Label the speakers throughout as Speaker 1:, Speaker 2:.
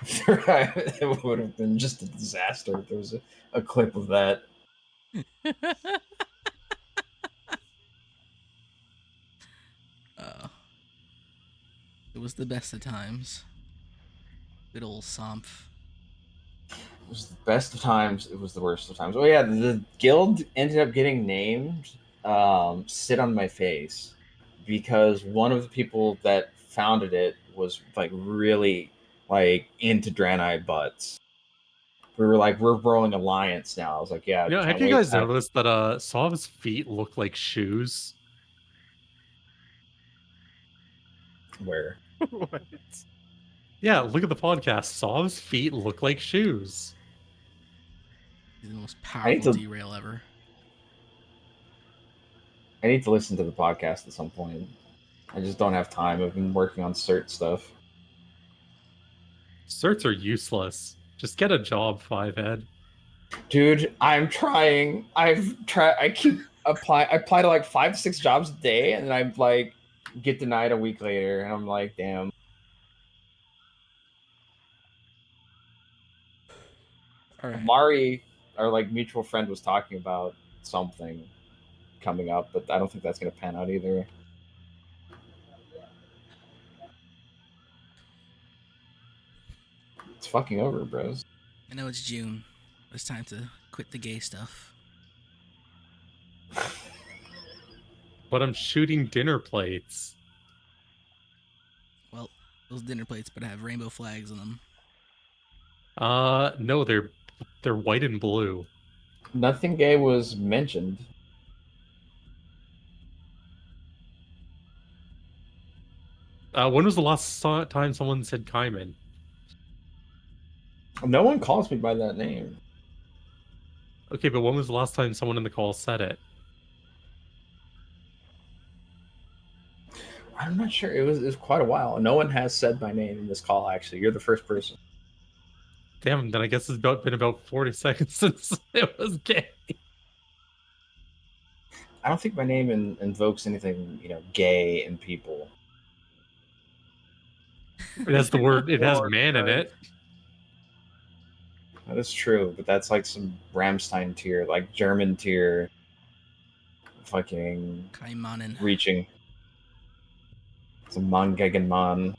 Speaker 1: It would have been just a disaster if there was a clip of that.
Speaker 2: It was the best of times. Good old Somph.
Speaker 1: It was the best of times. It was the worst of times. Oh yeah, the guild ended up getting named "Sit on My Face" because one of the people that founded it was like really like into Draenei butts. We were like, we're rolling alliance now. I was like, yeah,
Speaker 3: Have
Speaker 1: can't
Speaker 3: you
Speaker 1: wait
Speaker 3: guys
Speaker 1: to have
Speaker 3: noticed that Sov's feet look like shoes?
Speaker 1: where.
Speaker 4: What?
Speaker 3: Yeah, look at the podcast. Sov's feet look like shoes.
Speaker 2: He's the most
Speaker 1: I need
Speaker 2: powerful
Speaker 1: to
Speaker 2: derail ever.
Speaker 1: I need to listen to the podcast at some point. I just don't have time. I've been working on cert stuff.
Speaker 3: Certs are useless. Just get a job, 5-head.
Speaker 1: Dude, I'm trying. I've tried. I keep apply. I apply to like 5, 6 jobs a day, and I like get denied a week later, and I'm like, damn.
Speaker 2: All right.
Speaker 1: Mari, our like mutual friend, was talking about something coming up, but I don't think that's gonna pan out either. It's fucking over, bros.
Speaker 2: I know it's June. It's time to quit the gay stuff.
Speaker 3: But I'm shooting dinner plates.
Speaker 2: Well, those dinner plates better have rainbow flags on them.
Speaker 3: No, they're white and blue.
Speaker 1: Nothing gay was mentioned.
Speaker 3: When was the last time someone said Kaiman?
Speaker 1: No one calls me by that name.
Speaker 3: Okay, but when was the last time someone in the call said it?
Speaker 1: I'm not sure. It was quite a while. No one has said my name in this call. Actually, you're the first person.
Speaker 3: Damn, then I guess it's been about 40 seconds since it was gay.
Speaker 1: I don't think my name invokes anything, gay in people.
Speaker 3: It has the word, it has
Speaker 4: Lord
Speaker 3: man in it.
Speaker 1: That is true, but that's like some Ramstein tier, like German tier, fucking
Speaker 2: Kaimanen.
Speaker 1: reaching. It's a Mangegen Man.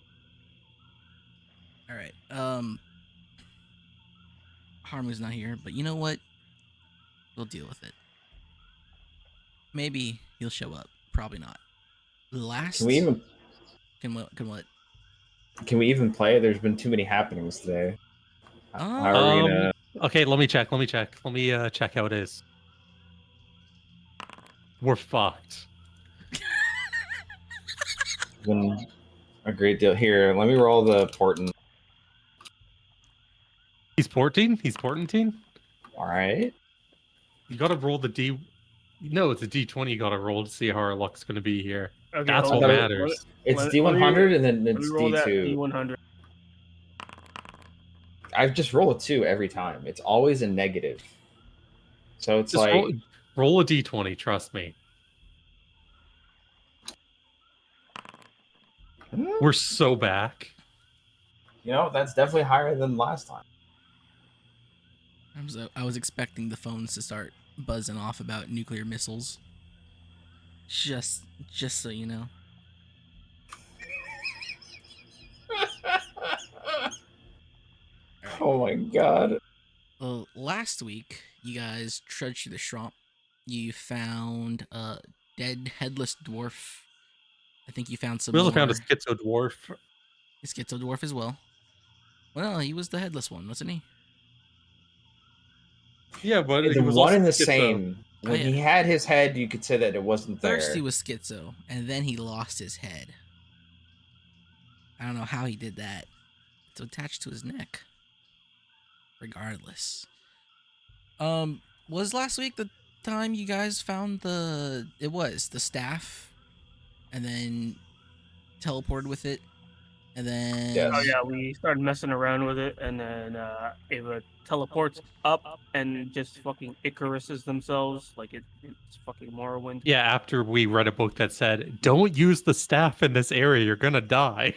Speaker 2: All right. Harmu's not here, but you know what? We'll deal with it. Maybe he'll show up. Probably not. Last.
Speaker 1: Can we even
Speaker 2: Can what?
Speaker 1: can we even play? There's been too many happenings today. How are we gonna?
Speaker 3: Okay, let me check. Let me check how it is. We're fucked.
Speaker 1: Been a great deal here. Let me roll the portent.
Speaker 3: He's porting? He's porting?
Speaker 1: All right.
Speaker 3: You gotta roll the D. No, it's a D20 you gotta roll to see how our luck's gonna be here.
Speaker 4: Okay,
Speaker 3: That's
Speaker 4: hold
Speaker 3: what
Speaker 4: on.
Speaker 3: matters.
Speaker 1: It's
Speaker 4: Let-
Speaker 1: D100 and then
Speaker 4: Let me
Speaker 1: it's
Speaker 4: roll that
Speaker 1: D2.
Speaker 4: D100.
Speaker 1: I just roll a 2 every time. It's always a negative. So it's
Speaker 3: Just
Speaker 1: like
Speaker 3: roll a D20, trust me. We're so back.
Speaker 1: That's definitely higher than last time.
Speaker 2: I was expecting the phones to start buzzing off about nuclear missiles. Just so you know.
Speaker 1: Oh my god.
Speaker 2: Well, last week you guys trudged through the swamp. You found a dead headless dwarf. I think you found some
Speaker 3: We also
Speaker 2: more.
Speaker 3: found a schizo dwarf.
Speaker 2: A schizo dwarf as well. Well, he was the headless one, wasn't he?
Speaker 3: Yeah, but
Speaker 1: The
Speaker 3: he was
Speaker 1: one
Speaker 3: also
Speaker 1: in the
Speaker 3: schizo.
Speaker 1: same. When he had his head, you could say that it wasn't there.
Speaker 2: First he was schizo, and then he lost his head. I don't know how he did that. It's attached to his neck. Regardless. Was last week the time you guys found the staff and then teleported with it and then
Speaker 1: Yes.
Speaker 4: Oh yeah, we started messing around with it, and then it teleports up and just fucking Icaruses themselves like it's fucking Morrowind.
Speaker 3: Yeah, after we read a book that said, "Don't use the staff in this area; you're gonna die."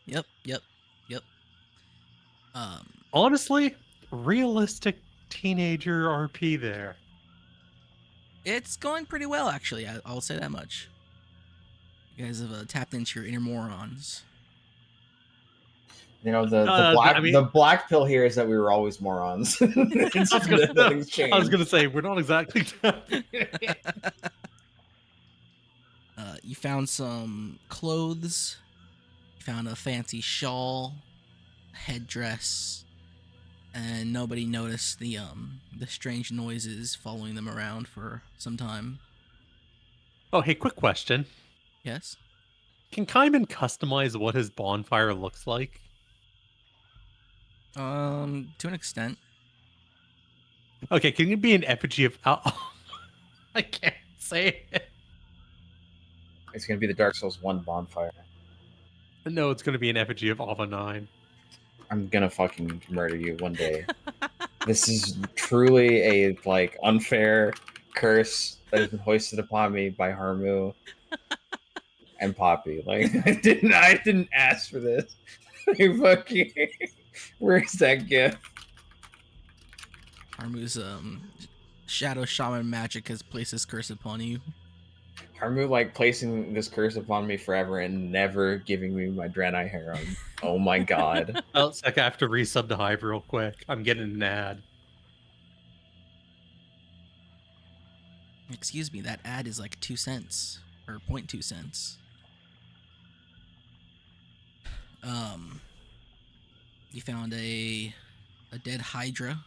Speaker 2: Yep.
Speaker 3: Honestly, realistic teenager RP there.
Speaker 2: It's going pretty well, actually. I'll say that much. You guys have tapped into your inner morons.
Speaker 1: You know, the
Speaker 3: I mean,
Speaker 1: the black pill here is that we were always morons. It's
Speaker 3: I was gonna,
Speaker 1: nothing's
Speaker 3: I was
Speaker 1: changed.
Speaker 3: gonna say we're not exactly.
Speaker 2: You found some clothes. You found a fancy shawl, headdress, and nobody noticed the strange noises following them around for some time.
Speaker 3: Oh, hey, quick question.
Speaker 2: Yes.
Speaker 3: Can Kaiman customize what his bonfire looks like?
Speaker 2: To an extent.
Speaker 3: Okay, can it be an effigy of? I can't say it.
Speaker 1: It's gonna be the Dark Souls 1 bonfire.
Speaker 3: No, it's gonna be an effigy of Ava 9.
Speaker 1: I'm gonna fucking murder you one day. This is truly a like unfair curse that has been hoisted upon me by Harmu and Poppy. Like I didn't ask for this. Fucking where's that gift?
Speaker 2: Harmu's shadow shaman magic has placed this curse upon you.
Speaker 1: Harmu like placing this curse upon me forever and never giving me my Draenei harem. Oh my god.
Speaker 3: Oh, sec, I have to resub to Hive real quick. I'm getting an ad.
Speaker 2: Excuse me, that ad is like 2 cents or 0.2 cents. You found a dead Hydra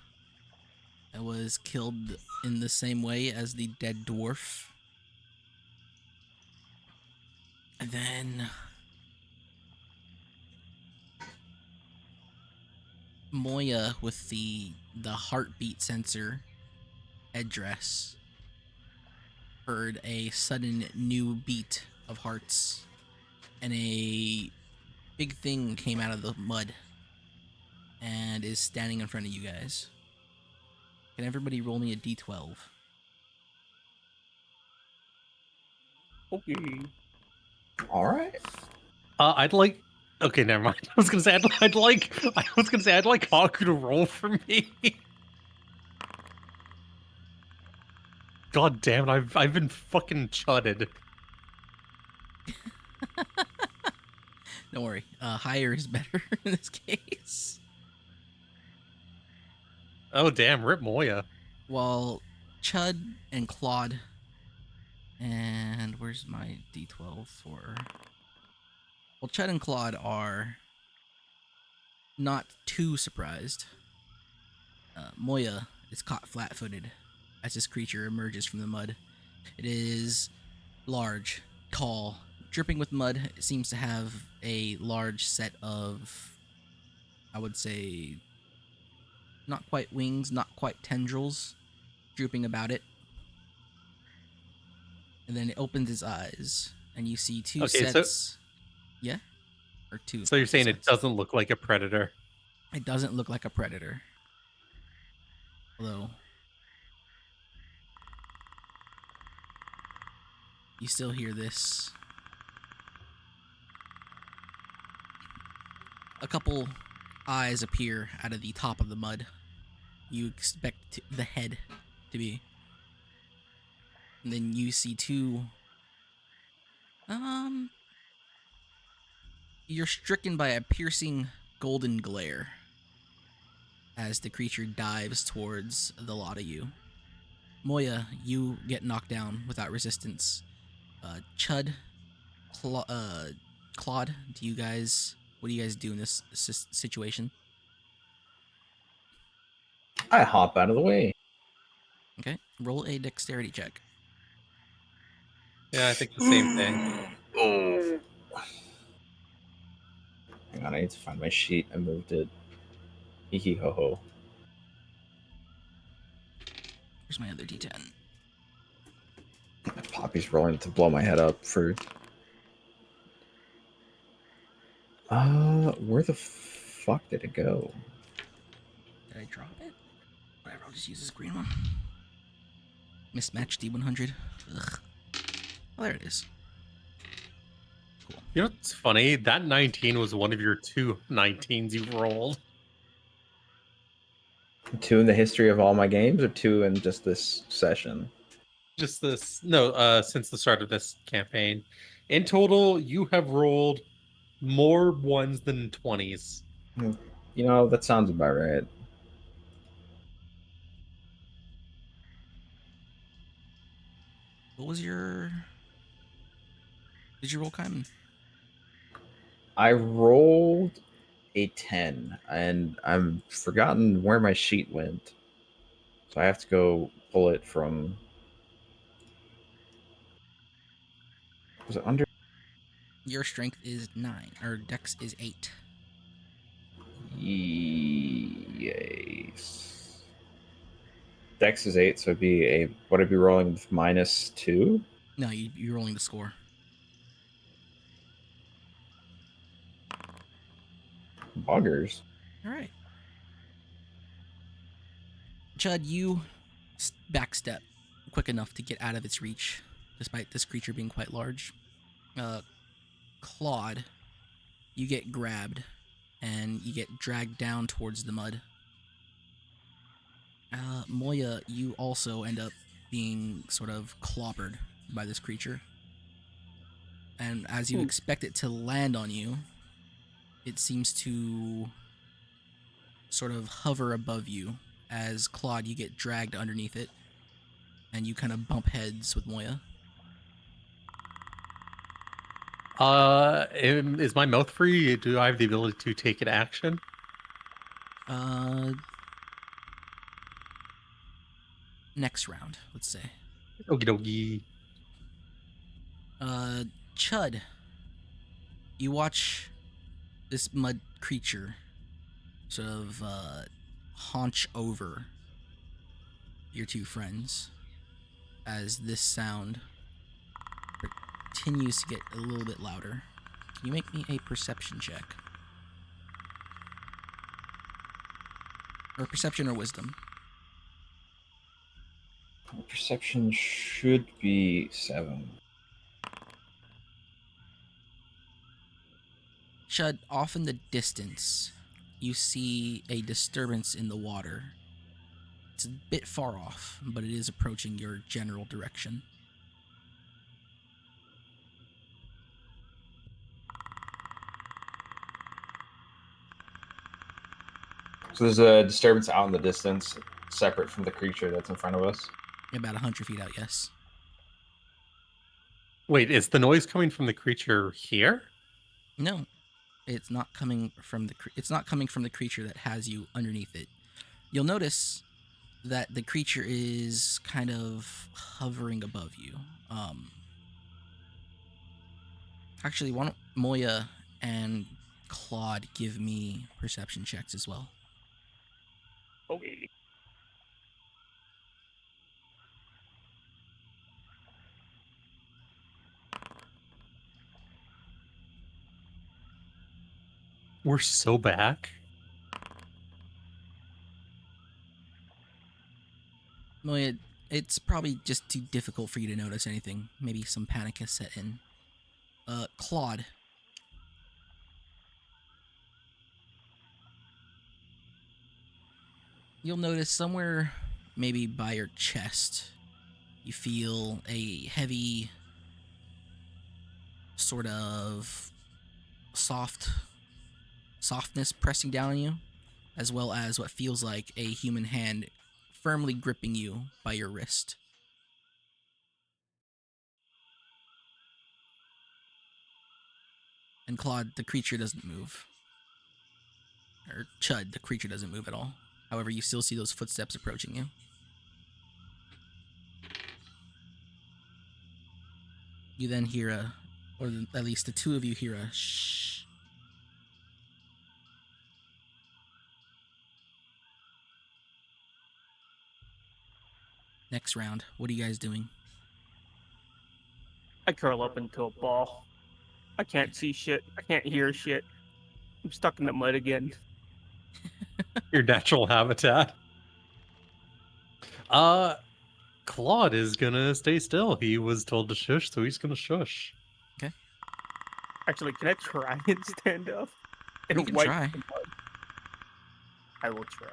Speaker 2: that was killed in the same way as the dead dwarf. And then Moya with the heartbeat sensor headdress heard a sudden new beat of hearts, and a big thing came out of the mud and is standing in front of you guys. Can everybody roll me a d12?
Speaker 4: Okay.
Speaker 1: All right.
Speaker 3: I'd like. Okay, never mind. I was gonna say I'd like. I was gonna say I'd like Haku to roll for me. God damn it! I've been fucking chudded.
Speaker 2: Don't worry, higher is better in this case.
Speaker 3: Oh damn! Rip Moya.
Speaker 2: While Chud and Claude, and where's my d12 for? Well, Chud and Claude are not too surprised. Moya is caught flat-footed as this creature emerges from the mud. It is large, tall, dripping with mud. It seems to have a large set of, I would say, not quite wings, not quite tendrils, drooping about it. And then it opens its eyes, and you see two
Speaker 3: Okay,
Speaker 2: sets. Yeah? Or two.
Speaker 3: so you're saying it
Speaker 2: sets.
Speaker 3: doesn't look like a predator?
Speaker 2: It doesn't look like a predator. Although, you still hear this. A couple eyes appear out of the top of the mud. You expect the head to be. And then you see two. You're stricken by a piercing golden glare as the creature dives towards the lot of you. Moya, you get knocked down without resistance. Chud, Claude, what do you guys do in this situation?
Speaker 1: I hop out of the way.
Speaker 2: Okay, roll a dexterity check.
Speaker 3: Yeah, I think the same thing.
Speaker 1: Oh. Hang on, I need to find my sheet. I moved it. Hee hee ho ho.
Speaker 2: Here's my other d10.
Speaker 1: Poppy's rolling to blow my head up for. Where the fuck did it go?
Speaker 2: Did I drop it? Whatever, I'll just use this green one. Mismatched D100. Ugh. Oh, there it is. Cool.
Speaker 3: You know what's funny? That 19 was one of your two 19s you rolled.
Speaker 1: 2 in the history of all my games, or 2 in just this session?
Speaker 3: Just this, no, since the start of this campaign. In total, you have rolled more ones than 20s.
Speaker 1: You know, that sounds about right.
Speaker 2: What was your? Did you roll, Kaiman?
Speaker 1: I rolled a 10, and I've forgotten where my sheet went. So I have to go pull it from. Was it under?
Speaker 2: Your strength is 9, or Dex is 8.
Speaker 1: Yes. Dex is 8, so it'd be a. Would I be rolling with -2?
Speaker 2: No, you're rolling the score.
Speaker 1: Buggers.
Speaker 2: All right, Chud, you backstep quick enough to get out of its reach, despite this creature being quite large. Claude, you get grabbed and you get dragged down towards the mud. Moya, you also end up being sort of clobbered by this creature. And as you expect it to land on you, it seems to sort of hover above you. As Claude, you get dragged underneath it, and you kind of bump heads with Moya.
Speaker 3: Is my mouth free? Do I have the ability to take an action?
Speaker 2: Next round, let's say.
Speaker 3: Okie dokie.
Speaker 2: Chud, you watch this mud creature sort of haunch over your two friends as this sound continues to get a little bit louder. Can you make me a perception check? Or perception or wisdom?
Speaker 1: Perception should be 7.
Speaker 2: Chud, off in the distance, you see a disturbance in the water. It's a bit far off, but it is approaching your general direction.
Speaker 1: So there's a disturbance out in the distance, separate from the creature that's in front of us.
Speaker 2: About 100 feet out, yes.
Speaker 3: Wait, is the noise coming from the creature here?
Speaker 2: No, it's not coming from the creature that has you underneath it. You'll notice that the creature is kind of hovering above you. Actually, why don't Moya and Claude give me perception checks as well?
Speaker 4: Okay.
Speaker 3: We're so back.
Speaker 2: Moya, it's probably just too difficult for you to notice anything. Maybe some panic has set in. Claude, you'll notice somewhere maybe by your chest, you feel a heavy sort of softness pressing down on you, as well as what feels like a human hand firmly gripping you by your wrist. And Claude, the creature doesn't move. Or Chud, the creature doesn't move at all. However, you still see those footsteps approaching you. You then hear or at least the two of you hear a shh. Next round, what are you guys doing?
Speaker 4: I curl up into a ball. I can't see shit. I can't hear shit. I'm stuck in the mud again.
Speaker 3: Your natural habitat. Uh, Claude is gonna stay still. He was told to shush, so he's gonna shush.
Speaker 2: Okay.
Speaker 4: Actually, can I try and stand up? And
Speaker 2: You can
Speaker 4: wipe
Speaker 2: try.
Speaker 4: the mud? I will try.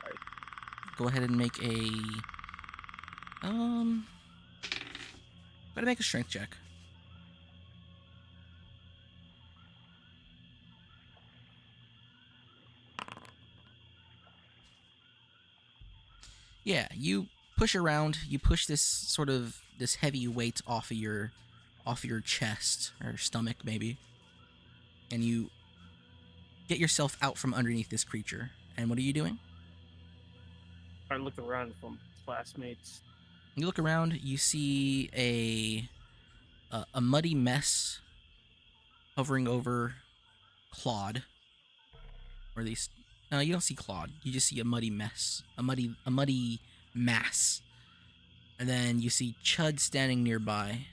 Speaker 2: go ahead and make a gotta make a strength check. Yeah, you push around, you push this heavy weight off of your chest or stomach maybe, and you get yourself out from underneath this creature. And what are you doing?
Speaker 4: I look around from classmates.
Speaker 2: You look around, you see a muddy mess hovering over Claude, or at least no, you don't see Claude. You just see a muddy mess, a muddy mass, and then you see Chud standing nearby.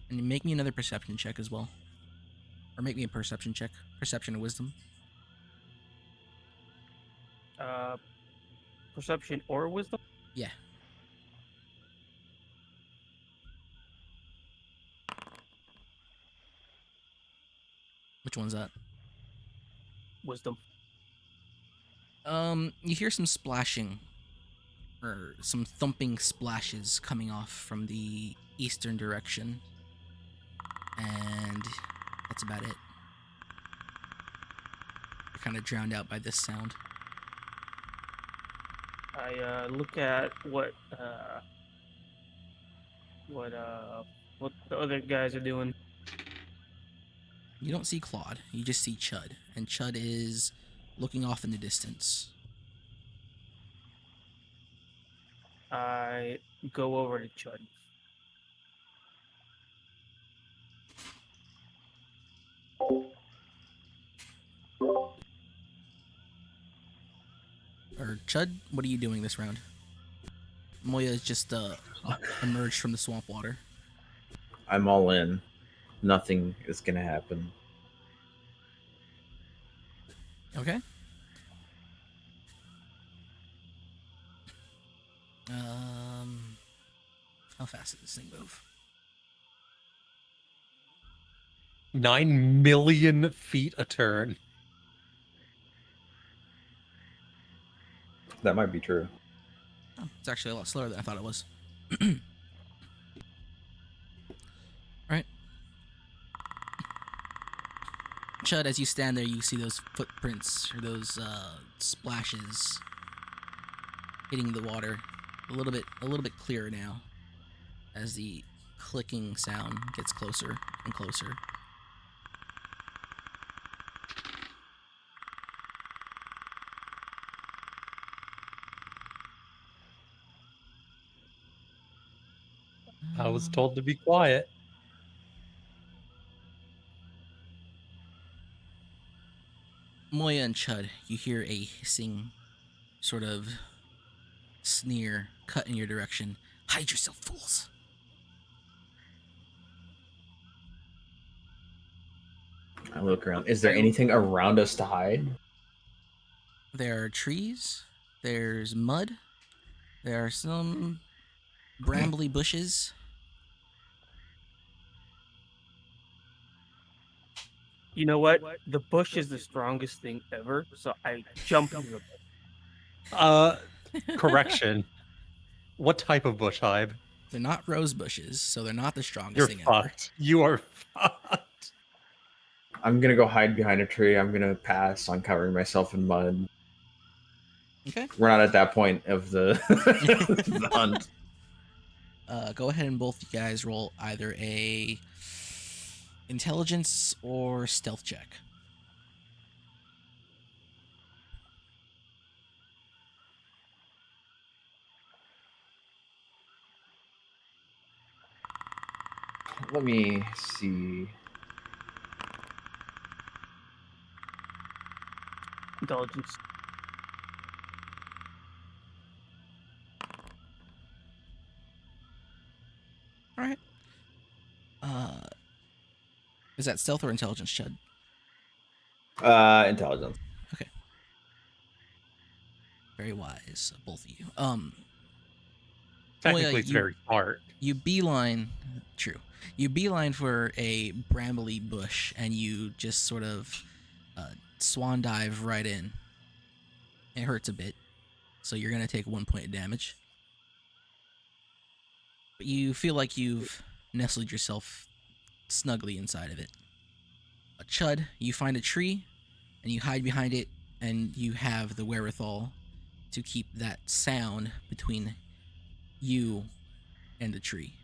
Speaker 2: And make me another perception check as well, or make me a perception check, perception and wisdom.
Speaker 4: Perception or wisdom?
Speaker 2: Yeah. Which one's that?
Speaker 4: Wisdom.
Speaker 2: You hear some splashing, or some thumping splashes coming off from the eastern direction, and that's about it. You're kind of drowned out by this sound.
Speaker 4: I look at what the other guys are doing.
Speaker 2: You don't see Claude, you just see Chud, and Chud is looking off in the distance.
Speaker 4: I go over to Chud.
Speaker 2: Or Chud, what are you doing this round? Moya has just emerged from the swamp water.
Speaker 1: I'm all in. Nothing is gonna happen.
Speaker 2: Okay. How fast does this thing move?
Speaker 3: 9 million feet a turn.
Speaker 1: That might be true.
Speaker 2: Oh, it's actually a lot slower than I thought it was. Alright. Chud, as you stand there, you see those footprints, or those splashes hitting the water a little bit clearer now, as the clicking sound gets closer and closer.
Speaker 3: I was told to be quiet.
Speaker 2: Moya and Chud, you hear a hissing sort of sneer cut in your direction. Hide yourself, fools!
Speaker 1: I look around. Is there anything around us to hide?
Speaker 2: There are trees, there's mud, there are some brambly bushes.
Speaker 4: You know what? The bush is the strongest thing ever, so I jump into the bush.
Speaker 3: Correction. What type of bush, Hybe?
Speaker 2: They're not rose bushes, so they're not the strongest
Speaker 3: You're
Speaker 2: thing
Speaker 3: fucked. You are fucked.
Speaker 1: I'm gonna go hide behind a tree. I'm gonna pass on covering myself in mud.
Speaker 2: ever. Okay.
Speaker 1: We're not at that point of the, the hunt.
Speaker 2: Go ahead and both you guys roll either a intelligence or stealth check.
Speaker 1: Let me see.
Speaker 4: Intelligence.
Speaker 2: All right. Is that stealth or intelligence, Chud?
Speaker 1: Intelligence.
Speaker 2: Okay. Very wise, both of you.
Speaker 3: Technically,
Speaker 2: Moya,
Speaker 3: it's very smart.
Speaker 2: You beeline, true. You beeline for a brambly bush, and you just sort of swan dive right in. It hurts a bit. So you're going to take 1 point of damage. But you feel like you've nestled yourself snugly inside of it. A Chud, you find a tree and you hide behind it, and you have the wherewithal to keep that sound between you and the tree.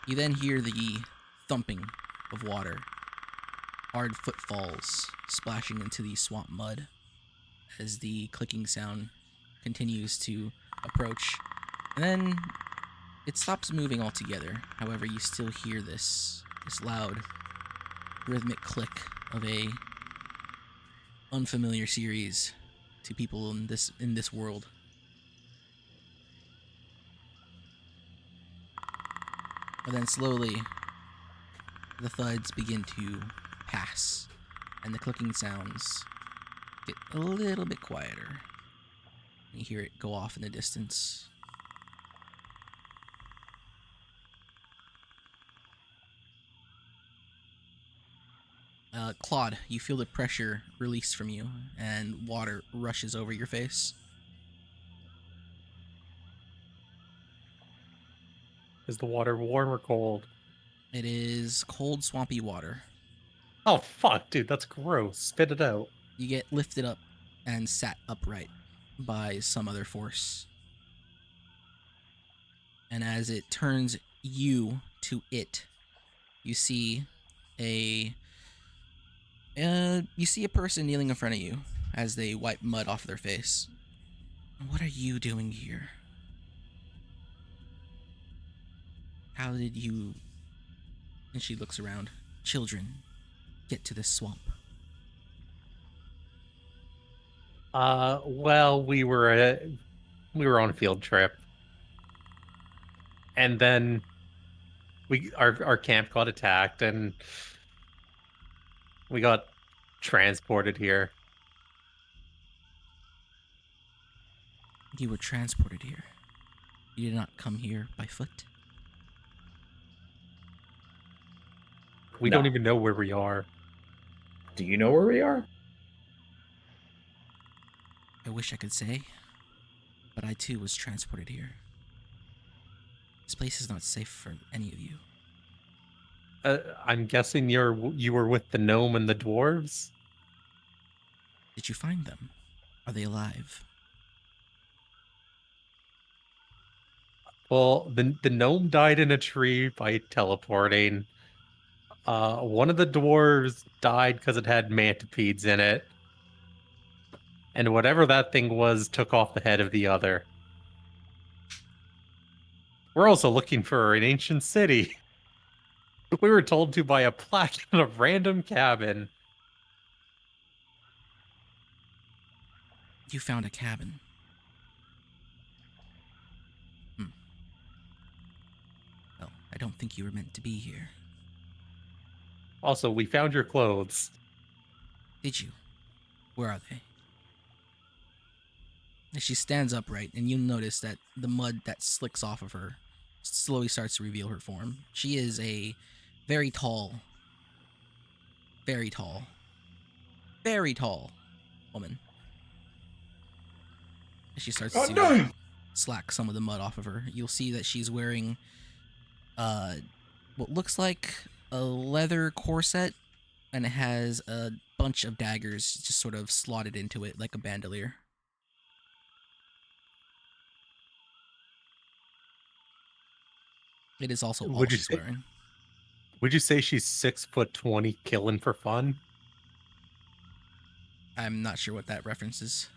Speaker 2: You then hear the thumping of water, hard footfalls splashing into the swamp mud as the clicking sound continues to approach. And then it stops moving altogether. However, you still hear this loud rhythmic click of a unfamiliar series to people in this world. And then slowly the thuds begin to pass and the clicking sounds get a little bit quieter. You hear it go off in the distance. Claude, you feel the pressure release from you, and water rushes over your face.
Speaker 3: Is the water warm or cold?
Speaker 2: It is cold, swampy water.
Speaker 3: Oh, fuck, dude, that's gross. Spit it out.
Speaker 2: You get lifted up and sat upright by some other force. And as it turns you to it, you see a person kneeling in front of you as they wipe mud off their face. What are you doing here? How did you... And she looks around. Children, get to this swamp.
Speaker 3: Well, we were on a field trip, and then our camp got attacked, and we got transported here.
Speaker 2: You were transported here. You did not come here by foot.
Speaker 3: We
Speaker 1: No.
Speaker 3: don't even know where we are.
Speaker 1: Do you know where we are?
Speaker 2: I wish I could say, but I too was transported here. This place is not safe for any of you.
Speaker 3: I'm guessing you were with the gnome and the dwarves?
Speaker 2: Did you find them? Are they alive?
Speaker 3: Well, the gnome died in a tree by teleporting. One of the dwarves died because it had mantipedes in it. And whatever that thing was took off the head of the other. We're also looking for an ancient city. We were told to by a plaque in a random cabin.
Speaker 2: You found a cabin. Well, I don't think you were meant to be here.
Speaker 3: Also, we found your clothes.
Speaker 2: Did you? Where are they? As she stands upright, and you notice that the mud that slicks off of her slowly starts to reveal her form. She is a very tall, very tall, very tall woman. As she starts to slack some of the mud off of her, you'll see that she's wearing what looks like a leather corset, and it has a bunch of daggers just sort of slotted into it like a bandolier. It is also all she's wearing.
Speaker 3: Would you say she's 6'20", killing for fun?
Speaker 2: I'm not sure what that references.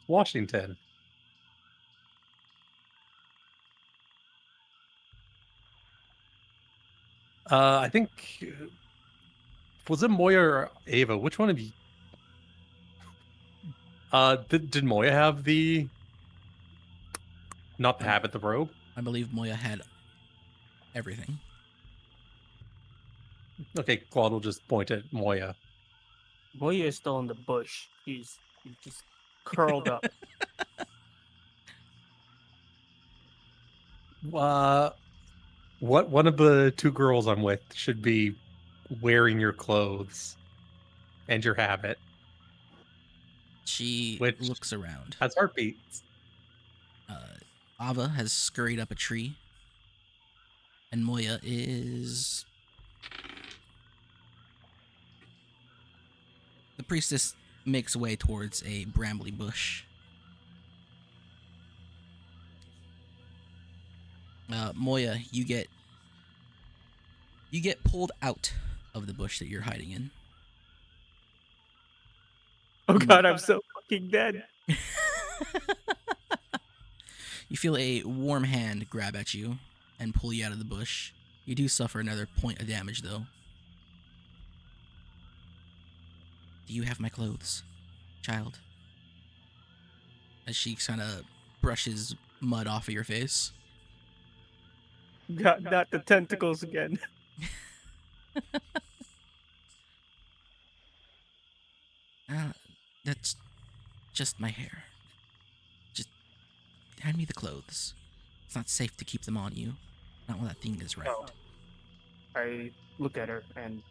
Speaker 3: Washington. I think was it Moya or Ava? Which one of you? Did Moya have not the habit, the robe?
Speaker 2: I believe Moya had everything.
Speaker 3: Okay, Claude will just point at Moya.
Speaker 4: Moya is still in the bush. He's just curled up.
Speaker 3: What one of the two girls I'm with should be wearing your clothes and your habit,
Speaker 2: She
Speaker 3: which
Speaker 2: looks around.
Speaker 3: has heartbeats.
Speaker 2: Ava has scurried up a tree, and Moya is. The priestess makes way towards a brambly bush. Moya, you get pulled out of the bush that you're hiding in.
Speaker 4: Oh god, I'm so fucking dead.
Speaker 2: You feel a warm hand grab at you and pull you out of the bush. You do suffer another point of damage, though. Do you have my clothes, child? As she kind of brushes mud off of your face.
Speaker 4: God, not the tentacles again.
Speaker 2: That's just my hair. Just hand me the clothes. It's not safe to keep them on you. Not while that thing is right.
Speaker 4: Oh. I look at her and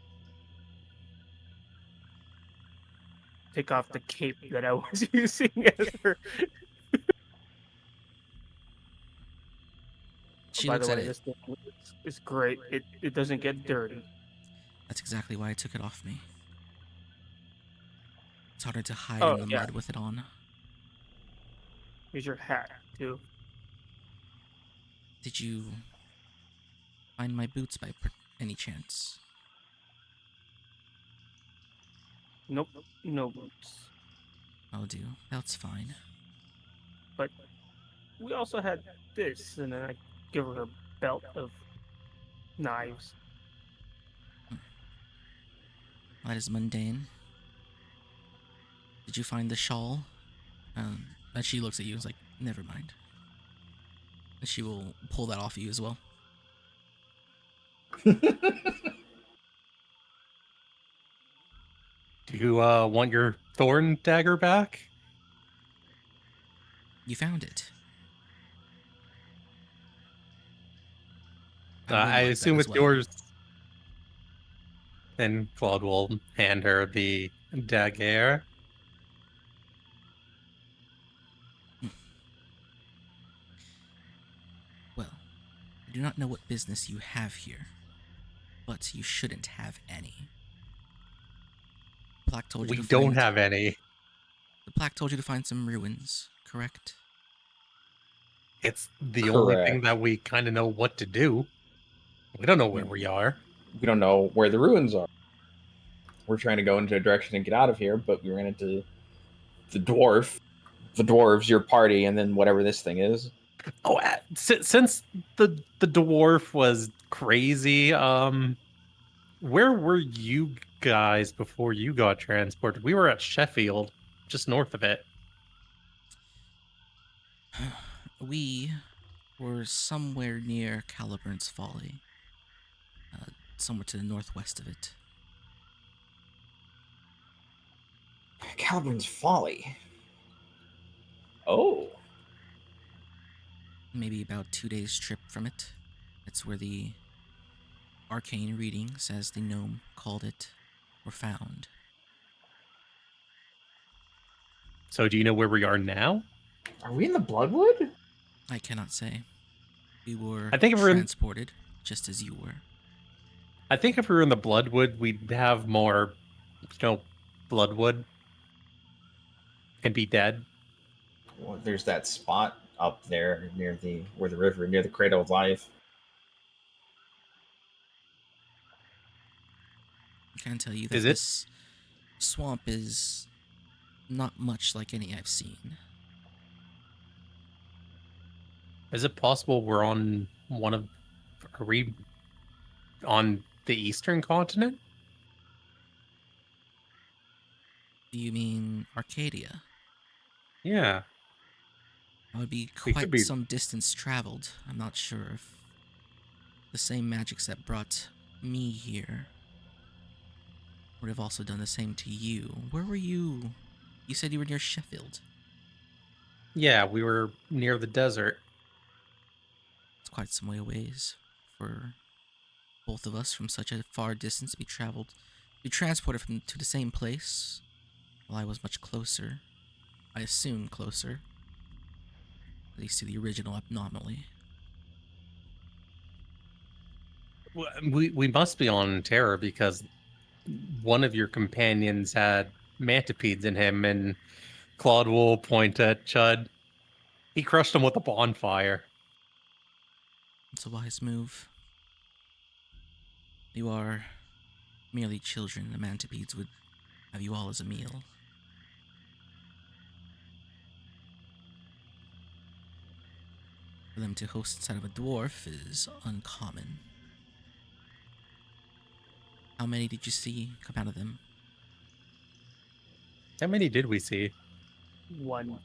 Speaker 4: take off the cape that I was using as her.
Speaker 2: She
Speaker 4: By
Speaker 2: looks
Speaker 4: the
Speaker 2: at
Speaker 4: way,
Speaker 2: it.
Speaker 4: this thing is great. It doesn't get dirty.
Speaker 2: That's exactly why I took it off me. It's harder to hide
Speaker 4: Oh
Speaker 2: in the
Speaker 4: yeah,
Speaker 2: mud with it on.
Speaker 4: here's your hat too.
Speaker 2: Did you find my boots by any chance?
Speaker 4: Nope, no boots.
Speaker 2: I'll do. That's fine.
Speaker 4: But we also had this, and then I give her a belt of knives.
Speaker 2: That is mundane. Did you find the shawl? And she looks at you and is like, never mind. And she will pull that off you as well.
Speaker 3: Do you want your thorn dagger back?
Speaker 2: You found it.
Speaker 3: I
Speaker 2: would like that
Speaker 3: assume
Speaker 2: as
Speaker 3: it's
Speaker 2: well.
Speaker 3: yours. Then Claude will hand her the dagger.
Speaker 2: Well, I do not know what business you have here, but you shouldn't have any. Plaque told you
Speaker 3: We
Speaker 2: to
Speaker 3: don't
Speaker 2: find.
Speaker 3: have any.
Speaker 2: The plaque told you to find some ruins, correct?
Speaker 3: It's the only thing
Speaker 1: Correct.
Speaker 3: that we kind of know what to do. We don't know where we are.
Speaker 1: We don't know where the ruins are. We're trying to go into a direction and get out of here, but we ran into the dwarves, your party, and then whatever this thing is.
Speaker 3: Oh, since the dwarf was crazy, where were you guys before you got transported? We were at Sheffield, just north of it.
Speaker 2: We were somewhere near Caliburn's Folly, somewhere to the northwest of it.
Speaker 1: Calvin's Folly. Oh.
Speaker 2: Maybe about 2 days' trip from it. That's where the arcane readings, as the gnome called it, were found.
Speaker 3: So do you know where we are now?
Speaker 1: Are we in the Bloodwood?
Speaker 2: I cannot say. We were
Speaker 3: I think if we're in,
Speaker 2: transported, just as you were.
Speaker 3: I think if we were in the Bloodwood, we'd have more, Bloodwood and be dead.
Speaker 1: Well, there's that spot up there near the river, near the Cradle of Life.
Speaker 2: I can tell you
Speaker 3: Is
Speaker 2: that
Speaker 3: it?
Speaker 2: this swamp is not much like any I've seen.
Speaker 3: Is it possible we're on one of? Are we on the eastern continent?
Speaker 2: Do you mean Arcadia?
Speaker 3: Yeah,
Speaker 2: That would be
Speaker 3: we could
Speaker 2: quite
Speaker 3: be.
Speaker 2: some distance traveled. I'm not sure if the same magics that brought me here would have also done the same to you. Where were you? You said you were near Sheffield.
Speaker 3: Yeah, we were near the desert.
Speaker 2: It's quite some way away for both of us from such a far distance to be transported to the same place, while I was much closer. I assume closer, at least to the original anomaly.
Speaker 3: We must be on terror because one of your companions had mantipedes in him, and Claude will point at Chud. He crushed him with a bonfire.
Speaker 2: It's a wise move. You are merely children. The mantipedes would have you all as a meal. For them to host inside of a dwarf is uncommon. How many did you see come out of them?
Speaker 3: How many did we see?
Speaker 4: One.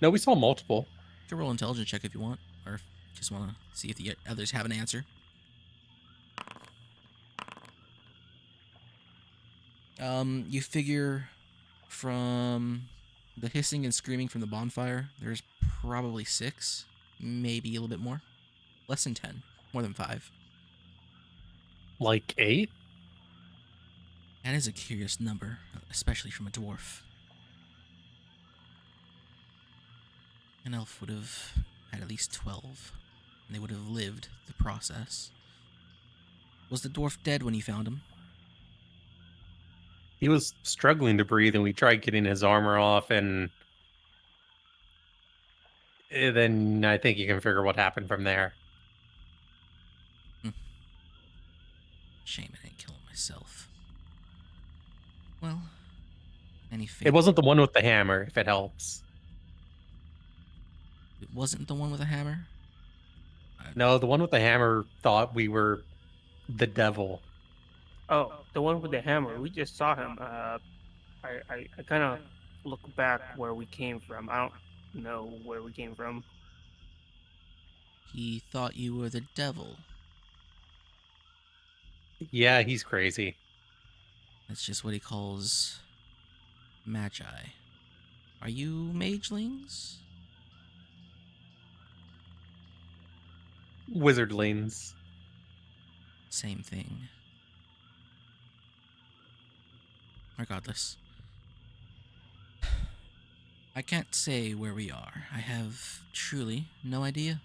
Speaker 3: No, we saw multiple.
Speaker 2: You can roll intelligence check if you want, or if you just want to see if the others have an answer. You figure from the hissing and screaming from the bonfire, there's probably 6, maybe a little bit more. Less than 10, more than 5.
Speaker 3: Like 8?
Speaker 2: That is a curious number, especially from a dwarf. An elf would have had at least 12, and they would have lived the process. Was the dwarf dead when you found him?
Speaker 3: He was struggling to breathe, and we tried getting his armor off, and then I think you can figure what happened from there.
Speaker 2: Shame I didn't kill him myself. Well, any fate.
Speaker 3: It wasn't the one with the hammer, if it helps.
Speaker 2: It wasn't the one with a hammer?
Speaker 3: No, the one with the hammer thought we were the devil.
Speaker 4: Oh, the one with the hammer. We just saw him. I kind of look back where we came from. I don't know where we came from.
Speaker 2: He thought you were the devil.
Speaker 3: Yeah, he's crazy.
Speaker 2: That's just what he calls magi. Are you magelings?
Speaker 3: Wizardlings.
Speaker 2: Same thing. Regardless. I can't say where we are. I have truly no idea.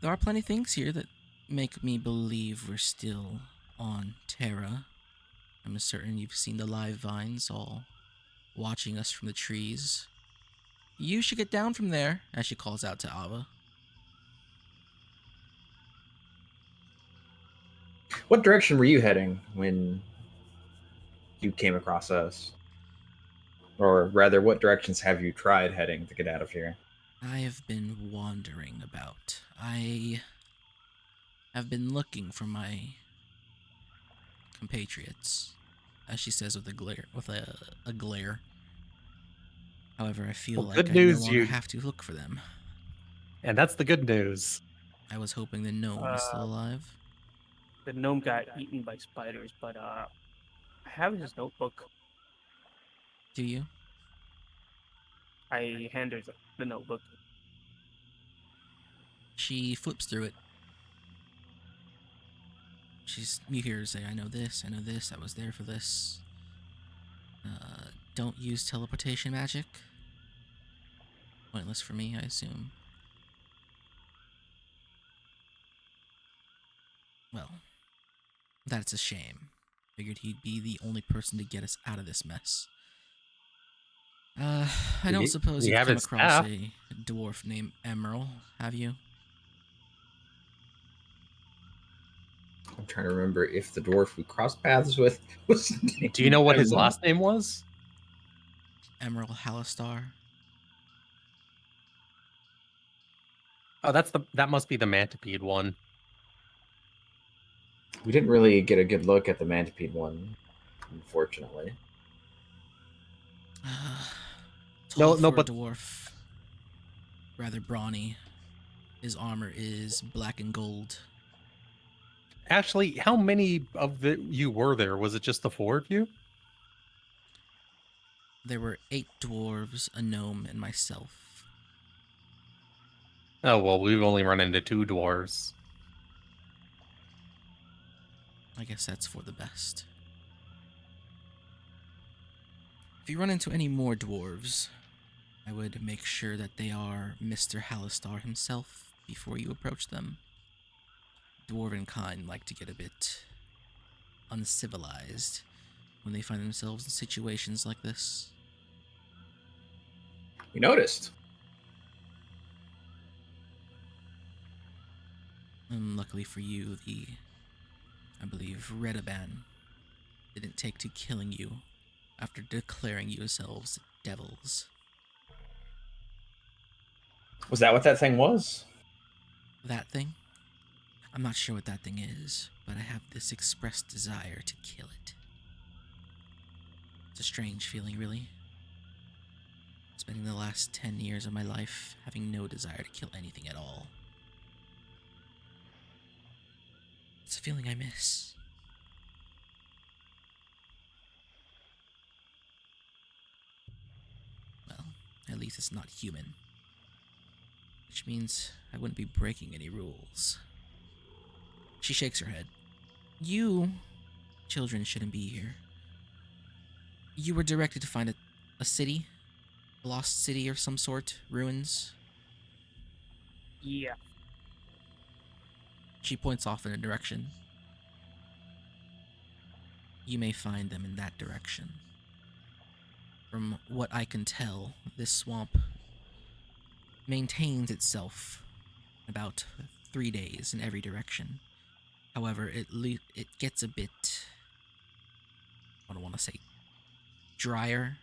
Speaker 2: There are plenty of things here that make me believe we're still on Terra. I'm certain you've seen the live vines all watching us from the trees. You should get down from there, as she calls out to Ava.
Speaker 1: What direction were you heading when you came across us? Or rather, what directions have you tried heading to get out of here?
Speaker 2: I have been wandering about. I have been looking for my compatriots, as she says with a glare. A glare. However, I feel
Speaker 3: Well,
Speaker 2: like
Speaker 3: good
Speaker 2: I no
Speaker 3: news,
Speaker 2: longer have to look for them.
Speaker 3: and that's the good news.
Speaker 2: I was hoping the gnome is still alive.
Speaker 4: The gnome got eaten by spiders, but I have his notebook.
Speaker 2: Do you?
Speaker 4: I hand her the notebook.
Speaker 2: She flips through it. You hear her say, I know this, I was there for this. Don't use teleportation magic. Pointless for me, I assume. Well, that's a shame. Figured he'd be the only person to get us out of this mess. I don't suppose
Speaker 3: We
Speaker 2: you've
Speaker 3: have
Speaker 2: come
Speaker 3: his
Speaker 2: across
Speaker 3: staff.
Speaker 2: a dwarf named Emerald, have you?
Speaker 1: I'm trying to remember if the dwarf we crossed paths with was.
Speaker 3: Do you know what his
Speaker 1: Emerald.
Speaker 3: last name was?
Speaker 2: Emerald Halistar.
Speaker 3: Oh, that must be the Mantipede one.
Speaker 1: We didn't really get a good look at the Mantipede one, unfortunately.
Speaker 2: Tall
Speaker 3: No,
Speaker 2: for a
Speaker 3: but
Speaker 2: dwarf. Rather brawny. His armor is black and gold.
Speaker 3: actually, how many of you were there? Was it just the 4 of you?
Speaker 2: There were 8 dwarves, a gnome, and myself.
Speaker 3: Oh, well, we've only run into 2 dwarves.
Speaker 2: I guess that's for the best. If you run into any more dwarves, I would make sure that they are Mr. Halistar himself before you approach them. Dwarven kind like to get a bit uncivilized when they find themselves in situations like this.
Speaker 1: We noticed.
Speaker 2: And luckily for you, I believe, Redaban didn't take to killing you after declaring yourselves devils.
Speaker 1: Was that what that thing was?
Speaker 2: That thing? I'm not sure what that thing is, but I have this expressed desire to kill it. It's a strange feeling, really. Spending the last 10 years of my life having no desire to kill anything at all. It's a feeling I miss. Well, at least it's not human. Which means I wouldn't be breaking any rules. She shakes her head. You children shouldn't be here. You were directed to find a city? A lost city of some sort? Ruins?
Speaker 4: Yeah.
Speaker 2: She points off in a direction. You may find them in that direction. From what I can tell, this swamp maintains itself about 3 days in every direction. However, it gets a bit, I don't want to say drier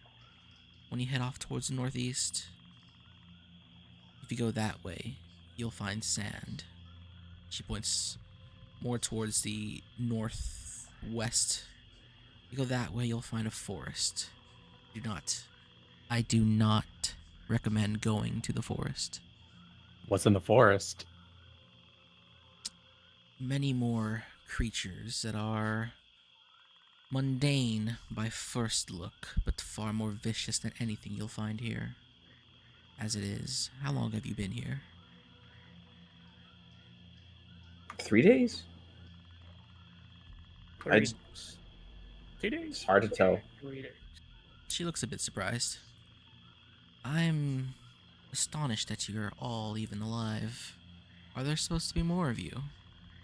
Speaker 2: when you head off towards the northeast. If you go that way, you'll find sand. She points more towards the northwest. You go that way, you'll find a forest. I do not recommend going to the forest.
Speaker 3: What's in the forest?
Speaker 2: Many more creatures that are mundane by first look, but far more vicious than anything you'll find here. As it is, how long have you been here?
Speaker 1: 3 days?
Speaker 4: 3 days. 2 days?
Speaker 1: It's hard to tell.
Speaker 4: 3 days.
Speaker 2: She looks a bit surprised. I'm astonished that you're all even alive. Are there supposed to be more of you?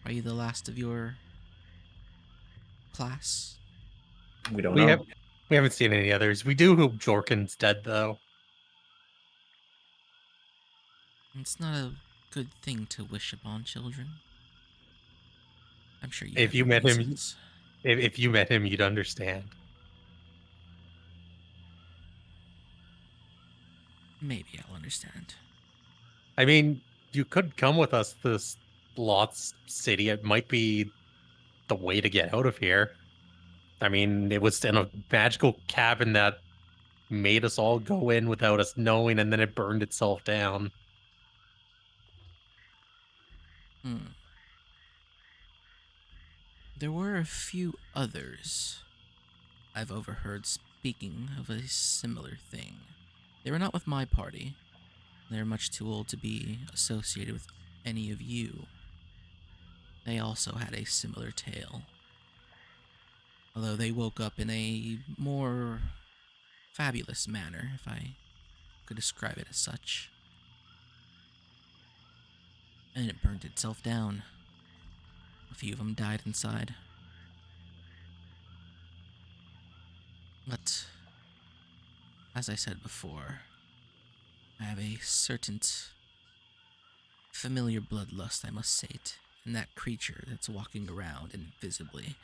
Speaker 2: Are you the last of your class?
Speaker 1: We don't
Speaker 3: We
Speaker 1: know.
Speaker 3: have we haven't seen any others. We do hope Jorkin's dead though.
Speaker 2: It's not a good thing to wish upon children. I'm sure you
Speaker 3: If
Speaker 2: have
Speaker 3: you
Speaker 2: your
Speaker 3: met him,
Speaker 2: reasons.
Speaker 3: if you met him, you'd understand.
Speaker 2: Maybe I'll understand.
Speaker 3: I mean, you could come with us to this Lost City. It might be the way to get out of here. I mean, it was in a magical cabin that made us all go in without us knowing, and then it burned itself down.
Speaker 2: Hmm. There were a few others I've overheard speaking of a similar thing. They were not with my party. They're much too old to be associated with any of you. They also had a similar tale. Although they woke up in a more fabulous manner, if I could describe it as such. And it burnt itself down. A few of them died inside. But, as I said before, I have a certain familiar bloodlust I must sate, and that creature that's walking around invisibly,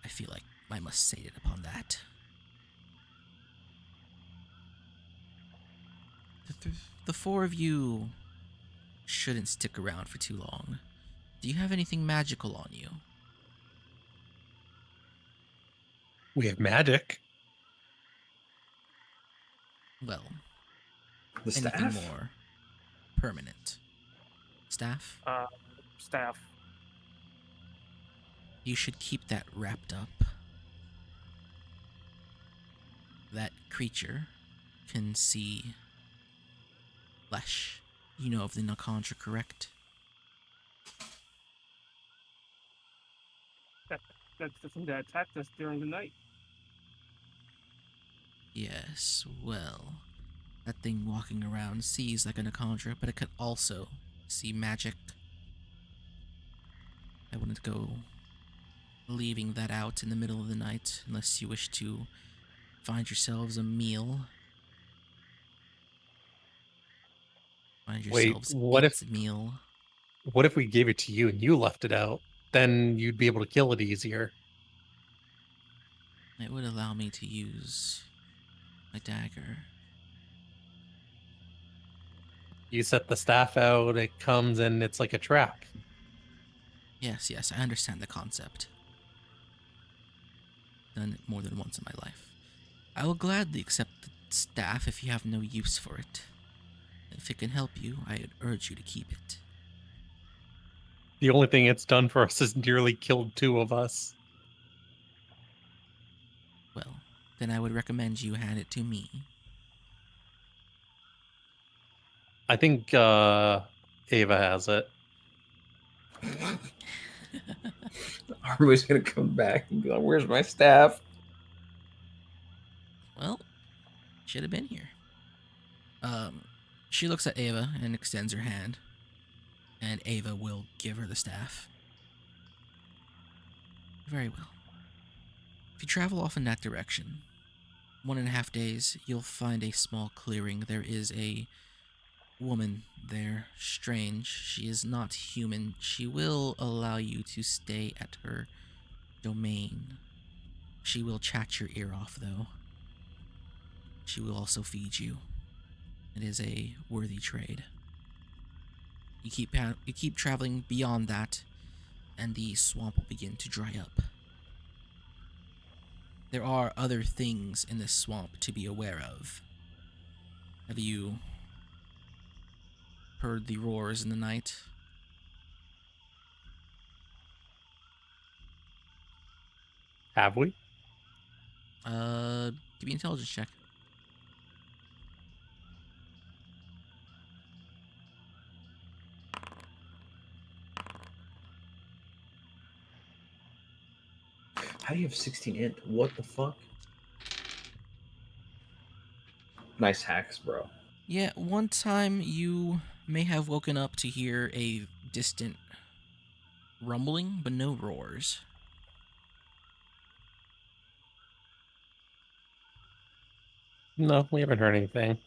Speaker 2: I feel like I must sate it upon that. The four of you shouldn't stick around for too long. Do you have anything magical on you?
Speaker 3: We have magic.
Speaker 2: Well,
Speaker 1: The
Speaker 2: anything
Speaker 1: staff?
Speaker 2: more permanent? Staff?
Speaker 4: Staff.
Speaker 2: You should keep that wrapped up. That creature can see flesh. You know of the Nakantra, correct?
Speaker 4: That, that's the thing that attacked us during the night.
Speaker 2: Yes, well, that thing walking around sees like a Nakantra, but it could also see magic. I wouldn't go leaving that out in the middle of the night unless you wish to find yourselves a meal. Find
Speaker 3: Wait,
Speaker 2: yourselves its meal.
Speaker 3: what if we gave it to you and you left it out? Then you'd be able to kill it easier.
Speaker 2: It would allow me to use my dagger.
Speaker 3: You set the staff out, it comes and it's like a trap.
Speaker 2: Yes, yes, I understand the concept. Done it more than once in my life. I will gladly accept the staff if you have no use for it. If it can help you, I would urge you to keep it.
Speaker 3: The only thing it's done for us is nearly killed two of us.
Speaker 2: Well, then I would recommend you hand it to me.
Speaker 3: I think Ava has it.
Speaker 1: Armor's gonna come back and go, "Where's my staff?"
Speaker 2: Well, should have been here. She looks at Ava and extends her hand, and Ava will give her the staff. Very well. If you travel off in that direction, 1.5 days, you'll find a small clearing. There is a woman there, strange. She is not human. She will allow you to stay at her domain. She will chat your ear off, though. She will also feed you. It is a worthy trade. You keep traveling beyond that, and the swamp will begin to dry up. There are other things in this swamp to be aware of. Have you heard the roars in the night?
Speaker 3: Have we?
Speaker 2: Give me an intelligence check.
Speaker 1: How do you have 16 int? What the fuck? Nice hacks, bro.
Speaker 2: Yeah, one time you may have woken up to hear a distant rumbling, but no roars.
Speaker 3: No, we haven't heard anything.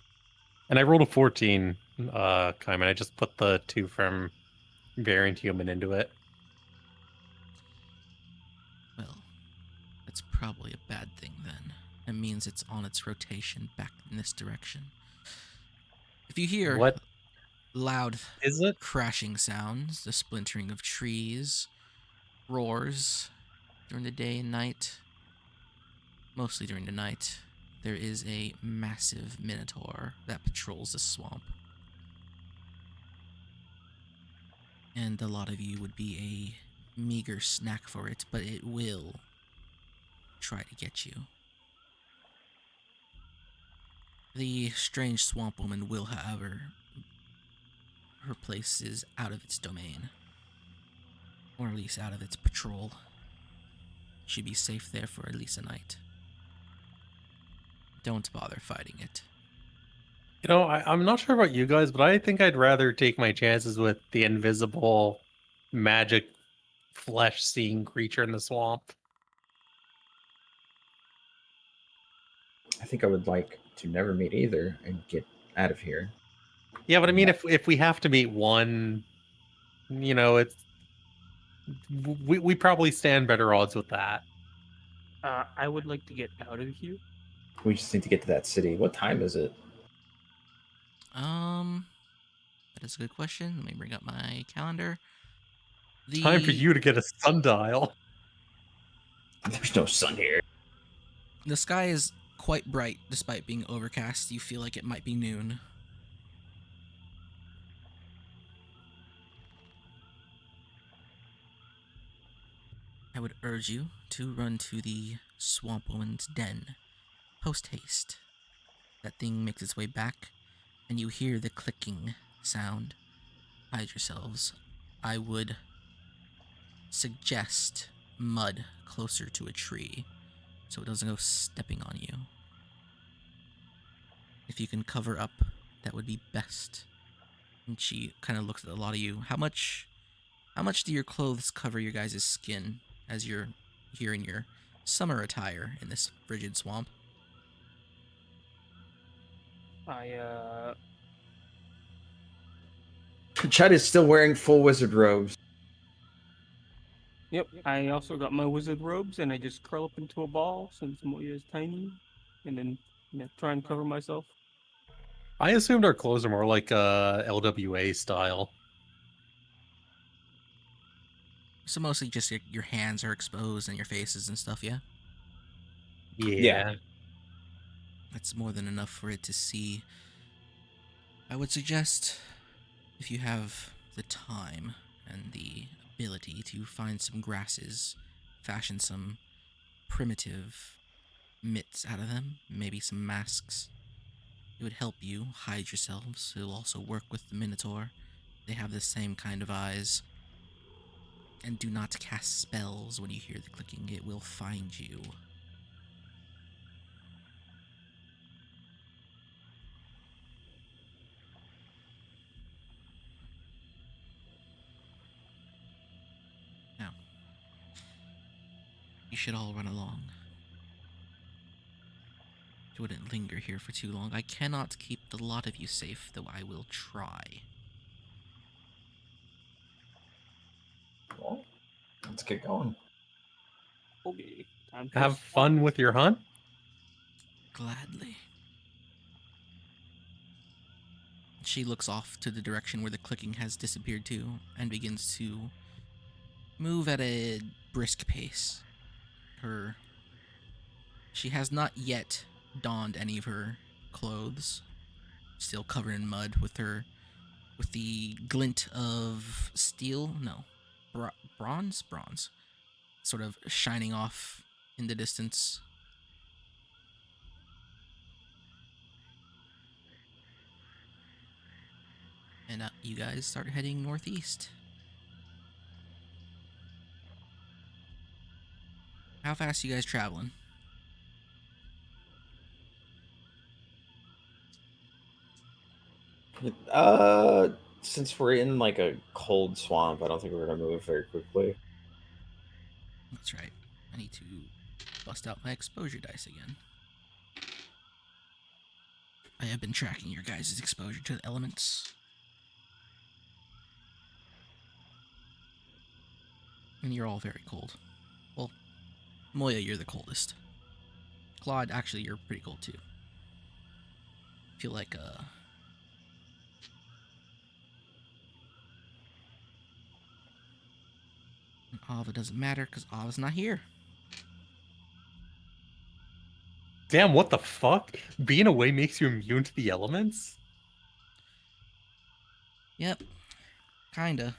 Speaker 3: And I rolled a 14, Kaiman. I just put the 2 from Variant Human into it.
Speaker 2: Well, that's probably a bad thing then. It means it's on its rotation back in this direction. If you hear
Speaker 3: What
Speaker 2: loud
Speaker 3: is it?
Speaker 2: crashing sounds, the splintering of trees, roars during the day and night, mostly during the night, there is a massive minotaur that patrols the swamp. And a lot of you would be a meager snack for it, but it will try to get you. The strange swamp woman will, however, her place is out of its domain, or at least out of its patrol. She'd be safe there for at least a night. Don't bother fighting it.
Speaker 3: You know, I'm not sure about you guys, but I think I'd rather take my chances with the invisible magic flesh seeing creature in the swamp.
Speaker 1: I think I would like to never meet either and get out of here.
Speaker 3: Yeah, but I mean, if we have to meet one, you know, it's we probably stand better odds with that.
Speaker 4: I would like to get out of here.
Speaker 1: We just need to get to that city. What time is it?
Speaker 2: That is a good question. Let me bring up my calendar.
Speaker 3: Time for you to get a sundial.
Speaker 1: There's no sun here.
Speaker 2: The sky is quite bright despite being overcast. You feel like it might be noon. I would urge you to run to the swamp woman's den. Post haste. That thing makes its way back, and you hear the clicking sound, hide yourselves. I would suggest mud closer to a tree so it doesn't go stepping on you. If you can cover up, that would be best. And she kind of looks at a lot of you. How much do your clothes cover your guys' skin as you're here in your summer attire in this frigid swamp?
Speaker 4: I
Speaker 1: Chud is still wearing full wizard robes.
Speaker 4: Yep. I also got my wizard robes, and I just curl up into a ball since Moya is tiny, and then try and cover myself.
Speaker 3: I assumed our clothes are more like LWA style.
Speaker 2: So mostly just your hands are exposed and your faces and stuff, yeah?
Speaker 3: Yeah.
Speaker 2: That's more than enough for it to see. I would suggest, if you have the time and the ability, to find some grasses, fashion some primitive mitts out of them, maybe some masks. It would help you hide yourselves. It'll also work with the Minotaur. They have the same kind of eyes. And do not cast spells when you hear the clicking. It will find you. Now, you should all run along. You wouldn't linger here for too long. I cannot keep the lot of you safe, though I will try.
Speaker 1: Well, let's get going.
Speaker 4: Okay, time to
Speaker 3: Have
Speaker 4: swap.
Speaker 3: fun with your hunt.
Speaker 2: Gladly. She looks off to the direction where the clicking has disappeared to and begins to move at a brisk pace. She has not yet donned any of her clothes, still covered in mud with the glint of steel, no, bronze, sort of shining off in the distance. And you guys start heading northeast. How fast are you guys traveling?
Speaker 1: Uh, since we're in like a cold swamp, I don't think we're gonna move very quickly.
Speaker 2: That's right. I need to bust out my exposure dice again. I have been tracking your guys' exposure to the elements. And you're all very cold. Well, Moya, you're the coldest. Claude, actually, you're pretty cold too. Feel like Ava doesn't matter because Ava's not here.
Speaker 3: Damn, what the fuck? Being away makes you immune to the elements?
Speaker 2: Yep, kinda.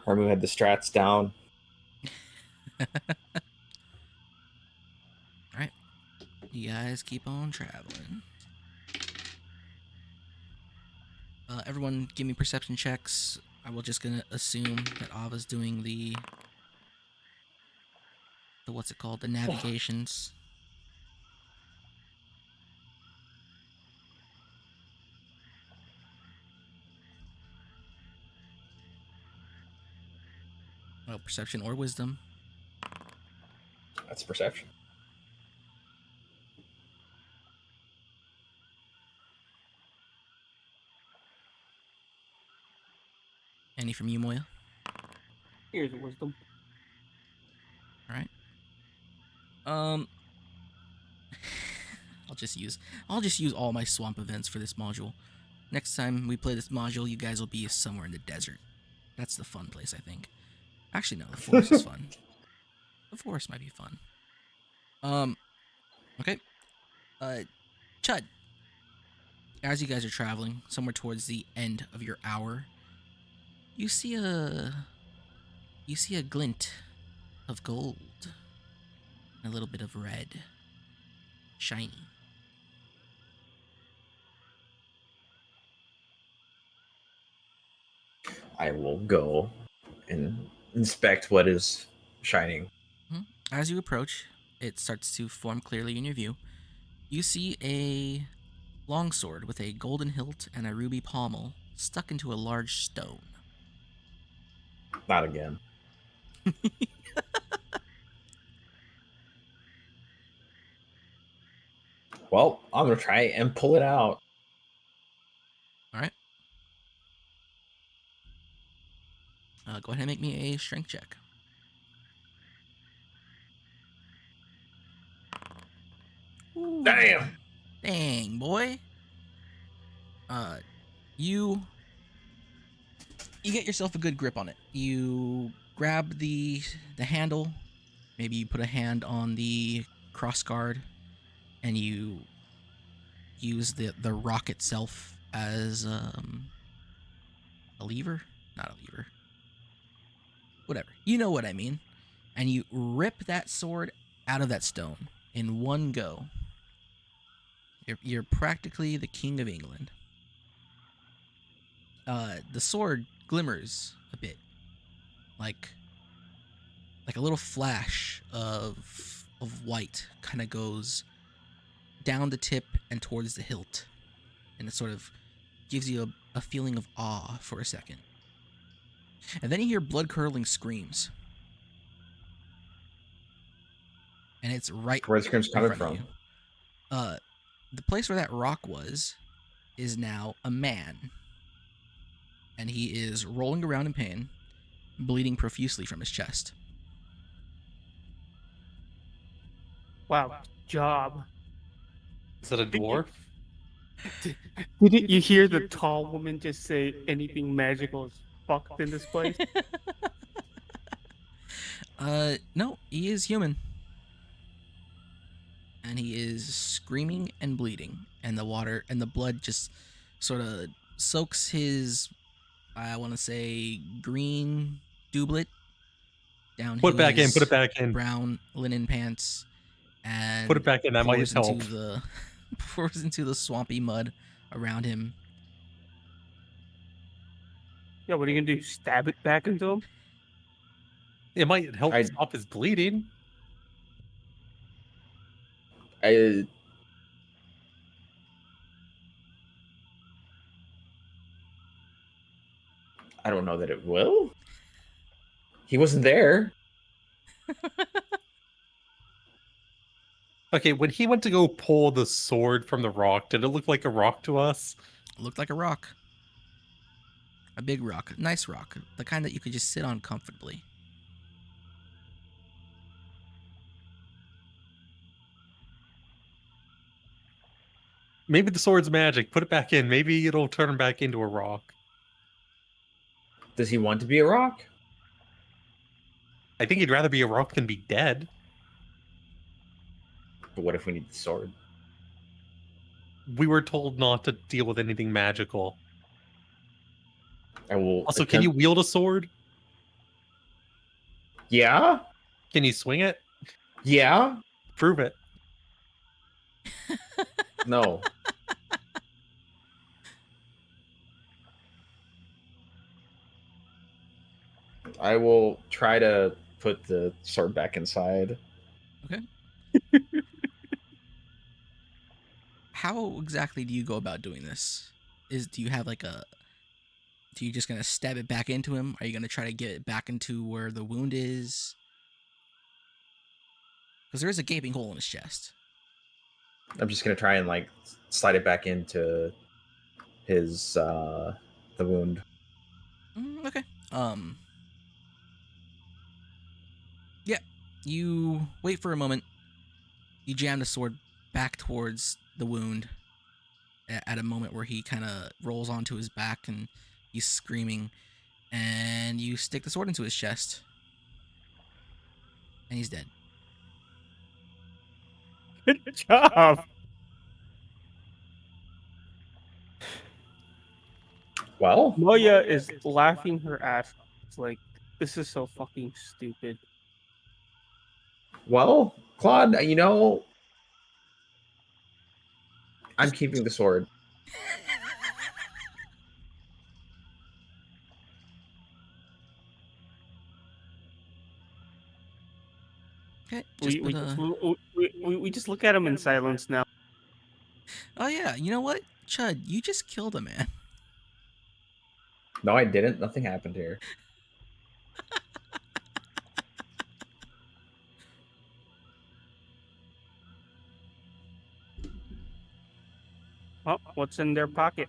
Speaker 1: Harmu had the strats down.
Speaker 2: Alright, you guys keep on traveling. Everyone give me perception checks. I will just gonna assume that Ava's doing the what's it called? The navigations. Well, perception or wisdom.
Speaker 1: That's perception.
Speaker 2: Any from you, Moya?
Speaker 4: Here's wisdom.
Speaker 2: Alright. I'll just use all my swamp events for this module. Next time we play this module, you guys will be somewhere in the desert. That's the fun place, I think. Actually, no, the forest is fun. The forest might be fun. Okay. Chud, as you guys are traveling, somewhere towards the end of your hour, you see a glint of gold. A little bit of red. Shiny.
Speaker 1: I will go and inspect what is shining.
Speaker 2: As you approach, it starts to form clearly in your view. You see a longsword with a golden hilt and a ruby pommel stuck into a large stone.
Speaker 1: Not again. Well, I'm gonna try and pull it out.
Speaker 2: All right. Go ahead and make me a strength check. Ooh,
Speaker 1: Damn.
Speaker 2: dang, boy. Uh, you you get yourself a good grip on it. You grab the handle. Maybe you put a hand on the cross guard, and you use the rock itself as a lever. Not a lever. Whatever. You know what I mean. And you rip that sword out of that stone in one go. You're practically the king of England. The sword glimmers a bit, like a little flash of white kind of goes down the tip and towards the hilt, and it sort of gives you a feeling of awe for a second. And then you hear blood curdling screams, and it's right
Speaker 1: Where the scream's
Speaker 2: in
Speaker 1: coming
Speaker 2: front of
Speaker 1: from?
Speaker 2: you. Uh, the place where that rock was is now a man, and he is rolling around in pain, bleeding profusely from his chest.
Speaker 4: Wow, job.
Speaker 3: Is it a dwarf?
Speaker 4: Didn't you hear the tall woman just say anything magical is fucked in this place?
Speaker 2: No, he is human, and he is screaming and bleeding, and the water and the blood just sort of soaks his, I want to say, green doublet down
Speaker 3: Put it back in. Put
Speaker 2: his
Speaker 3: it back in.
Speaker 2: brown linen pants
Speaker 3: Put it
Speaker 2: and
Speaker 3: back in. That might
Speaker 2: pours
Speaker 3: help.
Speaker 2: into the pours into the swampy mud around him.
Speaker 4: Yeah, what are you gonna do? Stab it back into him?
Speaker 3: It might help
Speaker 1: I
Speaker 3: stop his bleeding.
Speaker 1: I I don't know that it will. He wasn't there.
Speaker 3: Okay, when he went to go pull the sword from the rock, did it look like a rock to us?
Speaker 2: Looked like a rock, a big rock, a nice rock, the kind that you could just sit on comfortably.
Speaker 3: Maybe the sword's magic. Put it back in. Maybe it'll turn him back into a rock.
Speaker 1: Does he want to be a rock?
Speaker 3: I think he'd rather be a rock than be dead.
Speaker 1: But what if we need the sword?
Speaker 3: We were told not to deal with anything magical.
Speaker 1: I will
Speaker 3: Also, can you
Speaker 1: attempt.
Speaker 3: wield a sword?
Speaker 1: Yeah,
Speaker 3: Can you swing it?
Speaker 1: yeah.
Speaker 3: Prove it.
Speaker 1: No. I will try to put the sword back inside.
Speaker 2: Okay. How exactly do you go about doing this? Do you have like a do you just gonna stab it back into him? Are you gonna try to get it back into where the wound is? Because there is a gaping hole in his chest.
Speaker 1: I'm just gonna try and like slide it back into his the wound.
Speaker 2: Okay. Yeah. You wait for a moment. You jam the sword back towards the wound at a moment where he kind of rolls onto his back and he's screaming, and you stick the sword into his chest, and he's dead.
Speaker 4: Good job.
Speaker 1: Well,
Speaker 4: Moya is laughing her ass off. It's like, this is so fucking stupid.
Speaker 1: well, Claude, you know, I'm
Speaker 2: Just
Speaker 1: keeping the sword.
Speaker 2: Okay,
Speaker 4: We
Speaker 2: just
Speaker 4: we
Speaker 2: put
Speaker 4: just
Speaker 2: a.
Speaker 4: we just look at him in silence now.
Speaker 2: Oh yeah, you know what, Chud, you just killed a man.
Speaker 1: No, I didn't. Nothing happened here.
Speaker 4: Oh, what's in their pocket?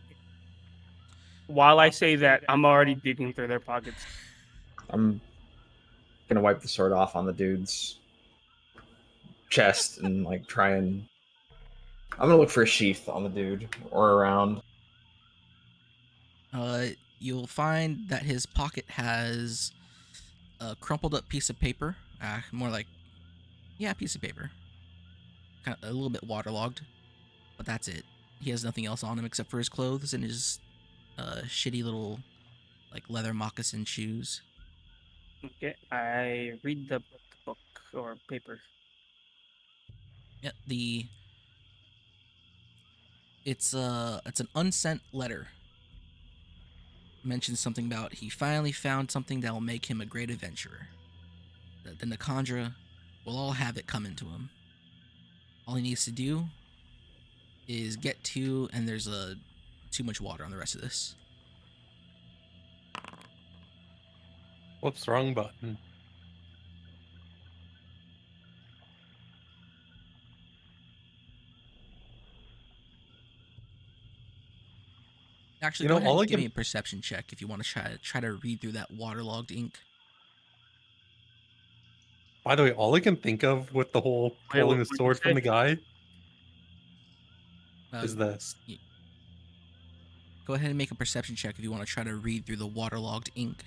Speaker 4: While I say that, I'm already digging through their pockets.
Speaker 1: I'm gonna wipe the sword off on the dude's chest and like try and. I'm gonna look for a sheath on the dude or around.
Speaker 2: You'll find that his pocket has a crumpled up piece of paper. More like, yeah, a piece of paper. Kind of a little bit waterlogged, but that's it. He has nothing else on him except for his clothes and his shitty little like leather moccasin shoes.
Speaker 4: Okay, I read the book or paper.
Speaker 2: Yeah, it's an unsent letter. Mentions something about he finally found something that will make him a great adventurer. Then the Khandra will all have it coming to him. All he needs to do is get to, and there's too much water on the rest of this.
Speaker 3: Whoops, wrong button.
Speaker 2: Actually,
Speaker 3: You
Speaker 2: go
Speaker 3: know,
Speaker 2: ahead
Speaker 3: all I
Speaker 2: and give
Speaker 3: can,
Speaker 2: me a perception check if you want to try to read through that waterlogged ink.
Speaker 3: by the way, all I can think of with the whole
Speaker 4: Wait,
Speaker 3: pulling the
Speaker 4: what'd you
Speaker 3: sword from
Speaker 4: say?
Speaker 3: the guy
Speaker 2: Uh,
Speaker 3: is this.
Speaker 2: Go ahead and make a perception check if you want to try to read through the waterlogged ink.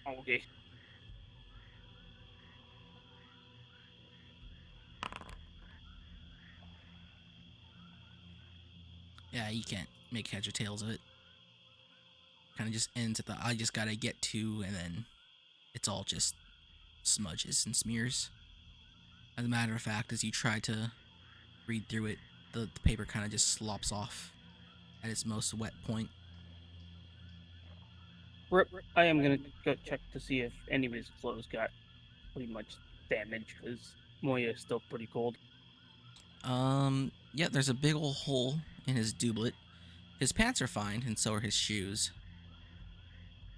Speaker 4: Okay.
Speaker 2: Yeah, you can't make heads or tails of it. Kind of just ends at the I just gotta get to, and then it's all just smudges and smears. As a matter of fact, as you try to read through it, the paper kind of just slops off at its most wet point.
Speaker 4: I am gonna go check to see if anybody's clothes got pretty much damaged because Moya is still pretty cold.
Speaker 2: Yeah, there's a big old hole in his doublet. His pants are fine, and so are his shoes.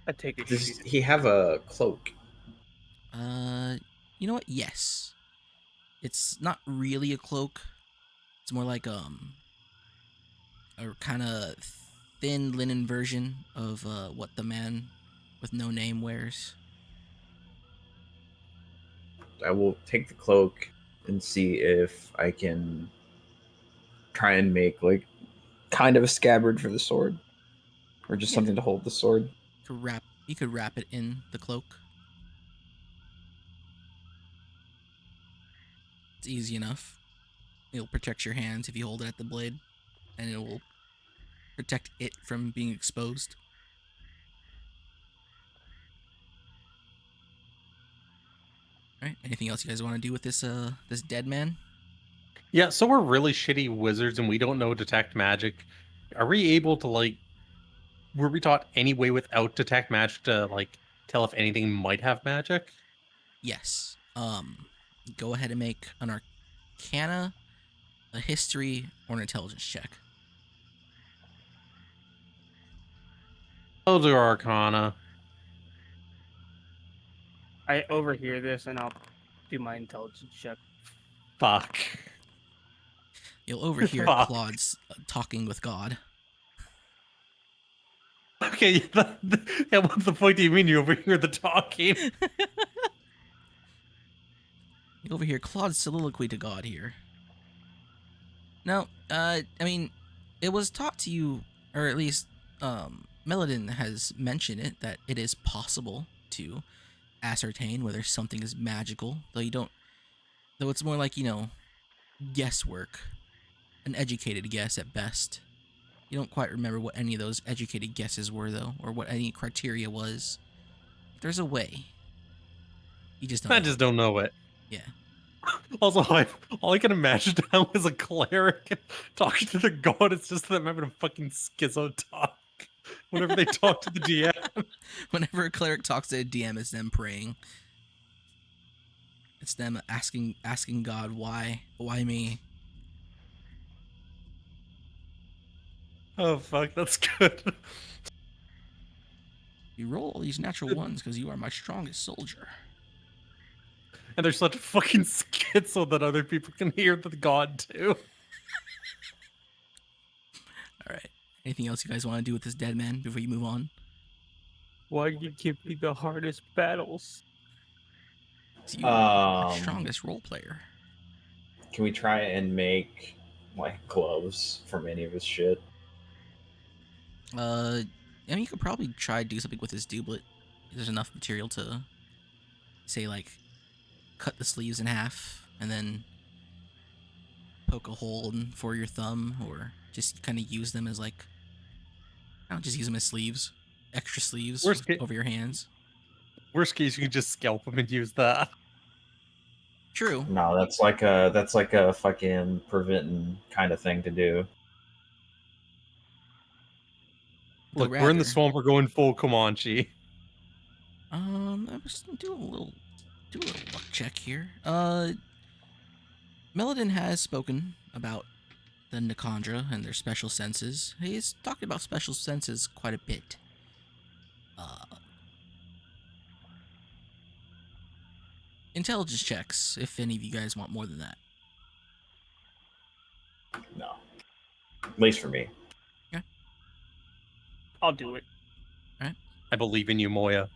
Speaker 4: I take his
Speaker 1: Does
Speaker 4: shoes.
Speaker 1: he have a cloak?
Speaker 2: Uh, you know what? Yes. It's not really a cloak. It's more like a kind of thin linen version of what the man with no name wears.
Speaker 1: I will take the cloak and see if I can try and make like kind of a scabbard for the sword, or just
Speaker 2: Yeah,
Speaker 1: something to hold the sword.
Speaker 2: you could wrap it in the cloak. It's easy enough. It'll protect your hands if you hold it at the blade, and it will protect it from being exposed. All right. Anything else you guys want to do with this dead man?
Speaker 3: Yeah, so we're really shitty wizards and we don't know detect magic. Are we able to like were we taught any way without detect magic to like tell if anything might have magic?
Speaker 2: Yes. Go ahead and make an Arcana, a History, or an Intelligence check.
Speaker 3: Those are Arcana.
Speaker 4: I overhear this and I'll do my intelligence check.
Speaker 3: Fuck.
Speaker 2: You'll overhear
Speaker 3: Fuck.
Speaker 2: Claude's talking with God.
Speaker 3: Okay, yeah, what the fuck do you mean you overhear the talking?
Speaker 2: You overhear Claude's soliloquy to God here. No, I mean, it was taught to you, or at least, Meladin has mentioned it, that it is possible to ascertain whether something is magical, though it's more like, guesswork, an educated guess at best. You don't quite remember what any of those educated guesses were, though, or what any criteria was. There's a way. You just don't
Speaker 3: I
Speaker 2: know
Speaker 3: just
Speaker 2: it.
Speaker 3: don't know it.
Speaker 2: Yeah.
Speaker 3: Also, all I can imagine now is a cleric talking to the god. It's just them having a fucking schizo talk whenever they talk to the DM.
Speaker 2: Whenever a cleric talks to a DM, it's them praying. It's them asking God why me.
Speaker 3: Oh fuck, that's good.
Speaker 2: You roll all these natural ones because you are my strongest soldier.
Speaker 3: And there's such a fucking skit so that other people can hear the god too.
Speaker 2: All right. Anything else you guys want to do with this dead man before you move on?
Speaker 4: Why do you give me the hardest battles?
Speaker 2: You are our
Speaker 1: Um,
Speaker 2: strongest role player.
Speaker 1: can we try and make like gloves from any of his shit?
Speaker 2: I mean, you could probably try to do something with his doublet. There's enough material to say like cut the sleeves in half and then poke a hole in for your thumb, or just kind of use them as like I don't know, just use them as sleeves, extra sleeves
Speaker 3: Worst case,
Speaker 2: over your hands.
Speaker 3: worst case, you can just scalp him and use that.
Speaker 2: True.
Speaker 1: No, that's like a fucking preventing kind of thing to do.
Speaker 2: Or
Speaker 3: Look, we're in the
Speaker 2: rather,
Speaker 3: swamp. We're going full Comanche.
Speaker 2: I was doing a little luck check here. Meladin has spoken about the Nicandra and their special senses. He's talked about special senses quite a bit. Uh, Intelligence checks, if any of you guys want more than that.
Speaker 1: No, at least for me.
Speaker 2: Yeah.
Speaker 4: I'll do it.
Speaker 2: All right.
Speaker 3: I believe in you, Moya.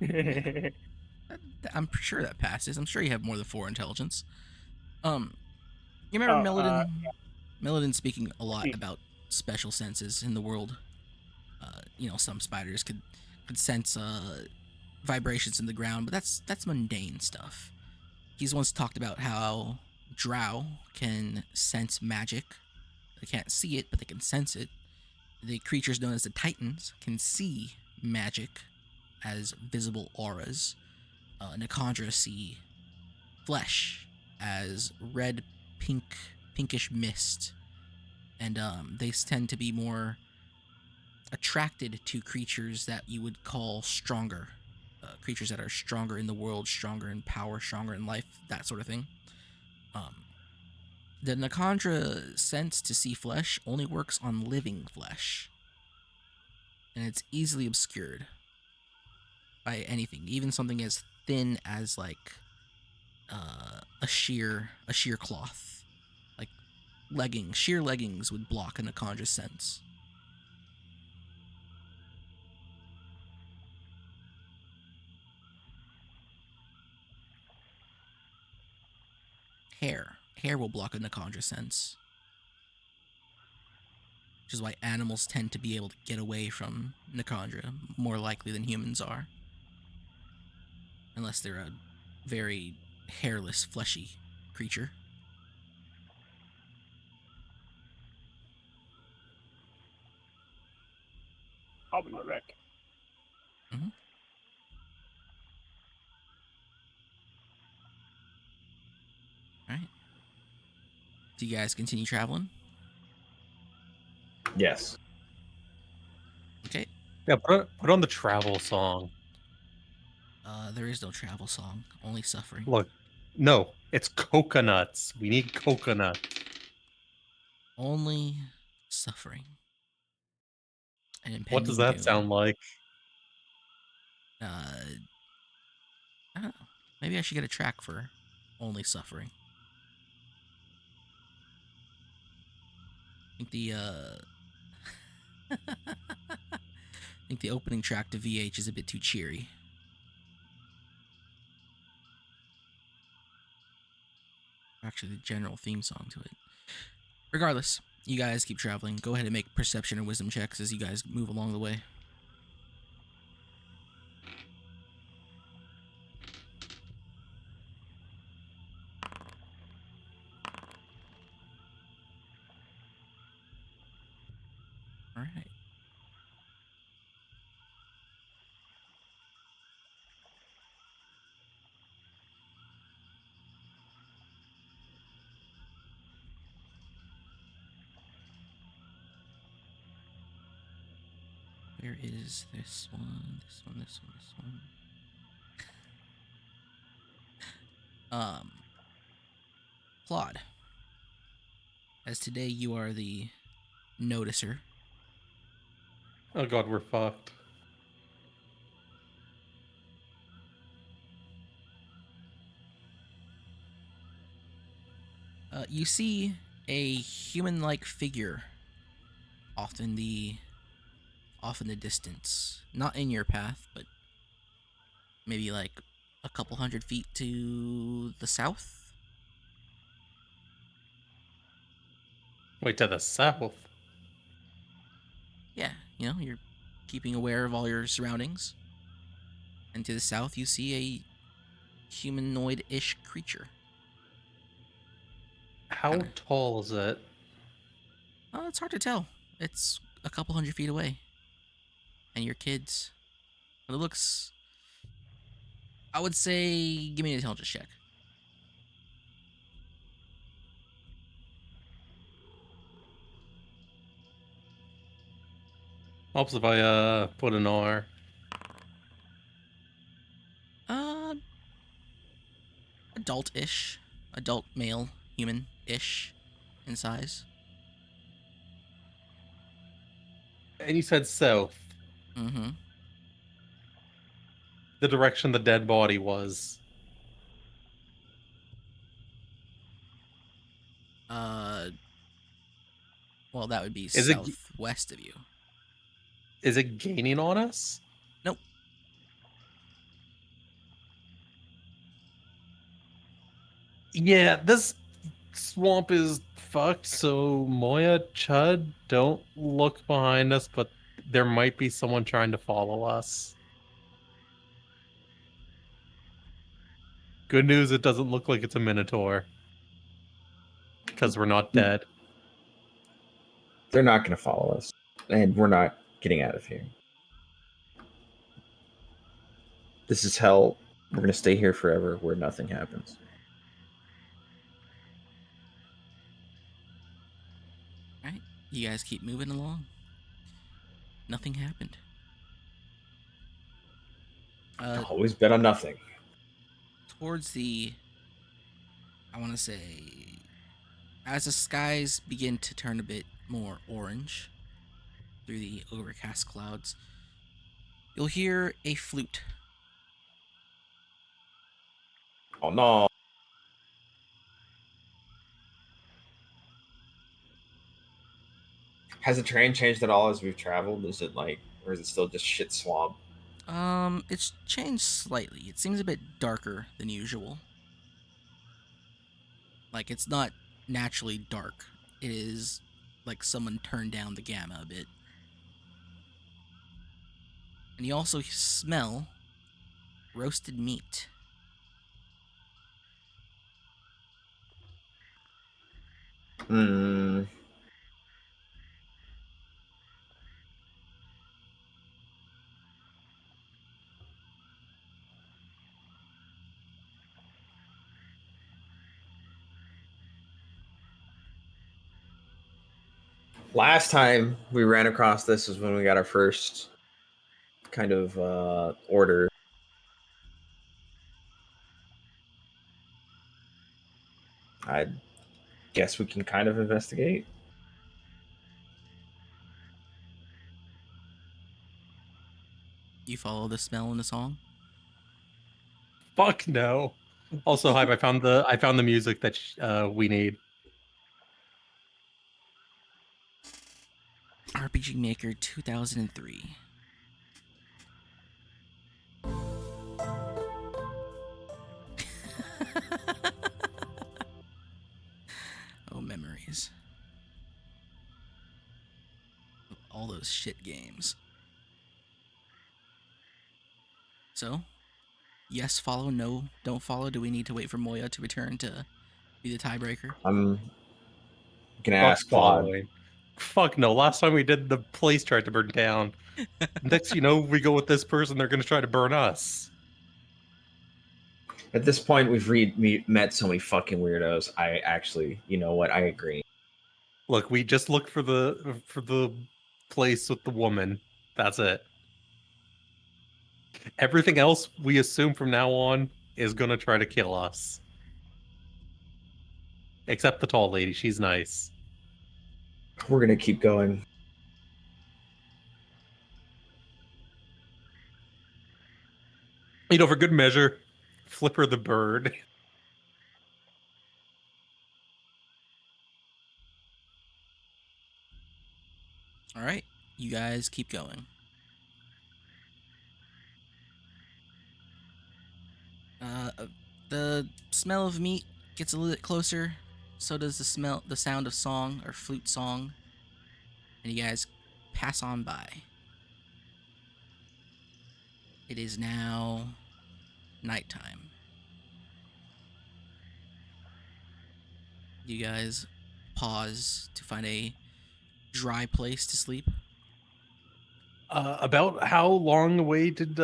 Speaker 2: Yeah. I'm sure that passes. I'm sure you have more than 4 intelligence. You remember
Speaker 4: Oh,
Speaker 2: Meladin speaking a lot
Speaker 4: see.
Speaker 2: about special senses in the world. Some spiders could sense vibrations in the ground, but that's mundane stuff. He's once talked about how drow can sense magic. They can't see it, but they can sense it. The creatures known as the Titans can see magic as visible auras. Nicandra see flesh as red, pinkish mist, and they tend to be more attracted to creatures that you would call stronger, creatures that are stronger in the world, stronger in power, stronger in life, that sort of thing. Um, the Nicandra sense to see flesh only works on living flesh, and it's easily obscured by anything, even something as thin as like a sheer cloth, like leggings. Sheer leggings would block a Nicandra's sense. Hair will block a Nicandra's sense, which is why animals tend to be able to get away from Nicandra more likely than humans are, unless they're a very hairless, fleshy creature.
Speaker 4: I'll be right back.
Speaker 2: Mm-hmm. All right. Do you guys continue traveling?
Speaker 1: Yes.
Speaker 2: Okay.
Speaker 3: Yeah, put on the travel song.
Speaker 2: There is no travel song, only suffering.
Speaker 3: Look, no, it's coconuts. We need coconut.
Speaker 2: Only suffering. And
Speaker 3: What does
Speaker 2: impending
Speaker 3: that
Speaker 2: doom.
Speaker 3: sound like?
Speaker 2: I don't know. Maybe I should get a track for only suffering. I think the I think the opening track to VH is a bit too cheery. Actually, the general theme song to it. Regardless, you guys keep traveling. Go ahead and make perception or wisdom checks as you guys move along the way. All right. Where is this one? This one, this one, this one. Claude. As today you are the noticer.
Speaker 3: Oh god, we're fucked.
Speaker 2: You see a human-like figure off in the distance, not in your path, but maybe like a couple 100 feet to the south.
Speaker 3: Wait, to the south.
Speaker 2: Yeah, you're keeping aware of all your surroundings. And to the south, you see a humanoid-ish creature.
Speaker 3: How
Speaker 2: Kind of.
Speaker 3: tall is it?
Speaker 2: It's hard to tell. It's a couple 100 feet away, and your kids. But it looks. I would say, give me an intelligence check.
Speaker 3: Helps if I put an R.
Speaker 2: Uh, adult-ish, adult male, human-ish, in size.
Speaker 3: And you said south.
Speaker 2: Mm-hmm.
Speaker 3: The direction the dead body was.
Speaker 2: Uh, well, that would be
Speaker 3: Is it
Speaker 2: southwest of you.
Speaker 3: is it gaining on us?
Speaker 2: Nope.
Speaker 3: Yeah, this swamp is fucked, so Moya, Chud, don't look behind us, but there might be someone trying to follow us. Good news, it doesn't look like it's a minotaur. Because we're not dead.
Speaker 1: They're not going to follow us, and we're not getting out of here. This is hell. We're going to stay here forever where nothing happens.
Speaker 2: All right, you guys keep moving along. Nothing happened.
Speaker 1: Always bet on nothing.
Speaker 2: Towards the, I want to say, as the skies begin to turn a bit more orange through the overcast clouds, you'll hear a flute.
Speaker 1: Oh no. Has the terrain changed at all as we've traveled? Is it like, or is it still just shit swamp?
Speaker 2: It's changed slightly. It seems a bit darker than usual. Like, it's not naturally dark. It is like someone turned down the gamma a bit. And you also smell roasted meat.
Speaker 1: Hmm. Last time we ran across this was when we got our first kind of order. I guess we can kind of investigate.
Speaker 2: You follow the smell in the song?
Speaker 3: Fuck no. Also, Hype, I found the music that we need.
Speaker 2: RPG Maker 2003. Oh, memories. All those shit games. So, yes, follow, no, don't follow. Do we need to wait for Moya to return to be the tiebreaker?
Speaker 1: I'm gonna
Speaker 3: Fuck
Speaker 1: ask Claude.
Speaker 3: following. Fuck no. Last time we did, the place tried to burn down. Next, we go with this person, they're gonna try to burn us.
Speaker 1: At this point, we met so many fucking weirdos. I actually, you know what? I agree.
Speaker 3: Look, we just looked for the place with the woman. That's it. Everything else we assume from now on is gonna try to kill us. Except the tall lady, she's nice.
Speaker 1: We're gonna keep going.
Speaker 3: For good measure, Flipper the bird.
Speaker 2: All right, you guys keep going. Uh, the smell of meat gets a little bit closer. So does the sound of song or flute song, and you guys pass on by. It is now nighttime. You guys pause to find a dry place to sleep.
Speaker 3: About how long away did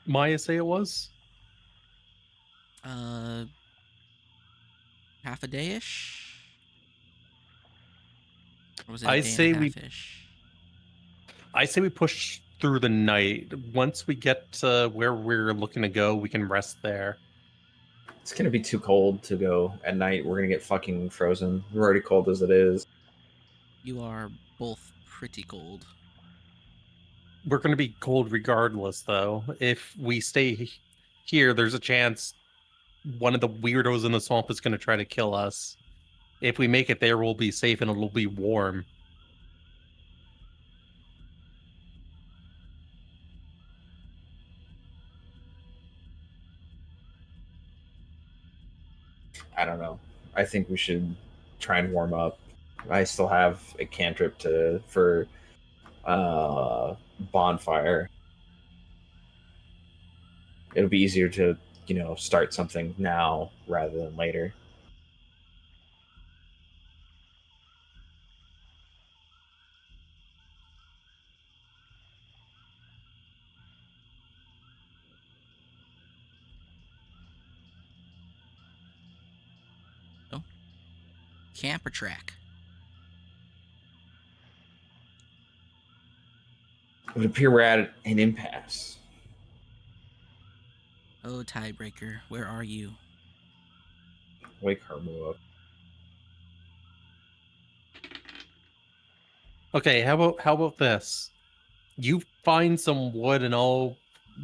Speaker 3: Maya say it was?
Speaker 2: Uh, half a day ish, or was it a
Speaker 3: I
Speaker 2: day and a
Speaker 3: say
Speaker 2: half
Speaker 3: we
Speaker 2: ish?
Speaker 3: I say we push through the night. Once we get to where we're looking to go, we can rest there.
Speaker 1: It's gonna be too cold to go at night. We're gonna get fucking frozen. We're already cold as it is.
Speaker 2: You are both pretty cold.
Speaker 3: We're going to be cold regardless, though. If we stay here, there's a chance one of the weirdos in the swamp is going to try to kill us. If we make it there, we'll be safe and it'll be warm.
Speaker 1: I don't know. I think we should try and warm up. I still have a cantrip for bonfire. It'll be easier to start something now rather than later.
Speaker 2: So, camp or track?
Speaker 1: It would appear we're at an impasse.
Speaker 2: Oh, tiebreaker, where are you?
Speaker 1: Wake Harmo up.
Speaker 3: Okay, how about this? You find some wood and I'll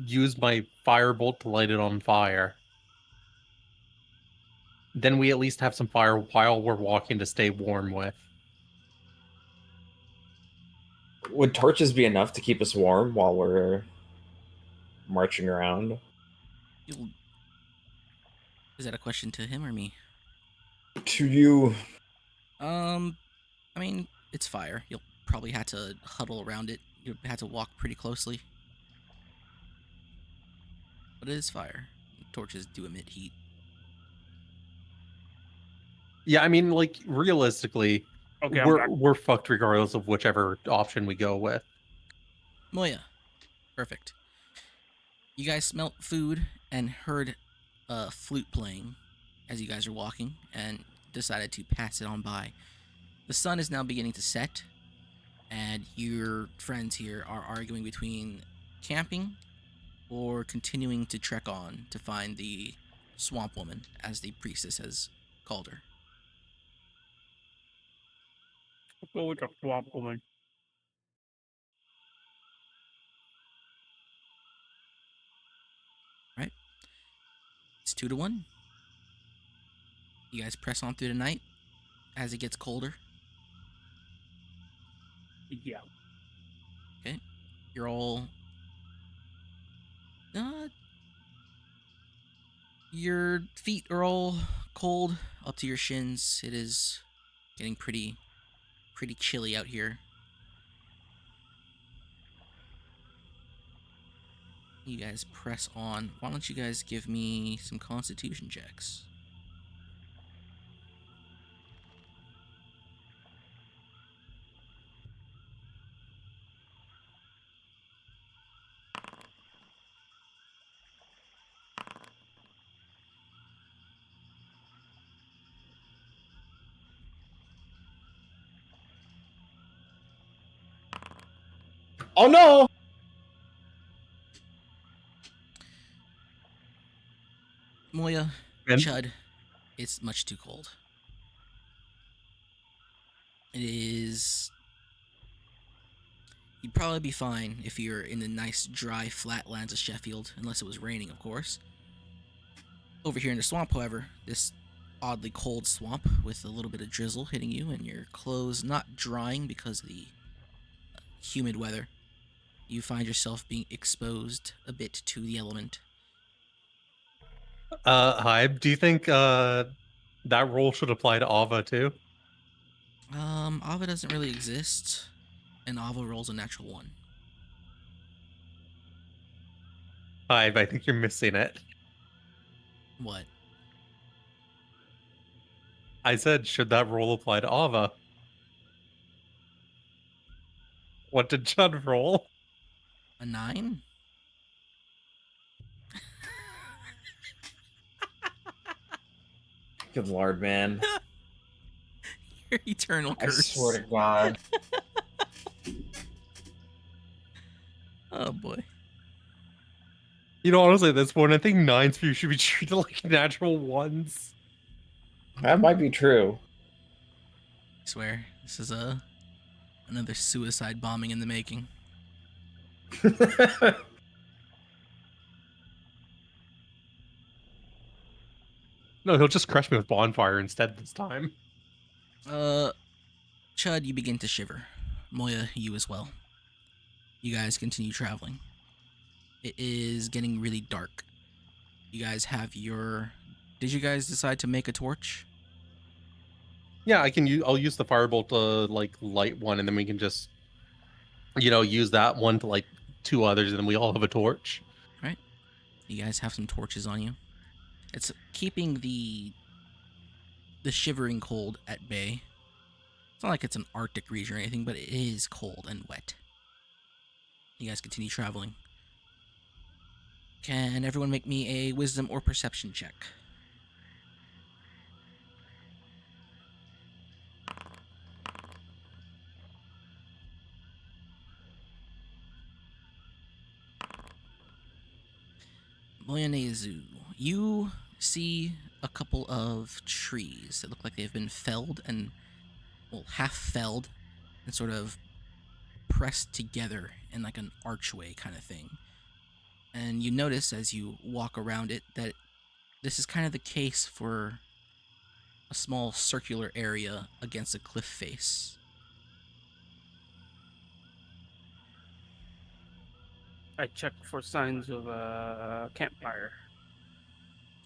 Speaker 3: use my firebolt to light it on fire. Then we at least have some fire while we're walking to stay warm with.
Speaker 1: Would torches be enough to keep us warm while we're marching around?
Speaker 2: You'll. Is that a question to him or me?
Speaker 1: To you.
Speaker 2: Um, I mean, it's fire. You'll probably have to huddle around it. You'll have to walk pretty closely. But it is fire. Torches do emit heat.
Speaker 3: Yeah, I mean, like realistically,
Speaker 4: Okay, I'm back.
Speaker 3: we're fucked regardless of whichever option we go with.
Speaker 2: Moya, perfect. You guys smelt food and heard a flute playing as you guys are walking and decided to pass it on by. The sun is now beginning to set, and your friends here are arguing between camping or continuing to trek on to find the swamp woman, as the priestess has called her.
Speaker 4: Let's go with the swamp woman.
Speaker 2: Right? It's 2-1. You guys press on through the night as it gets colder.
Speaker 4: Yeah.
Speaker 2: Okay. You're all. Uh, your feet are all cold up to your shins. It is getting pretty chilly out here. You guys press on. Why don't you guys give me some constitution checks?
Speaker 1: Oh no!
Speaker 2: Moya,
Speaker 3: And
Speaker 2: Chud, it's much too cold. It is. You'd probably be fine if you're in the nice, dry, flat lands of Sheffield, unless it was raining, of course. Over here in the swamp, however, this oddly cold swamp with a little bit of drizzle hitting you and your clothes not drying because of the humid weather, you find yourself being exposed a bit to the element.
Speaker 3: Hybe, do you think that rule should apply to Ava too?
Speaker 2: Ava doesn't really exist, and Ava rolls a natural one.
Speaker 3: Hybe, I think you're missing it.
Speaker 2: What?
Speaker 3: I said, should that rule apply to Ava? What did Chud roll?
Speaker 2: A 9?
Speaker 1: Good lord, man.
Speaker 2: Your eternal
Speaker 1: I swear
Speaker 2: curse.
Speaker 1: to God.
Speaker 2: Oh boy.
Speaker 3: You know, honestly, at this point, I think nines for you should be treated like natural ones.
Speaker 1: That might be true.
Speaker 2: I swear, this is another suicide bombing in the making.
Speaker 3: No, he'll just crush me with bonfire instead this time.
Speaker 2: Uh, Chud, you begin to shiver. Moya, you as well. You guys continue traveling. It is getting really dark. You guys have your. Did you guys decide to make a torch?
Speaker 3: Yeah, I can use. I'll use the firebolt to like light one, and then we can just, use that one to light two others, and then we all have a torch.
Speaker 2: Right? You guys have some torches on you. It's keeping the shivering cold at bay. It's not like it's an Arctic region or anything, but it is cold and wet. You guys continue traveling. Can everyone make me a wisdom or perception check? Moyanezu, you see a couple of trees that look like they've been felled and, well, half felled and sort of pressed together in like an archway kind of thing. And you notice as you walk around it that this is kind of the case for a small circular area against a cliff face.
Speaker 4: I checked for signs of a campfire.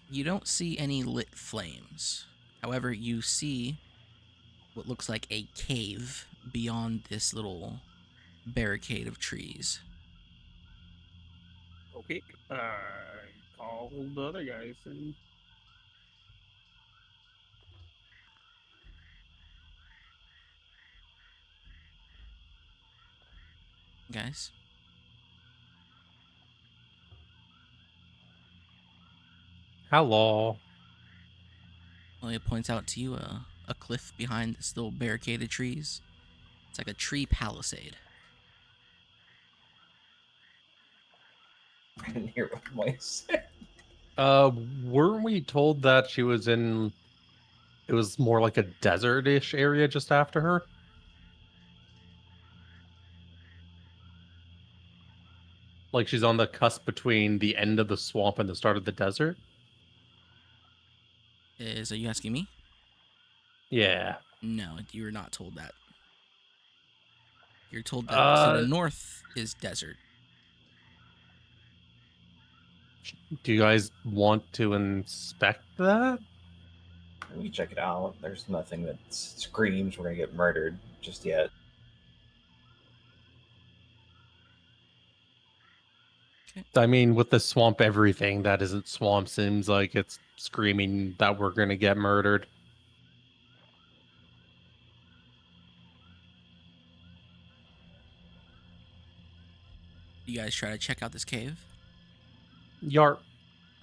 Speaker 2: You don't see any lit flames. However, you see what looks like a cave beyond this little barricade of trees.
Speaker 4: Okay. Call the other guys and
Speaker 2: Guys,
Speaker 3: Hello.
Speaker 2: well, it points out to you a cliff behind this little barricaded trees. It's like a tree palisade.
Speaker 1: I didn't hear what Moya said.
Speaker 3: Weren't we told that she was in? It was more like a desert-ish area just after her. Like she's on the cusp between the end of the swamp and the start of the desert.
Speaker 2: Are you asking me?
Speaker 3: Yeah.
Speaker 2: No, you're not told that. You're told that to the
Speaker 3: Uh,
Speaker 2: north is desert.
Speaker 3: do you guys want to inspect that?
Speaker 1: We check it out. There's nothing that screams we're gonna get murdered just yet.
Speaker 2: Okay.
Speaker 3: I mean, with the swamp, everything that isn't swamp seems like it's screaming that we're gonna get murdered.
Speaker 2: You guys try to check out this cave,
Speaker 3: Yarp.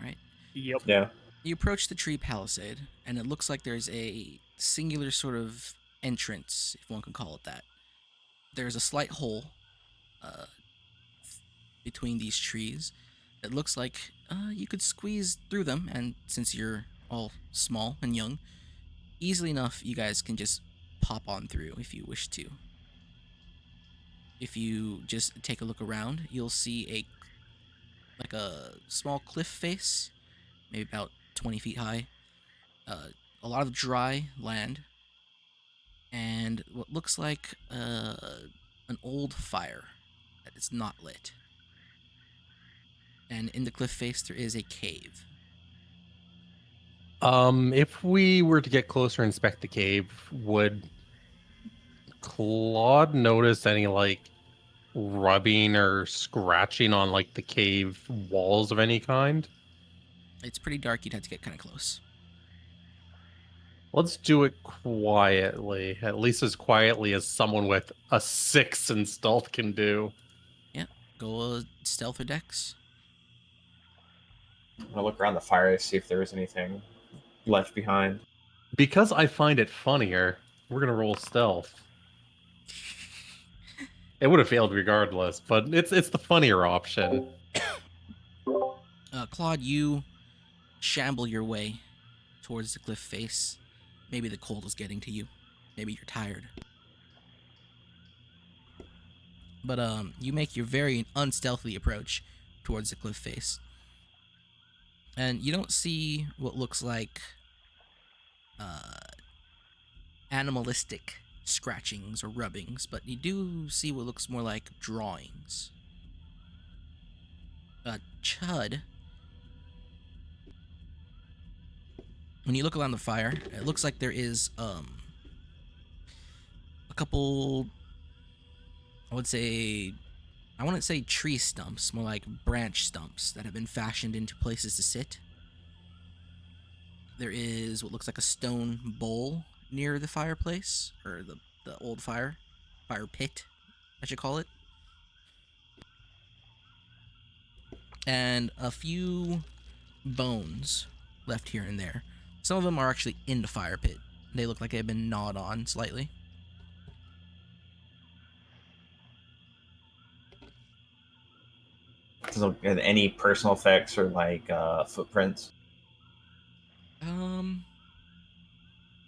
Speaker 2: right?
Speaker 4: yep.
Speaker 1: Yeah.
Speaker 2: You approach the tree palisade, and it looks like there's a singular sort of entrance, if one can call it that. There's a slight hole between these trees. It looks like you could squeeze through them, and since you're all small and young, easily enough, you guys can just pop on through if you wish to. If you just take a look around, you'll see a small cliff face, maybe about 20 feet high. A lot of dry land, and what looks like an old fire that is not lit. And in the cliff face, there is a cave.
Speaker 3: If we were to get closer and inspect the cave, would Claude notice any like rubbing or scratching on like the cave walls of any kind?
Speaker 2: It's pretty dark. You'd have to get kind of close.
Speaker 3: Let's do it quietly, at least as quietly as someone with a 6 in stealth can do.
Speaker 2: Yeah, go stealth or dex.
Speaker 1: I'm gonna look around the fire to see if there is anything left behind.
Speaker 3: Because I find it funnier, we're gonna roll stealth. It would have failed regardless, but it's the funnier option.
Speaker 2: Claude, you shamble your way towards the cliff face. Maybe the cold is getting to you. Maybe you're tired. But you make your very unstealthy approach towards the cliff face. And you don't see what looks like animalistic scratchings or rubbings, but you do see what looks more like drawings. Chud, when you look around the fire, it looks like there is a couple, I wouldn't say tree stumps, more like branch stumps that have been fashioned into places to sit. There is what looks like a stone bowl near the fireplace, or the old fire pit, I should call it. And a few bones left here and there. Some of them are actually in the fire pit. They look like they've been gnawed on slightly.
Speaker 1: Does it have any personal effects or like footprints?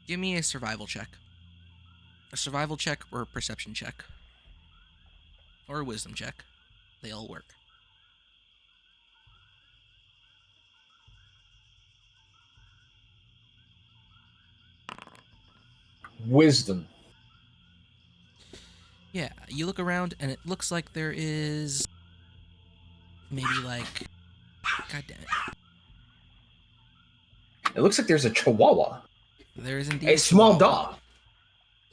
Speaker 2: Give me a survival check. A survival check or a perception check. Or a wisdom check. They all work.
Speaker 1: Wisdom.
Speaker 2: Yeah, you look around and it looks like there is maybe like, god damn it.
Speaker 1: It looks like there's a chihuahua.
Speaker 2: There is indeed
Speaker 1: A
Speaker 2: a
Speaker 1: small
Speaker 2: chihuahua.
Speaker 1: dog.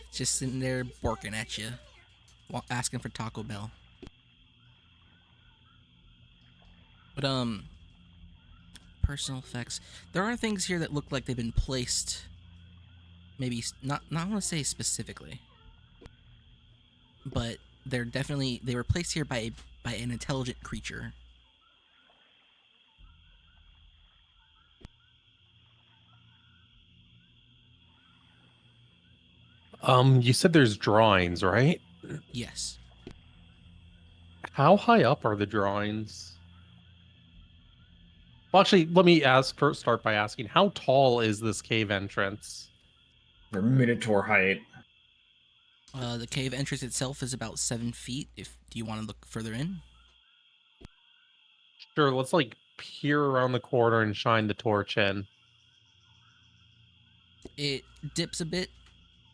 Speaker 2: It's just sitting there barking at you, asking for Taco Bell. But personal effects. There are things here that look like they've been placed. Maybe not I want to say specifically, but they were placed here by an intelligent creature.
Speaker 3: You said there's drawings, right?
Speaker 2: Yes.
Speaker 3: How high up are the drawings? Well, actually, let me start by asking, how tall is this cave entrance?
Speaker 1: They're minotaur height.
Speaker 2: The cave entrance itself is about 7 feet. Do you want to look further in?
Speaker 3: Sure, let's like peer around the corner and shine the torch in.
Speaker 2: It dips a bit,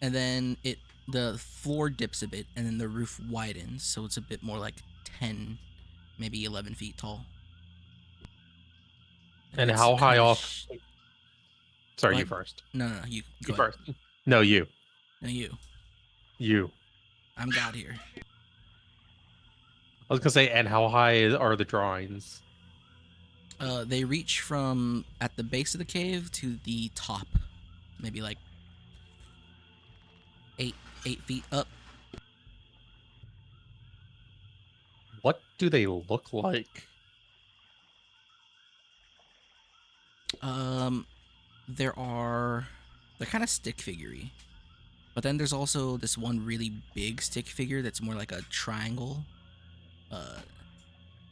Speaker 2: and then the floor dips a bit, and then the roof widens, so it's a bit more like 10, maybe 11 feet tall.
Speaker 3: And
Speaker 2: it's
Speaker 3: how high
Speaker 2: kinda
Speaker 3: off? Sorry,
Speaker 2: What?
Speaker 3: you first.
Speaker 2: No, you
Speaker 3: You
Speaker 2: go ahead.
Speaker 3: first. No, you.
Speaker 2: No, you.
Speaker 3: You.
Speaker 2: I'm God here.
Speaker 3: I was gonna say, and how high are the drawings?
Speaker 2: They reach from at the base of the cave to the top, maybe like 8 feet up.
Speaker 3: What do they look like?
Speaker 2: They're kind of stick figure-y. But then there's also this one really big stick figure that's more like a triangle.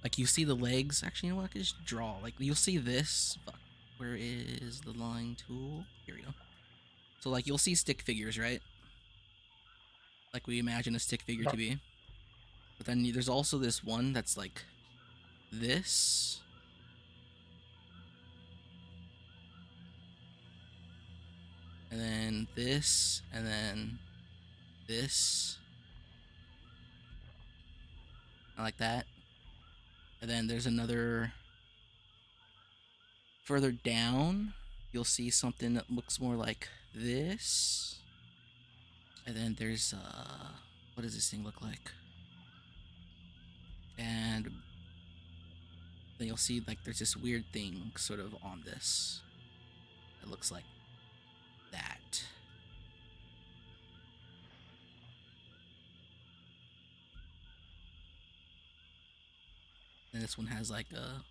Speaker 2: Like you see the legs. Actually, you know what? I could just draw. Like you'll see this. Fuck. Where is the line tool? Here we go. So like you'll see stick figures, right? Like we imagine a stick figure to be. But then there's also this one that's like this. And then this. And then this. I like that. And then there's another further down. You'll see something that looks more like this. And then there's what does this thing look like? And then you'll see like there's this weird thing sort of on this. It looks like that. And this one has like a.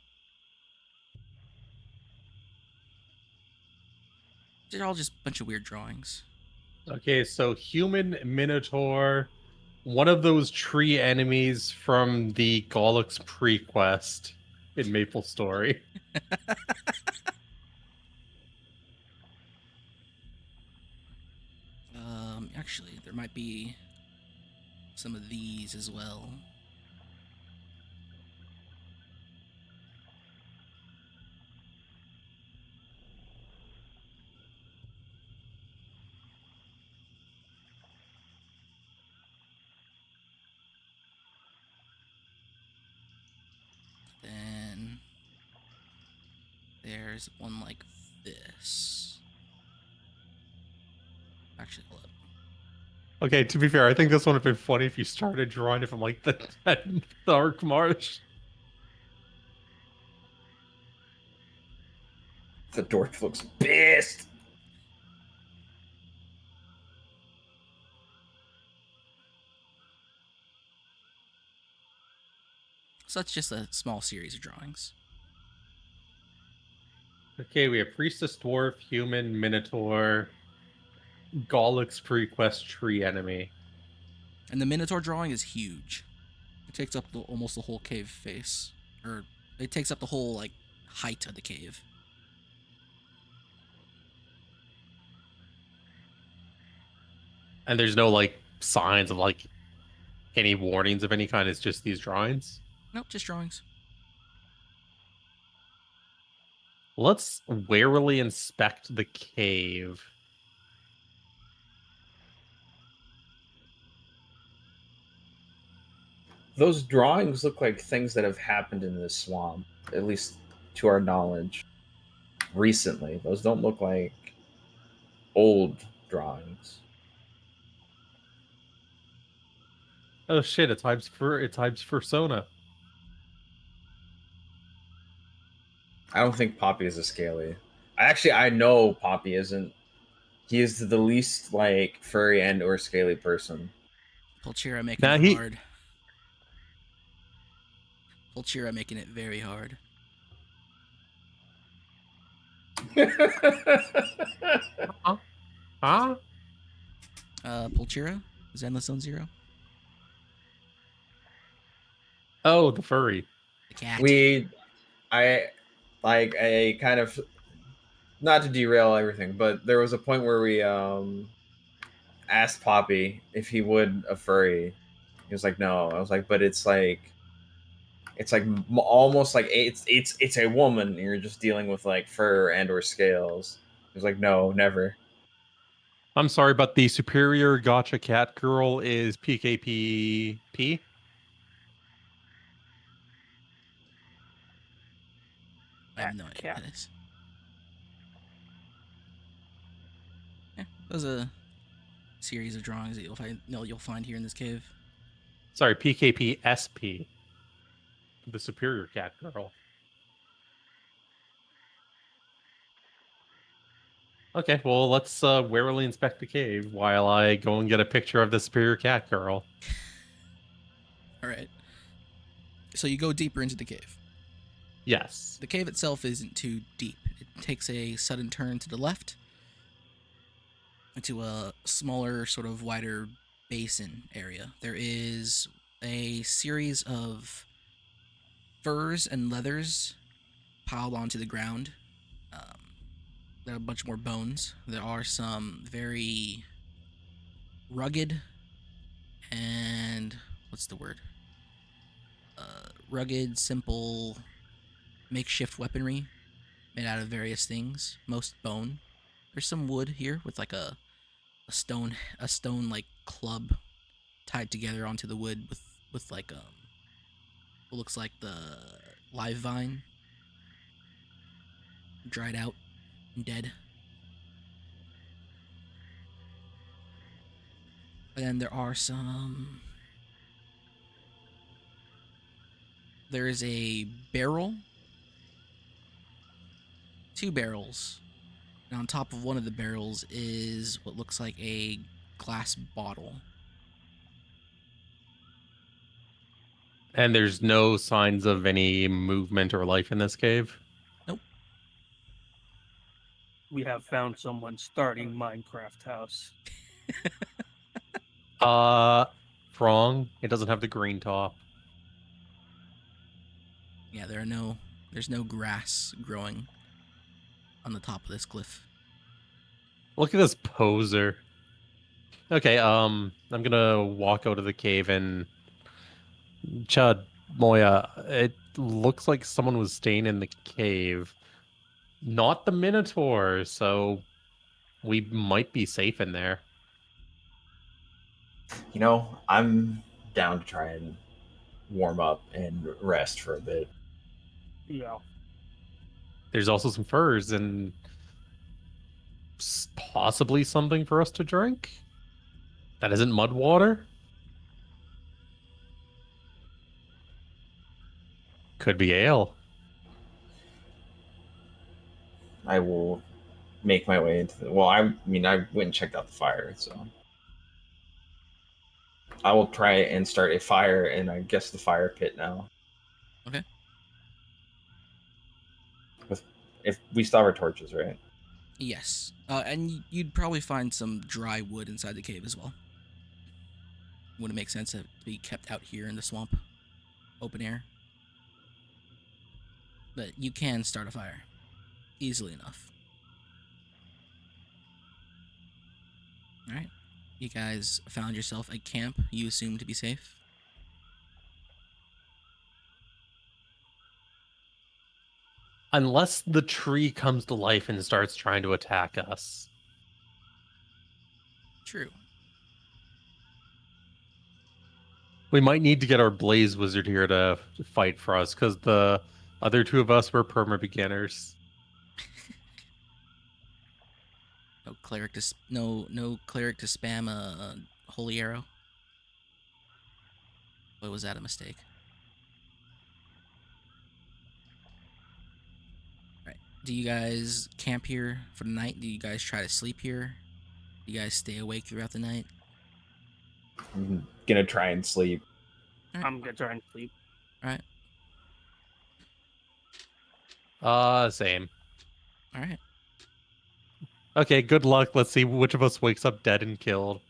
Speaker 2: They're all just a bunch of weird drawings.
Speaker 3: Okay, so human minotaur, one of those tree enemies from the Gollux prequest in Maple Story.
Speaker 2: Actually, there might be some of these as well. Then there's one like this. Actually, hold up.
Speaker 3: Okay, to be fair, I think this would have been funny if you started drawing it from like the 10th Dark March.
Speaker 1: The dwarf looks pissed.
Speaker 2: So that's just a small series of drawings.
Speaker 3: Okay, we have Priestess Dwarf, Human, Minotaur, Gollux Prequest Tree Enemy.
Speaker 2: And the Minotaur drawing is huge. It takes up almost the whole cave face. Or it takes up the whole like height of the cave.
Speaker 3: And there's no like signs of like any warnings of any kind. It's just these drawings.
Speaker 2: Nope, just drawings.
Speaker 3: Let's warily inspect the cave.
Speaker 1: Those drawings look like things that have happened in this swamp, at least to our knowledge, recently. Those don't look like old drawings.
Speaker 3: Oh shit, it's Hype's persona.
Speaker 1: I don't think Poppy is a scaly. I know Poppy isn't. He is the least like furry and or scaly person.
Speaker 2: Pulchira making
Speaker 3: Now
Speaker 2: it
Speaker 3: he
Speaker 2: hard. Pulchira making it very hard.
Speaker 3: huh? Huh?
Speaker 2: Pulchira? Zenless Zone Zero?
Speaker 3: Oh, the furry.
Speaker 2: The cat.
Speaker 1: we, I, like I kind of not to derail everything, but there was a point where we asked Poppy if he would a furry. He was like, no. I was like, but it's like almost like it's a woman. And you're just dealing with like fur and or scales. He was like, no, never.
Speaker 3: I'm sorry, but the superior gotcha cat girl is PKPP.
Speaker 2: I have no idea
Speaker 4: Cat.
Speaker 2: what that is. Yeah, those are a series of drawings that you'll find here in this cave.
Speaker 3: Sorry, PKPSP. The superior cat girl. Okay, well, let's warily inspect the cave while I go and get a picture of the superior cat girl.
Speaker 2: All right. So you go deeper into the cave.
Speaker 3: Yes.
Speaker 2: The cave itself isn't too deep. It takes a sudden turn to the left into a smaller, sort of wider basin area. There is a series of furs and leathers piled onto the ground. There are a bunch more bones. There are some very rugged and what's the word? Rugged, simple, makeshift weaponry made out of various things. Most bone. There's some wood here with like a stone like club tied together onto the wood with like what looks like the live vine dried out and dead. And then there are some. There is a barrel, two barrels, and on top of one of the barrels is what looks like a glass bottle.
Speaker 3: And there's no signs of any movement or life in this cave.
Speaker 2: Nope.
Speaker 4: We have found someone starting Minecraft house.
Speaker 3: Uh, wrong. It doesn't have the green top.
Speaker 2: Yeah, there's no grass growing on the top of this cliff.
Speaker 3: Look at this poser. Okay, I'm gonna walk out of the cave and Chad, Moya, it looks like someone was staying in the cave. Not the Minotaur, so we might be safe in there.
Speaker 1: You know, I'm down to try and warm up and rest for a bit.
Speaker 4: Yeah.
Speaker 3: There's also some furs and possibly something for us to drink. That isn't mud water. Could be ale.
Speaker 1: I will make my way into the. Well, I mean, I went and checked out the fire, so I will try and start a fire in, I guess, the fire pit now.
Speaker 2: Okay.
Speaker 1: With if we still have our torches, right?
Speaker 2: Yes. And you'd probably find some dry wood inside the cave as well. Would it make sense to be kept out here in the swamp, open air? But you can start a fire easily enough. All right. You guys found yourself a camp you assume to be safe.
Speaker 3: Unless the tree comes to life and starts trying to attack us.
Speaker 2: True.
Speaker 3: We might need to get our Blaze Wizard here to fight for us, because the other two of us were perma beginners.
Speaker 2: No cleric to spam a holy arrow. Or was that a mistake? Right. Do you guys camp here for the night? Do you guys try to sleep here? Do you guys stay awake throughout the night?
Speaker 1: I'm gonna try and sleep.
Speaker 4: I'm gonna try and sleep.
Speaker 2: All right.
Speaker 3: Same.
Speaker 2: All right.
Speaker 3: Okay, good luck. Let's see which of us wakes up dead and killed.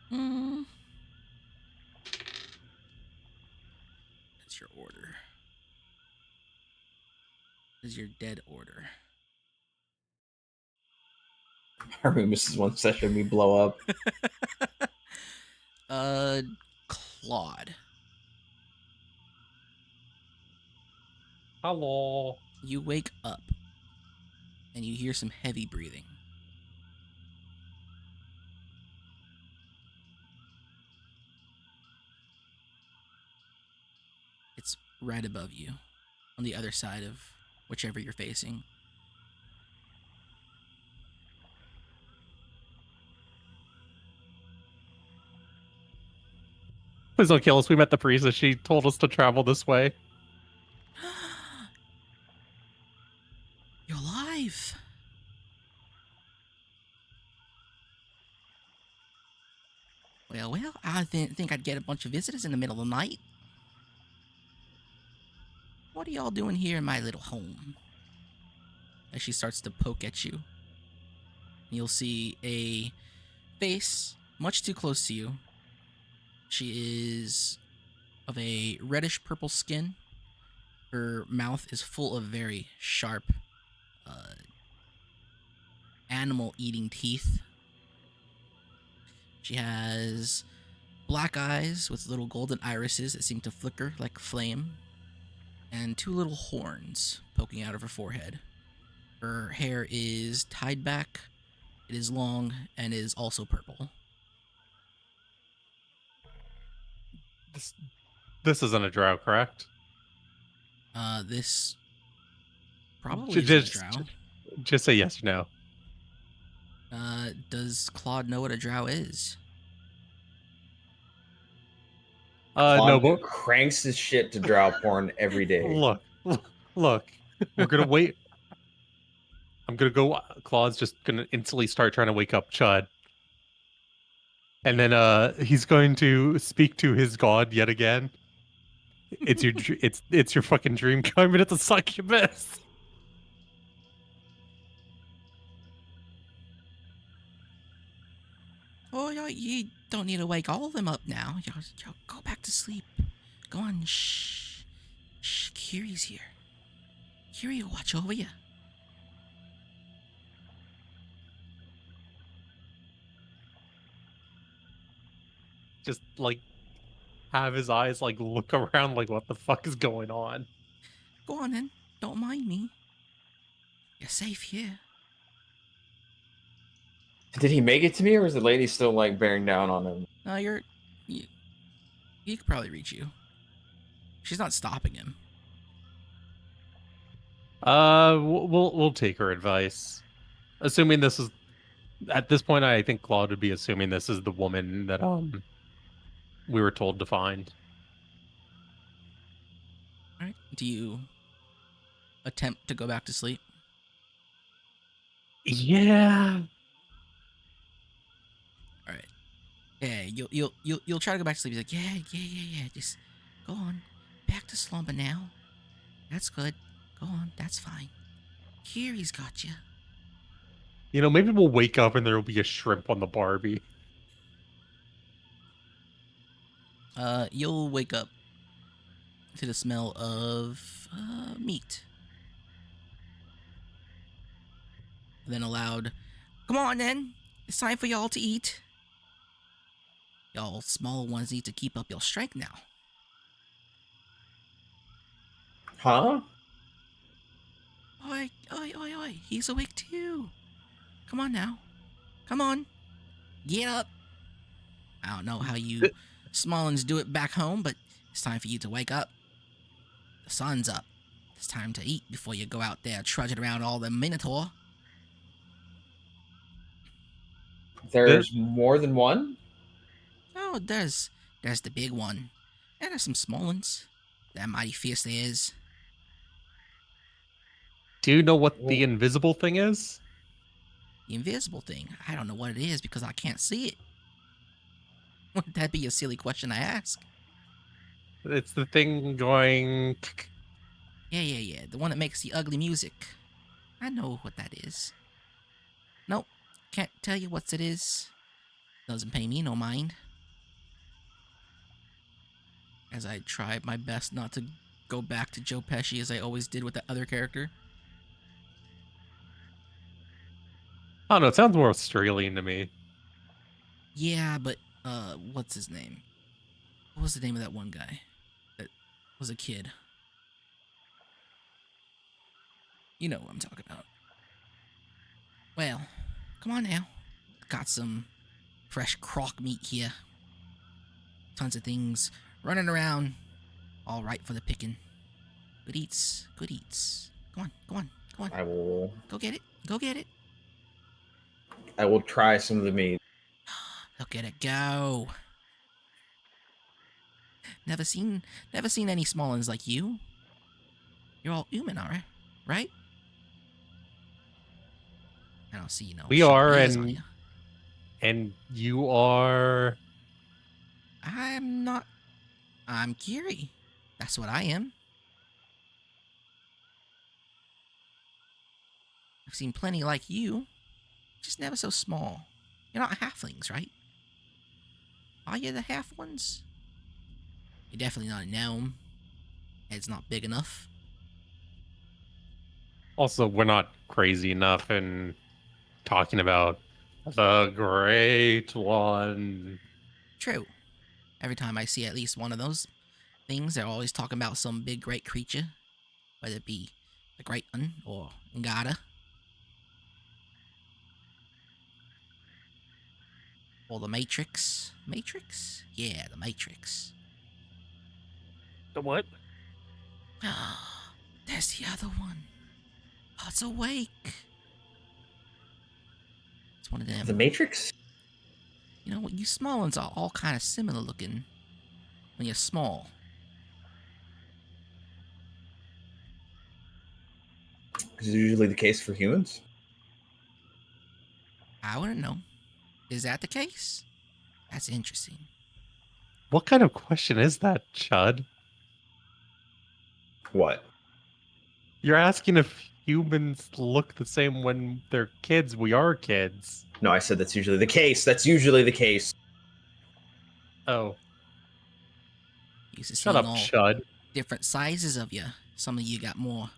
Speaker 2: Mm. That's your order. This is your dead order.
Speaker 1: Our room misses one session, we blow up.
Speaker 2: Claude.
Speaker 3: Hello.
Speaker 2: You wake up and you hear some heavy breathing. It's right above you on the other side of whichever you're facing.
Speaker 3: Please don't kill us. We met the priestess. She told us to travel this way.
Speaker 2: You're alive. Well, I didn't think I'd get a bunch of visitors in the middle of the night. What are y'all doing here in my little home? As she starts to poke at you. You'll see a face much too close to you. She is of a reddish purple skin. Her mouth is full of very sharp, uh, animal eating teeth. She has black eyes with little golden irises that seem to flicker like flame, and two little horns poking out of her forehead. Her hair is tied back, it is long, and is also purple.
Speaker 3: This this isn't a drow, correct?
Speaker 2: This probably
Speaker 3: J-
Speaker 2: isn't a
Speaker 3: Just
Speaker 2: drow.
Speaker 3: just say yes or no.
Speaker 2: Does Claude know what a drow is?
Speaker 3: No,
Speaker 1: Claude
Speaker 3: but
Speaker 1: cranks his shit to drow porn every day.
Speaker 3: look, we're gonna wait. I'm gonna go. Claude's just gonna instantly start trying to wake up Chud, and then he's going to speak to his god yet again. It's your fucking dream coming. It's a succubus.
Speaker 2: Oh, you don't need to wake all of them up now. Go back to sleep. Go on, shh. Shh, Kiri's here. Kiri will watch over you.
Speaker 3: Just like have his eyes like look around like what the fuck is going on.
Speaker 2: Go on then. Don't mind me. You're safe here.
Speaker 1: Did he make it to me, or is the lady still like bearing down on him?
Speaker 2: No, you. He could probably reach you. She's not stopping him.
Speaker 3: We'll take her advice. Assuming this is at this point, I think Claude would be assuming this is the woman that we were told to find.
Speaker 2: All right. Do you attempt to go back to sleep?
Speaker 3: Yeah.
Speaker 2: All right. Yeah, you'll try to go back to sleep. He's like, yeah. Just go on, back to slumber now. That's good. Go on, that's fine. Kiri's got you.
Speaker 3: You know, maybe we'll wake up and there will be a shrimp on the Barbie.
Speaker 2: You'll wake up to the smell of meat. And then aloud, come on then, it's time for y'all to eat. Y'all smaller ones need to keep up your strength now.
Speaker 1: Huh?
Speaker 2: Oi, he's awake too. Come on now. Come on. Get up. I don't know how you small ones do it back home, but it's time for you to wake up. The sun's up. It's time to eat before you go out there trudging around all the Minotaur.
Speaker 3: The,
Speaker 1: There's more than one?
Speaker 2: Oh, there's the big one. And there's some small ones. That mighty fierce they is.
Speaker 3: do you know what the
Speaker 1: Well,
Speaker 3: invisible thing is?
Speaker 2: The invisible thing, I don't know what it is because I can't see it. Wouldn't that be a silly question I ask?
Speaker 3: It's the thing going.
Speaker 2: Yeah. The one that makes the ugly music. I know what that is. Nope. Can't tell you what it is. Doesn't pay me no mind. As I try my best not to go back to Joe Pesci as I always did with that other character.
Speaker 3: I don't know. It sounds more Australian to me.
Speaker 2: Yeah, but what's his name? What was the name of that one guy that was a kid? You know what I'm talking about. Well, come on now. Got some fresh croc meat here. Tons of things running around. All right for the picking. Good eats, good eats. Come on.
Speaker 1: I will.
Speaker 2: Go get it.
Speaker 1: I will try some of the meat.
Speaker 2: Look at it go. Never seen any small ones like you. You're all human, alright? Right? I don't see no
Speaker 3: We
Speaker 2: sharp
Speaker 3: are,
Speaker 2: ears on you.
Speaker 3: and you are.
Speaker 2: I'm not. I'm Kiri. That's what I am. I've seen plenty like you. Just never so small. You're not halflings, right? Are you the half ones? You're definitely not a gnome. Head's not big enough.
Speaker 3: Also, we're not crazy enough in talking about the Great One.
Speaker 2: True. Every time I see at least one of those things, they're always talking about some big great creature, whether it be the Great One or Ngada or the Matrix. Matrix? Yeah, the Matrix.
Speaker 4: The what?
Speaker 2: There's the other one. Oh, it's awake. It's one of
Speaker 1: The
Speaker 2: them.
Speaker 1: Matrix?
Speaker 2: You know what? You small ones are all kind of similar looking when you're small.
Speaker 1: Is it usually the case for humans?
Speaker 2: I wouldn't know. Is that the case? That's interesting.
Speaker 3: What kind of question is that, Chud?
Speaker 1: What?
Speaker 3: You're asking if humans look the same when they're kids. We are kids.
Speaker 1: No, I said that's usually the case. That's usually the case.
Speaker 3: Oh,
Speaker 2: Used to
Speaker 3: shut
Speaker 2: seeing
Speaker 3: up,
Speaker 2: all
Speaker 3: Chud.
Speaker 2: different sizes of you. Some of you got more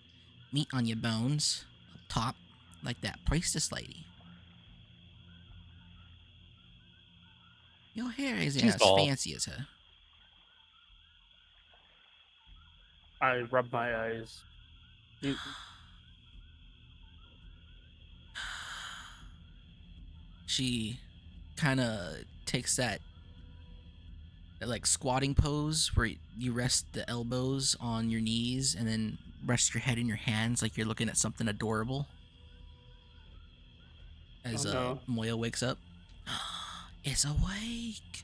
Speaker 2: meat on your bones up top, like that priestess lady. Your hair isn't
Speaker 3: She's
Speaker 2: as
Speaker 3: tall.
Speaker 2: fancy as her.
Speaker 4: I rub my eyes.
Speaker 2: She kind of takes that like squatting pose where you rest the elbows on your knees and then rest your head in your hands like you're looking at something adorable.
Speaker 4: Oh
Speaker 2: As
Speaker 4: no.
Speaker 2: Moya wakes up, it's awake.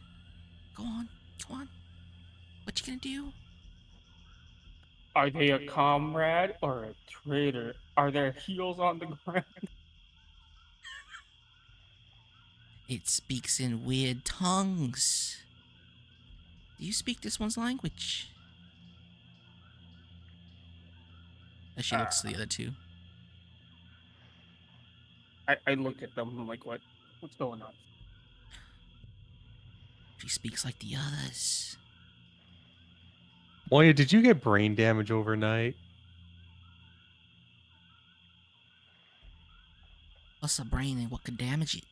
Speaker 2: Go on, go on. What you gonna do?
Speaker 4: Are they a comrade or a traitor? Are their heels on the ground?
Speaker 2: It speaks in weird tongues. Do you speak this one's language? As she looks to the other two.
Speaker 4: I look at them. I'm like, what? What's going on?
Speaker 2: She speaks like the others.
Speaker 3: Moya, did you get brain damage overnight?
Speaker 2: What's a brain and what could damage it?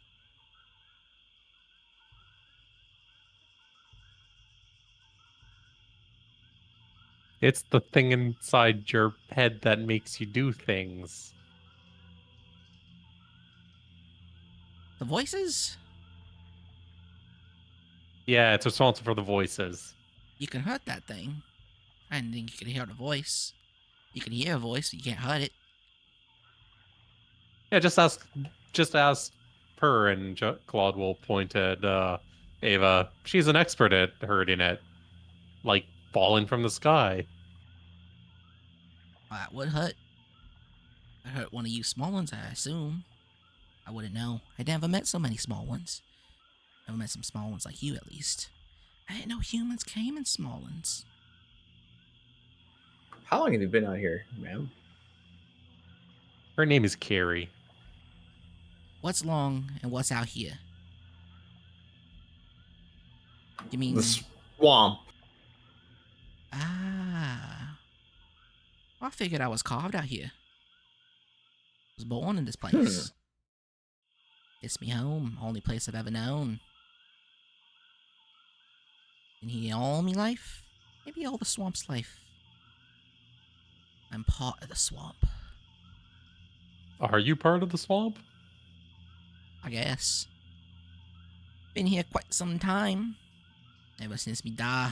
Speaker 3: It's the thing inside your head that makes you do things.
Speaker 2: The voices?
Speaker 3: Yeah, it's responsible for the voices.
Speaker 2: You can hurt that thing. I didn't think you could hear the voice. You can hear a voice, but you can't hurt it.
Speaker 3: Yeah, just ask her, and Claude will point at Ava. She's an expert at hurting it, like falling from the sky.
Speaker 2: That would hurt. I hurt one of you small ones, I assume. I wouldn't know. I never met so many small ones. Never met some small ones like you, at least. I didn't know humans came in small ones.
Speaker 1: How long have you been out here, ma'am?
Speaker 3: Her name is Carrie.
Speaker 2: What's long and what's out here? You mean...
Speaker 1: The swamp.
Speaker 2: Ah. I figured I was carved out here. Was born in this place. It's me home, only place I've ever known. Been here all me life, maybe all the swamp's life. I'm part of the swamp,
Speaker 3: Are you part of the swamp?
Speaker 2: I guess. Been here quite some time. Ever since me da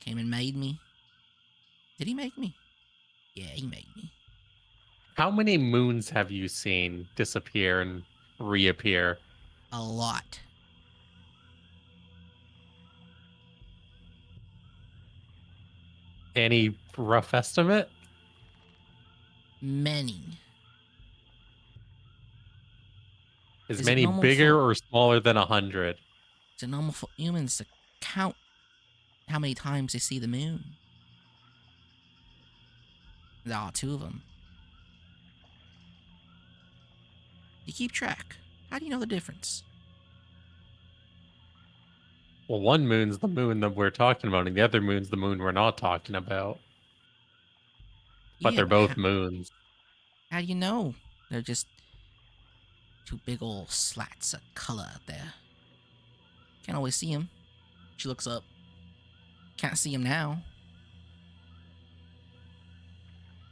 Speaker 2: came and made me. Did he make me? Yeah, he made me.
Speaker 3: How many moons have you seen disappear and reappear?
Speaker 2: A lot.
Speaker 3: Any rough estimate?
Speaker 2: Many.
Speaker 3: Is
Speaker 2: Is it
Speaker 3: many
Speaker 2: normal
Speaker 3: bigger
Speaker 2: for
Speaker 3: or smaller than 100?
Speaker 2: is it normal for humans to count how many times they see the moon? There are two of them. You keep track. How do you know the difference?
Speaker 3: Well, one moon's the moon that we're talking about, and the other moon's the moon we're not talking about. But
Speaker 2: Yeah,
Speaker 3: they're
Speaker 2: but
Speaker 3: both moons.
Speaker 2: how do you know? They're just two big old slats of color out there. Can't always see them. She looks up. Can't see them now.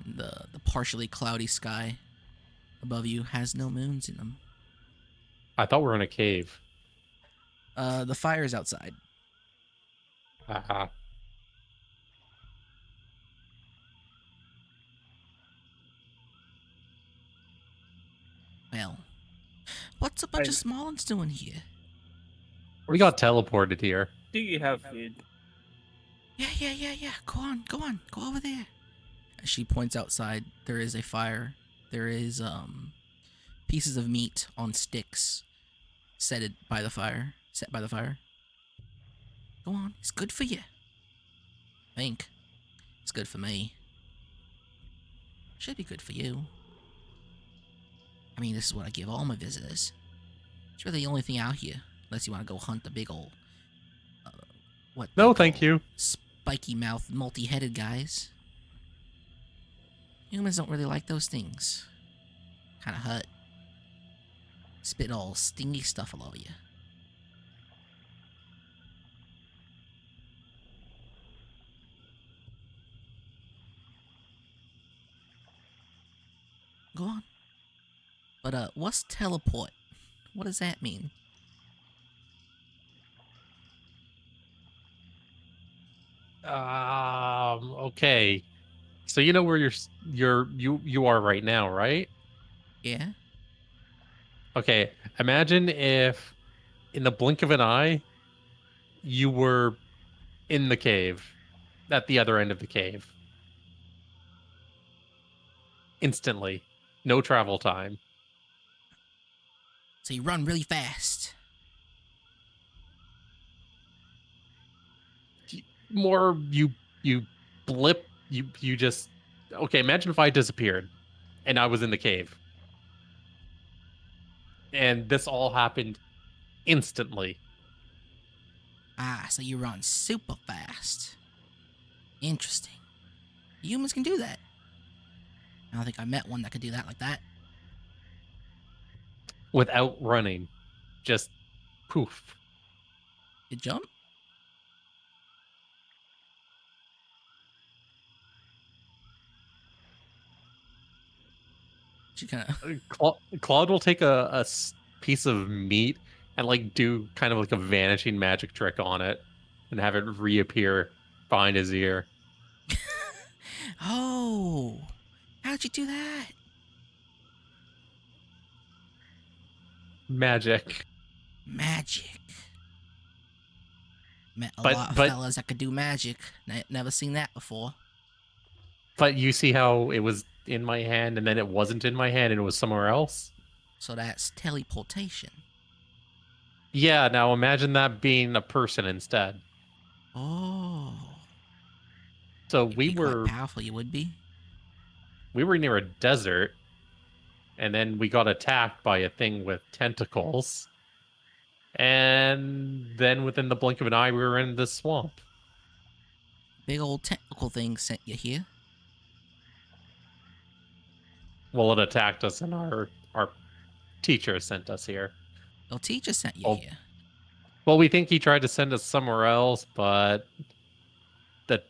Speaker 2: The partially cloudy sky above you has no moons in them.
Speaker 3: I thought we were in a cave.
Speaker 2: The fire's outside.
Speaker 3: Haha.
Speaker 2: Well, what's a bunch of small ones doing here?
Speaker 3: We got teleported here.
Speaker 4: Do you have food?
Speaker 2: Yeah. Go on. Go over there. As she points outside, there is a fire. There is pieces of meat on sticks by the fire. Set by the fire. Go on. It's good for you. I think it's good for me. Should be good for you. I mean, this is what I give all my visitors. It's really the only thing out here, unless you want to go hunt the big old, what they
Speaker 3: No,
Speaker 2: call
Speaker 3: thank you.
Speaker 2: spiky mouth, multi-headed guys. Humans don't really like those things. Kind of hurt. Spit all stingy stuff all over you. Go on. But what's teleport? What does that mean?
Speaker 3: Okay. So you know where you are right now, right?
Speaker 2: Yeah.
Speaker 3: Okay. Imagine if in the blink of an eye you were in the cave, at the other end of the cave. Instantly. No travel time.
Speaker 2: So you run really fast.
Speaker 3: More you blip, you just okay, imagine if I disappeared and I was in the cave. And this all happened instantly.
Speaker 2: Ah, so you run super fast. Interesting. Humans can do that. I don't think I met one that could do that like that.
Speaker 3: Without running. Just poof.
Speaker 2: You jump? She kind of.
Speaker 3: Claude will take a piece of meat and like do kind of like a vanishing magic trick on it and have it reappear behind his ear.
Speaker 2: Oh, how'd you do that?
Speaker 3: Magic.
Speaker 2: Magic. Met a
Speaker 3: But
Speaker 2: lot of
Speaker 3: but
Speaker 2: fellas that could do magic. Never seen that before.
Speaker 3: but you see how it was in my hand and then it wasn't in my hand and it was somewhere else?
Speaker 2: So that's teleportation.
Speaker 3: Yeah, now imagine that being a person instead.
Speaker 2: Oh,
Speaker 3: So
Speaker 2: you'd
Speaker 3: we
Speaker 2: be quite
Speaker 3: were
Speaker 2: powerful. You would be.
Speaker 3: we were near a desert and then we got attacked by a thing with tentacles. And then within the blink of an eye we were in the swamp.
Speaker 2: Big old tentacle thing sent you here.
Speaker 3: Well, it attacked us and our teacher sent us here.
Speaker 2: Your teacher sent you
Speaker 3: Well,
Speaker 2: here.
Speaker 3: well, we think he tried to send us somewhere else, but the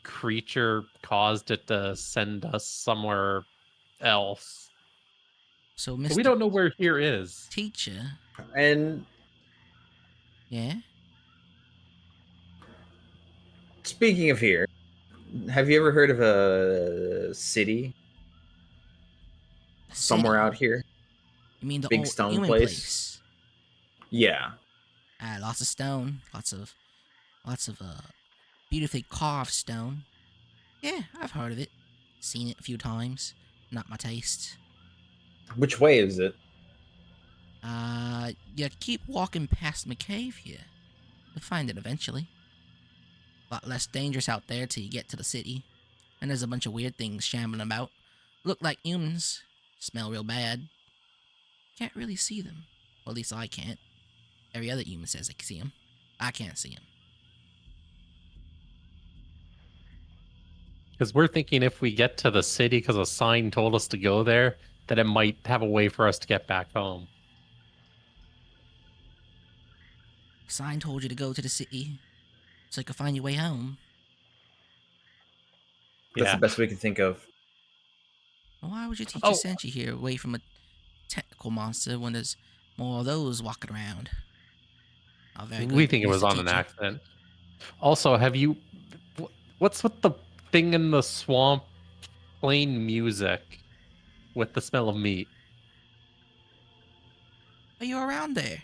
Speaker 3: creature caused it to send us somewhere else.
Speaker 2: So,
Speaker 3: But we
Speaker 2: Mr.
Speaker 3: don't know where here is.
Speaker 2: Teacher.
Speaker 1: And
Speaker 2: Yeah?
Speaker 1: speaking of here, have you ever heard of a city
Speaker 2: A
Speaker 1: somewhere
Speaker 2: city?
Speaker 1: out here?
Speaker 2: You mean the
Speaker 1: Big
Speaker 2: old
Speaker 1: stone
Speaker 2: human
Speaker 1: place?
Speaker 2: place?
Speaker 1: Yeah.
Speaker 2: Ah, lots of stone. Lots of beautifully carved stone. Yeah, I've heard of it. Seen it a few times. Not my taste.
Speaker 1: Which way is it?
Speaker 2: You keep walking past my cave here. You'll find it eventually. A lot less dangerous out there till you get to the city. And there's a bunch of weird things shambling about. Look like humans. Smell real bad. Can't really see them. Well, at least I can't. Every other human says they can see him. I can't see him.
Speaker 3: Because we're thinking if we get to the city because a sign told us to go there, that it might have a way for us to get back home.
Speaker 2: Sign told you to go to the city so you could find your way home.
Speaker 1: That's
Speaker 3: Yeah.
Speaker 1: the best we can think of.
Speaker 2: Well, why would your teacher
Speaker 3: Oh,
Speaker 2: send you here away from a technical monster when there's more of those walking around? Oh, very
Speaker 3: we
Speaker 2: good,
Speaker 3: think it was
Speaker 2: Mr.
Speaker 3: on an
Speaker 2: Teacher.
Speaker 3: accident. Also, have you? What's with the thing in the swamp playing music with the smell of meat?
Speaker 2: Are you around there?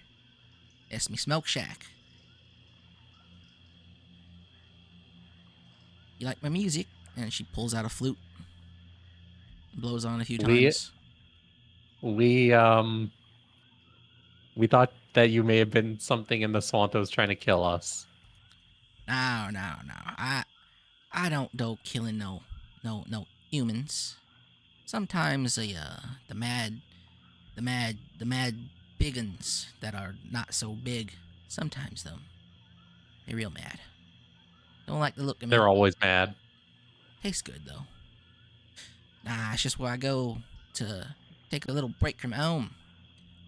Speaker 2: It's me smoke shack. You like my music? And she pulls out a flute, blows on a few
Speaker 3: We
Speaker 2: times.
Speaker 3: we we thought that you may have been something in the swamp that was trying to kill us.
Speaker 2: No, no, no. I don't do killing no humans. Sometimes the mad biggins that are not so big. Sometimes them. They're real mad. Don't like the look of me.
Speaker 3: They're always mad.
Speaker 2: Tastes good though. Nah, it's just where I go to take a little break from home.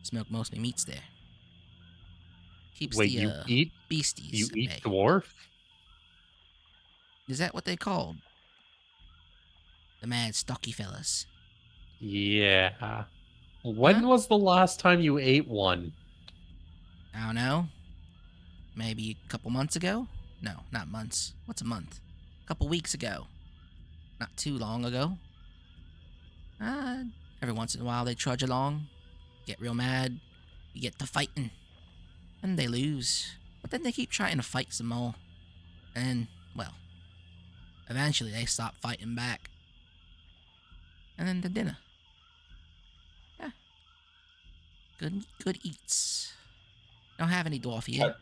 Speaker 2: Smoke most of my meats there. Keeps
Speaker 3: Wait,
Speaker 2: the
Speaker 3: you
Speaker 2: beasties at
Speaker 3: eat
Speaker 2: bay.
Speaker 3: dwarf?
Speaker 2: Is that what they called? The mad stocky fellas.
Speaker 3: Yeah.
Speaker 2: Huh?
Speaker 3: When was the last time you ate one?
Speaker 2: I don't know. Maybe a couple months ago? No, not months. What's a month? A couple weeks ago. Not too long ago. Uh, every once in a while they trudge along, get real mad, we get to fighting, and they lose. But then they keep trying to fight some more. And, well, eventually they stop fighting back. And then the dinner. Yeah, good eats. Don't have any dwarf here.
Speaker 1: Chud,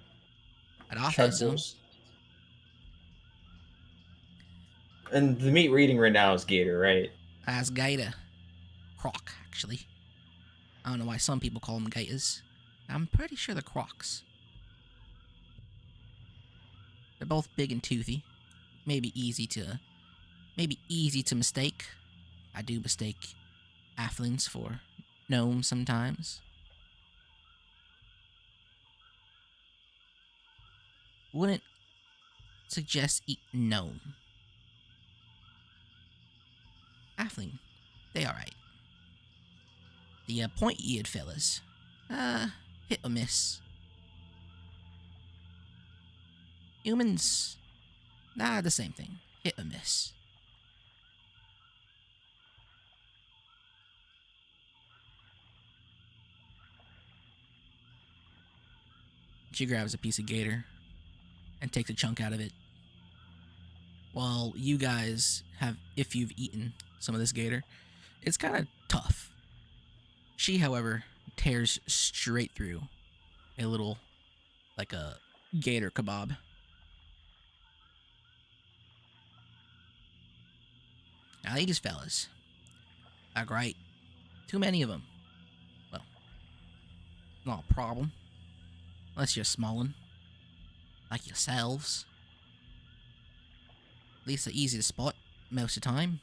Speaker 2: I'd offer you
Speaker 1: chud
Speaker 2: some.
Speaker 1: bros. And the meat we're eating right now is gator, right?
Speaker 2: As gator. Croc, actually. I don't know why some people call them gators. I'm pretty sure they're crocs. They're both big and toothy. Maybe easy to mistake. I do mistake athlings for gnomes sometimes. Wouldn't suggest eating gnome. Athling, they alright. The point-eared fellas, hit or miss. Humans, the same thing. Hit or miss. She grabs a piece of gator and takes a chunk out of it. While you guys have, if you've eaten some of this gator, it's kind of tough. She, however, tears straight through a little, like a gator kebab. Now, these fellas are great. Too many of them. Well, not a problem. Unless you're smallin', like yourselves. At least they're easy to spot most of the time.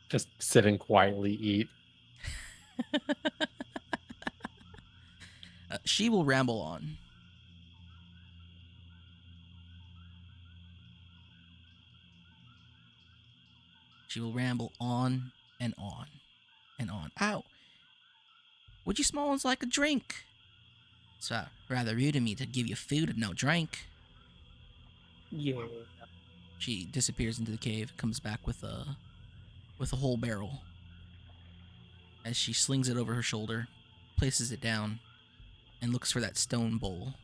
Speaker 3: Just sit and quietly eat.
Speaker 2: She will ramble on. She will ramble on and on and on. Ow! Would you smallins like a drink? It's rather rude of me to give you food and no drink.
Speaker 4: Yeah.
Speaker 2: She disappears into the cave, comes back with a whole barrel. As she slings it over her shoulder, places it down, and looks for that stone bowl.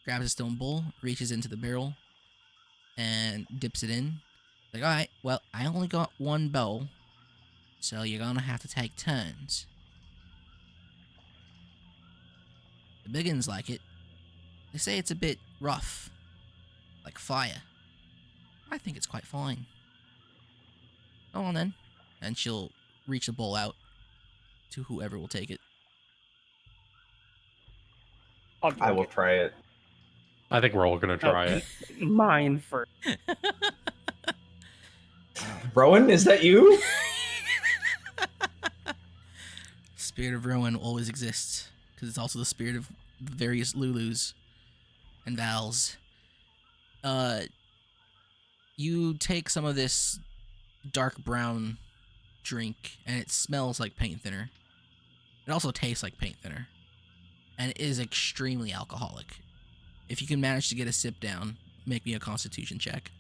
Speaker 2: Grabs a stone bowl, reaches into the barrel, and dips it in. Like, alright, well, I only got one bowl, so you're gonna have to take turns. The biggins like it. They say it's a bit rough, like fire. I think it's quite fine. Go on then. And she'll reach the bowl out to whoever will take it.
Speaker 4: I'll
Speaker 1: I
Speaker 4: drink
Speaker 1: will
Speaker 4: it.
Speaker 1: try it.
Speaker 3: I think we're all gonna try it.
Speaker 4: Mine first.
Speaker 1: Rowan, is that you?
Speaker 2: Spirit of Rowan always exists, because it's also the spirit of the various Lulus and Vals. You take some of this dark brown drink, and it smells like paint thinner. It also tastes like paint thinner, and it is extremely alcoholic. If you can manage to get a sip down, make me a Constitution check.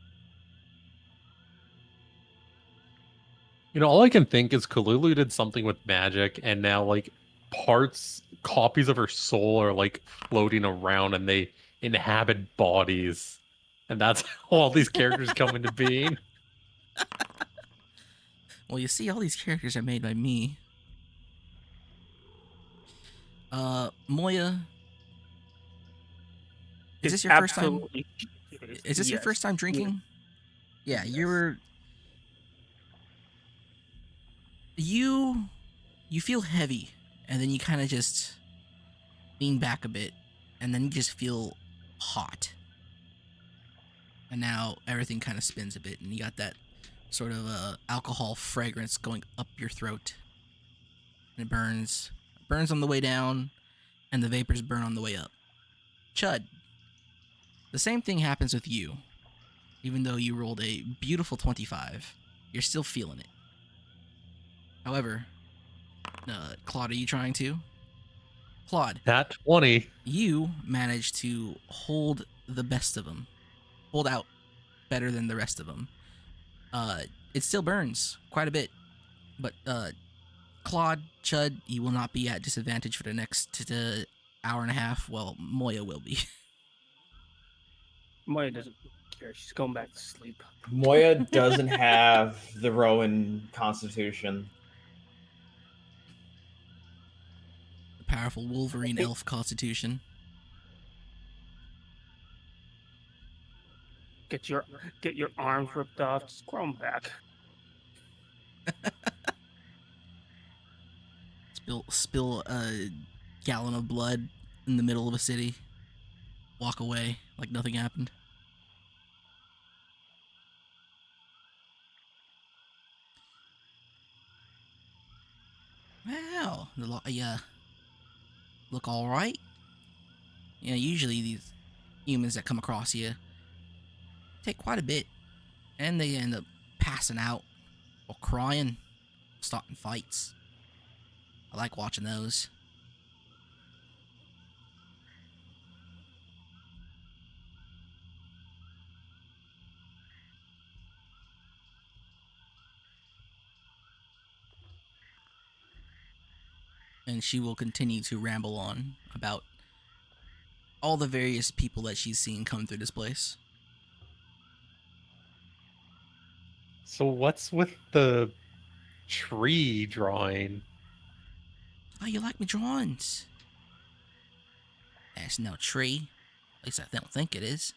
Speaker 3: You know, all I can think is Kalulu did something with magic, and now like copies of her soul are like floating around, and they inhabit bodies, and that's how all these characters come into being.
Speaker 2: Well, you see, all these characters are made by me. Moya, is
Speaker 4: It's
Speaker 2: this your first time?
Speaker 4: absolutely. It is.
Speaker 2: Is this your
Speaker 4: Yes.
Speaker 2: first time drinking? Yeah,
Speaker 4: Yes.
Speaker 2: you feel heavy, and then you kind of just lean back a bit, and then you just feel hot. And now everything kind of spins a bit, and you got that sort of alcohol fragrance going up your throat. And it burns on the way down, and the vapors burn on the way up. Chud, the same thing happens with you. Even though you rolled a beautiful 25, you're still feeling it. However, Claude, are you trying to? Claude,
Speaker 3: That 20.
Speaker 2: you managed to hold the best of them. Hold out better than the rest of them. It still burns quite a bit, but Claude, Chud, you will not be at disadvantage for the next hour and a half. Well, Moya will be.
Speaker 4: Maya doesn't care. She's going back to sleep.
Speaker 1: Moya doesn't have the Rowan constitution.
Speaker 2: The powerful Wolverine
Speaker 4: think-
Speaker 2: elf constitution.
Speaker 4: Get your arms ripped off. Just grow 'em back.
Speaker 2: Spill a gallon of blood in the middle of a city. Walk away like nothing happened. Wow, look all right. You know, usually these humans that come across you take quite a bit, and they end up passing out or crying, starting fights. I like watching those. And she will continue to ramble on about all the various people that she's seen come through this place.
Speaker 3: So what's with the tree drawing?
Speaker 2: Oh, you like my drawings? That's no tree. At least I don't think it is.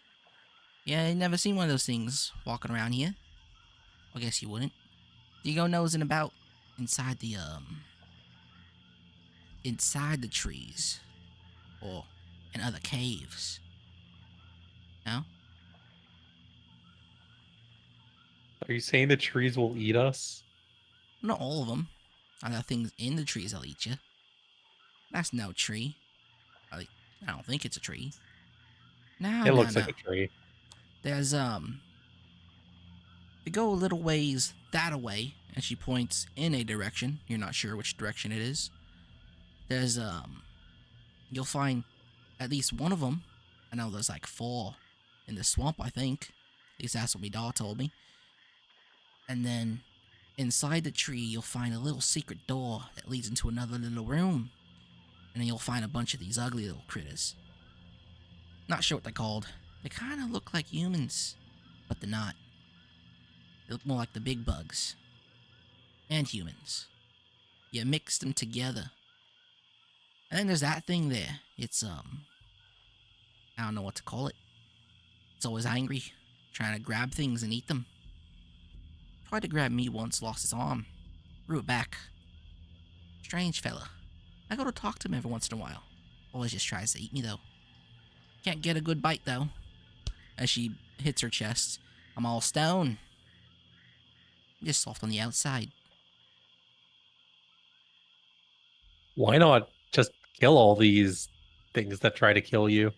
Speaker 2: Yeah, I never seen one of those things walking around here. I guess you wouldn't. Do you go nosing about inside the trees or in other caves? No?
Speaker 3: Are you saying the trees will eat us?
Speaker 2: Not all of them. Other things in the trees will eat you. That's no tree. I don't think it's a tree. No,
Speaker 3: It
Speaker 2: no,
Speaker 3: looks
Speaker 2: no.
Speaker 3: like a tree.
Speaker 2: There's you go a little ways that away, and she points in a direction. You're not sure which direction it is. There's you'll find at least one of them. I know there's like 4 in the swamp, I think. At least that's what my dad told me. And then inside the tree, you'll find a little secret door that leads into another little room. And then you'll find a bunch of these ugly little critters. Not sure what they're called. They kind of look like humans, but they're not. They look more like the big bugs. And humans. You mix them together. And then there's that thing there. It's I don't know what to call it. It's always angry, trying to grab things and eat them. Tried to grab me once, lost his arm. Grew it back. Strange fella. I go to talk to him every once in a while. Always just tries to eat me though. Can't get a good bite though. As she hits her chest, I'm all stone. Just soft on the outside.
Speaker 3: Why not just kill all these things that try to kill you?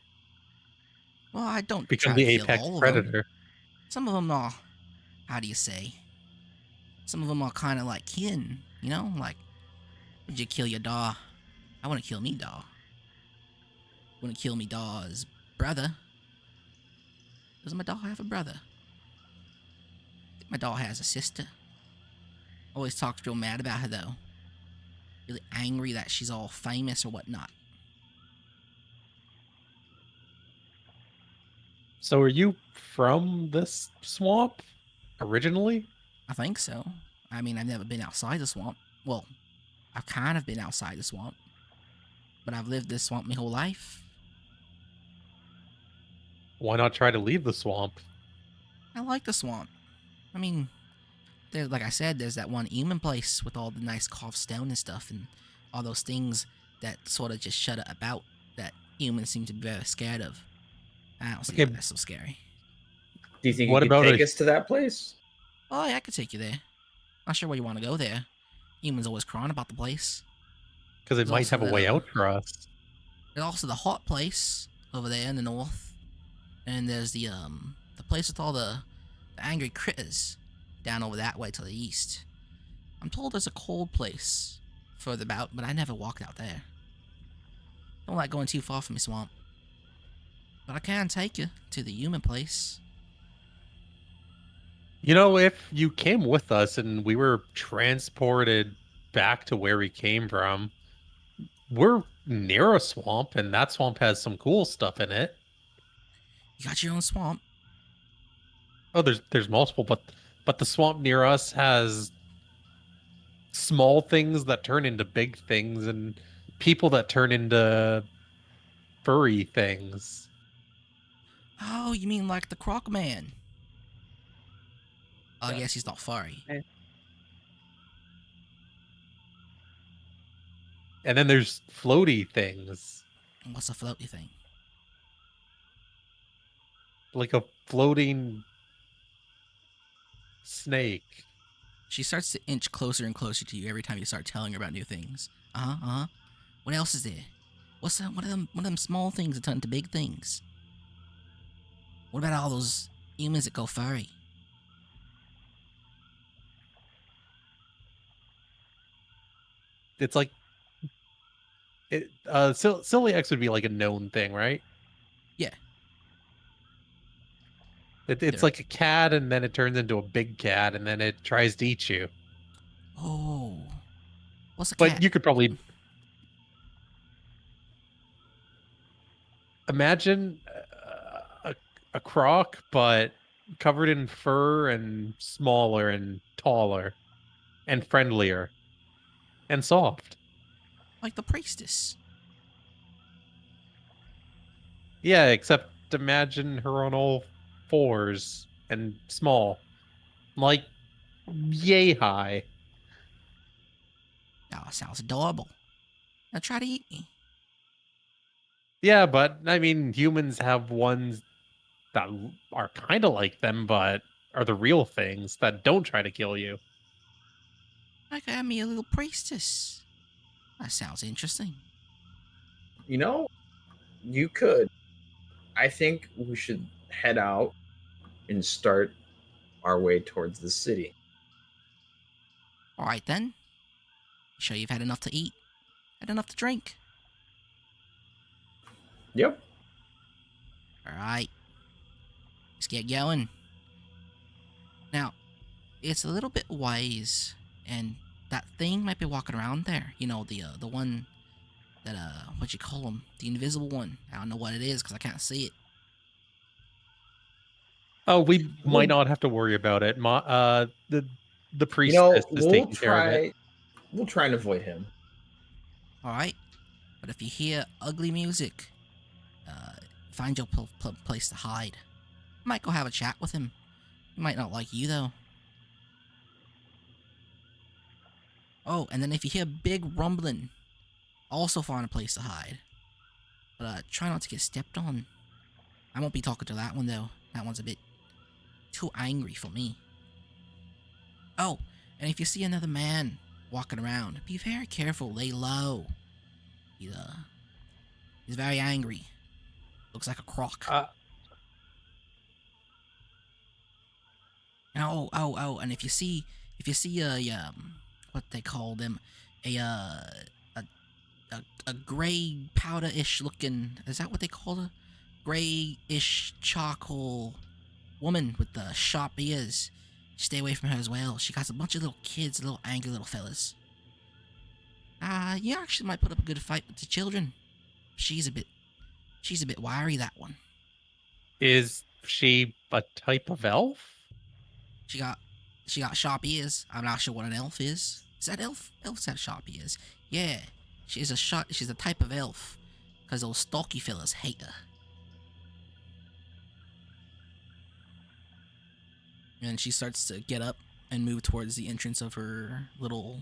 Speaker 2: Well, I don't
Speaker 3: Become
Speaker 2: try to
Speaker 3: the
Speaker 2: kill
Speaker 3: apex
Speaker 2: all of them.
Speaker 3: predator.
Speaker 2: Some of them are, how do you say? Some of them are kind of like kin, you know? Like, would you kill your dog? I want to kill me dog. Want to kill me dog's brother? Does my dog have a brother? I think my dog has a sister. Always talks real mad about her though. Really angry that she's all famous or whatnot.
Speaker 3: So are you from this swamp originally?
Speaker 2: I think so. I mean, I've never been outside the swamp. Well, I've kind of been outside the swamp, but I've lived this swamp my whole life.
Speaker 3: Why not try to leave the swamp?
Speaker 2: I like the swamp. I mean, there's like I said, there's that one human place with all the nice carved stone and stuff, and all those things that sort of just shut it about that humans seem to be very scared of. I don't see why
Speaker 3: Okay,
Speaker 2: that's so scary.
Speaker 1: Do you think you
Speaker 3: what
Speaker 1: could
Speaker 3: about
Speaker 1: take
Speaker 3: a
Speaker 1: us to that place?
Speaker 2: Oh yeah, I could take you there. Not sure why you want to go there. Humans always crying about the place.
Speaker 3: because it
Speaker 2: There's
Speaker 3: might
Speaker 2: also
Speaker 3: have a way out for us.
Speaker 2: there's also the hot place over there in the north, and there's the place with all the angry critters down over that way to the east. I'm told there's a cold place further about, but I never walked out there. Don't like going too far from the swamp. But I can take you to the human place.
Speaker 3: You know, if you came with us and we were transported back to where we came from, we're near a swamp, and that swamp has some cool stuff in it.
Speaker 2: You got your own swamp.
Speaker 3: Oh, there's multiple, but the swamp near us has small things that turn into big things and people that turn into furry things.
Speaker 2: Oh, you mean like the Croc Man? Oh, I
Speaker 4: Yeah.
Speaker 2: guess he's not furry.
Speaker 3: And then there's floaty things,
Speaker 2: What's a floaty thing?
Speaker 3: like a floating snake.
Speaker 2: She starts to inch closer and closer to you every time you start telling her about new things. What else is there? What's that? What of them small things that turn into big things? What about all those humans that go furry?
Speaker 3: It's like silly X would be like a known thing, right?
Speaker 2: Yeah,
Speaker 3: It's
Speaker 2: they're.
Speaker 3: like a cat, and then it turns into a big cat, and then it tries to eat you.
Speaker 2: Oh, what's a
Speaker 3: But
Speaker 2: cat?
Speaker 3: you could probably imagine a croc, but covered in fur and smaller and taller and friendlier and soft.
Speaker 2: Like the priestess.
Speaker 3: Yeah, except imagine her on all fours and small, like yay high.
Speaker 2: Oh, sounds adorable. Now try to eat me.
Speaker 3: Yeah, but I mean, humans have ones that are kind of like them, but are the real things that don't try to kill you.
Speaker 2: I got me a little priestess. That sounds interesting.
Speaker 1: You know, you could. I think we should head out and start our way towards the city.
Speaker 2: All right then. Sure you've had enough to eat, had enough to drink.
Speaker 1: Yep.
Speaker 2: All right, let's get going. Now, it's a little bit ways, and that thing might be walking around there. You know, the one that what you call him, the invisible one. I don't know what it is because I can't see it.
Speaker 3: Oh, we might
Speaker 1: We'll,
Speaker 3: not have to worry about it. The
Speaker 1: you know,
Speaker 3: priestess is taking care of it.
Speaker 1: we'll try and avoid him.
Speaker 2: All right, but if you hear ugly music, uh, find your place to hide. Might go have a chat with him. He might not like you though. Oh, and then if you hear big rumbling, also find a place to hide. But try not to get stepped on. I won't be talking to that one though. That one's a bit too angry for me. Oh, and if you see another man walking around, be very careful. Lay low. He's very angry. Looks like a croc. Oh, and if you see what they call them, a a gray powder-ish looking, is that what they call her? Gray-ish charcoal woman with the sharp ears. Stay away from her as well. She got a bunch of little kids, little angry little fellas. You actually might put up a good fight with the children. She's a bit wiry, that one.
Speaker 3: Is she a type of elf?
Speaker 2: She got sharp ears. I'm not sure what an elf is. Is that elf? Elves have sharp ears. Yeah, she's a type of elf. Cause those stalky fellas hate her. And she starts to get up and move towards the entrance of her little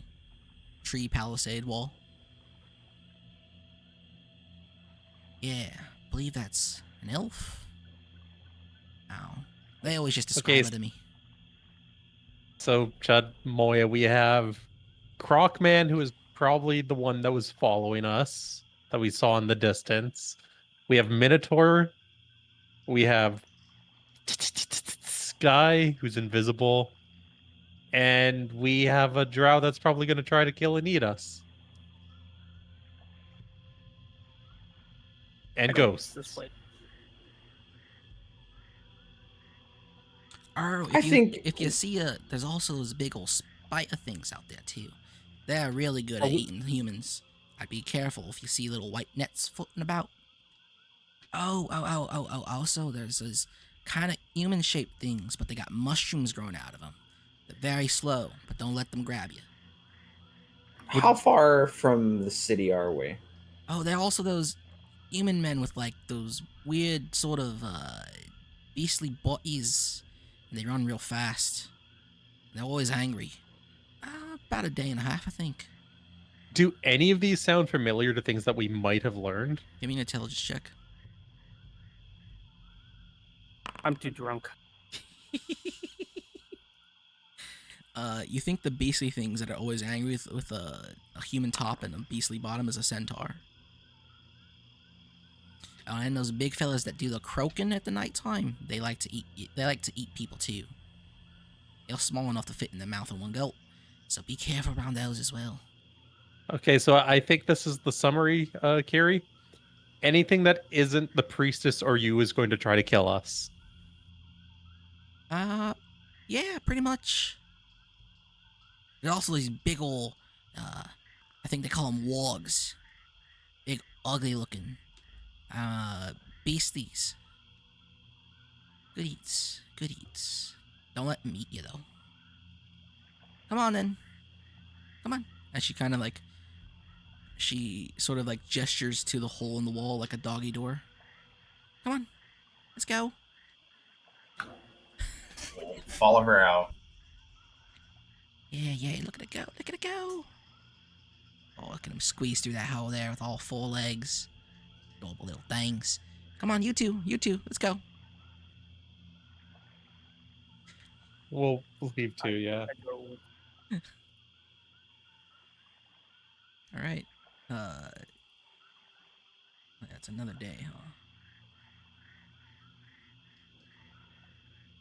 Speaker 2: tree palisade wall. Yeah, believe that's an elf. Oh, they always just describe it to me.
Speaker 3: So, Chud, Moya, we have Crocman, who is probably the one that was following us, that we saw in the distance. We have Minotaur. We have Sky, who's invisible. And we have a drow that's probably going to try to kill and eat us. And ghosts.
Speaker 4: This way.
Speaker 2: Or if you see there's also those big old spider things out there too. They're really good at eating humans. I'd be careful if you see little white nets floating about. Oh. Also, there's those kind of human-shaped things, but they got mushrooms growing out of them. They're very slow, but don't let them grab you.
Speaker 1: How far from the city are we?
Speaker 2: Oh, they're also those human men with like those weird sort of beastly bodies. And they run real fast. They're always angry. About a day and a half, I think.
Speaker 3: Do any of these sound familiar to things that we might have learned?
Speaker 2: Give me an intelligence check.
Speaker 4: I'm too drunk.
Speaker 2: You think the beastly things that are always angry with a human top and a beastly bottom is a centaur. And those big fellas that do the croaking at the nighttime, they like to eat people too. They're small enough to fit in their mouth in one gulp. So be careful around those as well.
Speaker 3: Okay, so I think this is the summary, Carrie. Anything that isn't the priestess or you is going to try to kill us.
Speaker 2: Yeah, pretty much. There's also these big ol', I think they call them wogs. Big, ugly looking, beasties. Good eats. Don't let them eat you, though. Come on, then. Come on. And she sort of like gestures to the hole in the wall like a doggy door. Come on. Let's go.
Speaker 1: Follow her out.
Speaker 2: Yeah, look at it go. Oh, look at him squeeze through that hole there with all 4 legs. Adorable little things. Come on, you two, let's go.
Speaker 3: We'll leave too, yeah.
Speaker 2: All right. That's another day, huh?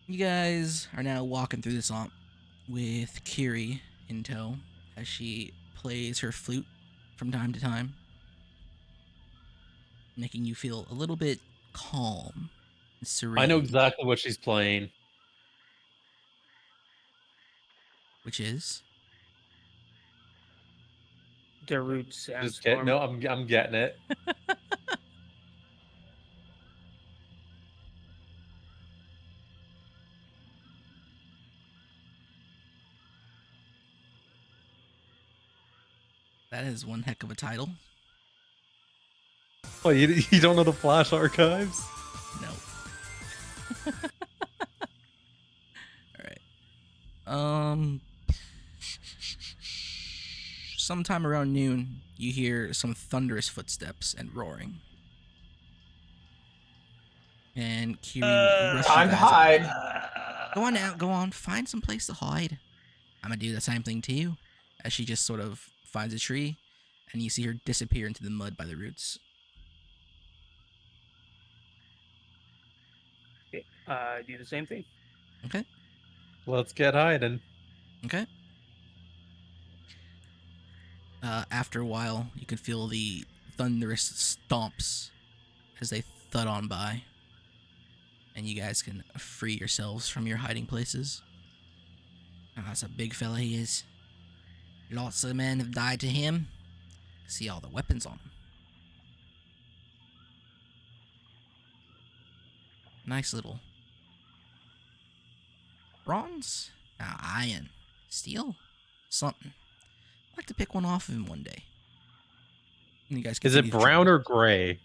Speaker 2: You guys are now walking through the swamp with Kiri in tow as she plays her flute from time to time, making you feel a little bit calm and serene.
Speaker 3: I know exactly what she's playing.
Speaker 2: Which is?
Speaker 4: Darude Sandstorm.
Speaker 3: No, I'm getting it.
Speaker 2: That is one heck of a title.
Speaker 3: Oh, you don't know the Flash archives?
Speaker 2: Sometime around noon, you hear some thunderous footsteps and roaring. And Kiri will rush you
Speaker 1: Time to
Speaker 2: guys out.
Speaker 1: hide.
Speaker 2: Go on out, go on, find some place to hide. I'm gonna do the same thing to you. As she just sort of finds a tree, and you see her disappear into the mud by the roots.
Speaker 4: Okay, do the same thing.
Speaker 2: Okay,
Speaker 3: Let's get hiding.
Speaker 2: okay. After a while, you can feel the thunderous stomps as they thud on by, and you guys can free yourselves from your hiding places. Oh, that's a big fella he is. Lots of men have died to him. See all the weapons on him. Nice little bronze, iron, steel, something. I'd like to pick one off of him one day. And you guys
Speaker 3: Is it
Speaker 2: continue to
Speaker 3: brown
Speaker 2: travel.
Speaker 3: or gray?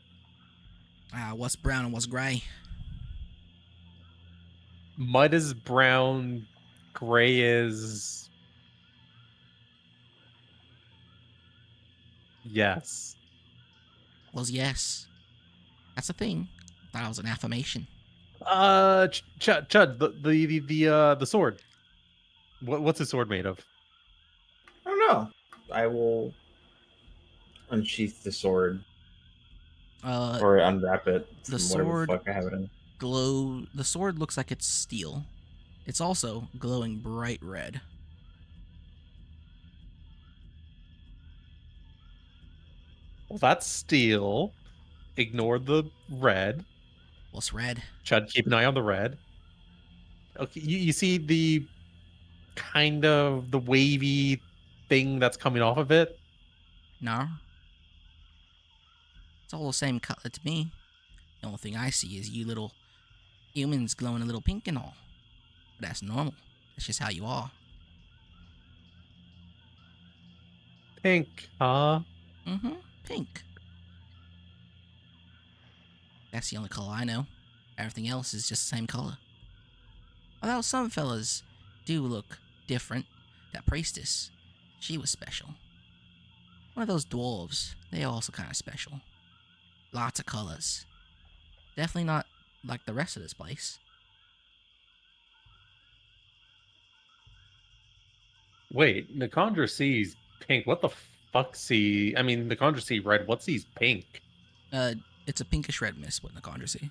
Speaker 2: What's brown and what's gray?
Speaker 3: Mud is brown, gray is yes.
Speaker 2: Was yes. That's a thing. That was an affirmation.
Speaker 3: Chud, the sword. What's the sword made of?
Speaker 1: I don't know. I will unsheath the sword
Speaker 2: Uh,
Speaker 1: or unwrap it
Speaker 2: the
Speaker 1: from whatever the
Speaker 2: sword
Speaker 1: fuck I have it in.
Speaker 2: The sword looks like it's steel. It's also glowing bright red.
Speaker 3: Well, that's steel. Ignore the red.
Speaker 2: What's red?
Speaker 3: Chud, keep an eye on the red. Okay, you see the kind of the wavy thing that's coming off of it?
Speaker 2: No. It's all the same color to me. The only thing I see is you little humans glowing a little pink and all. But that's normal. That's just how you are.
Speaker 3: Pink, huh?
Speaker 2: Mm-hmm. Pink. That's the only color I know. Everything else is just the same color. Although some fellas do look different. That priestess, she was special. One of those dwarves, they also kind of special. Lots of colors. Definitely not like the rest of this place.
Speaker 3: Wait, Nikandra sees pink. What the fuck see? I mean, Nikandra see red. What sees pink?
Speaker 2: Uh, it's a pinkish red mist, what Nakandra see.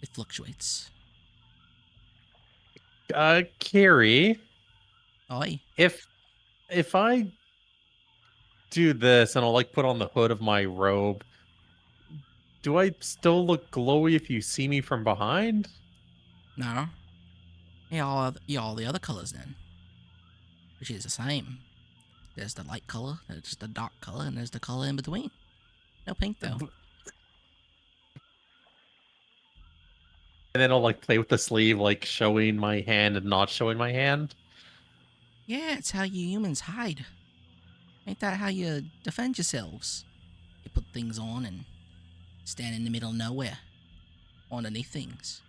Speaker 2: It fluctuates.
Speaker 3: Carrie,
Speaker 2: Oi.
Speaker 3: if I do this and I'll like put on the hood of my robe, do I still look glowy if you see me from behind?
Speaker 2: No. Yeah, all the other colors then. Which is the same. There's the light color, there's the dark color, and there's the color in between. No pink though.
Speaker 3: And then I'll like play with the sleeve, like showing my hand and not showing my hand.
Speaker 2: Yeah, it's how you humans hide. Ain't that how you defend yourselves? You put things on and stand in the middle of nowhere. Underneath things.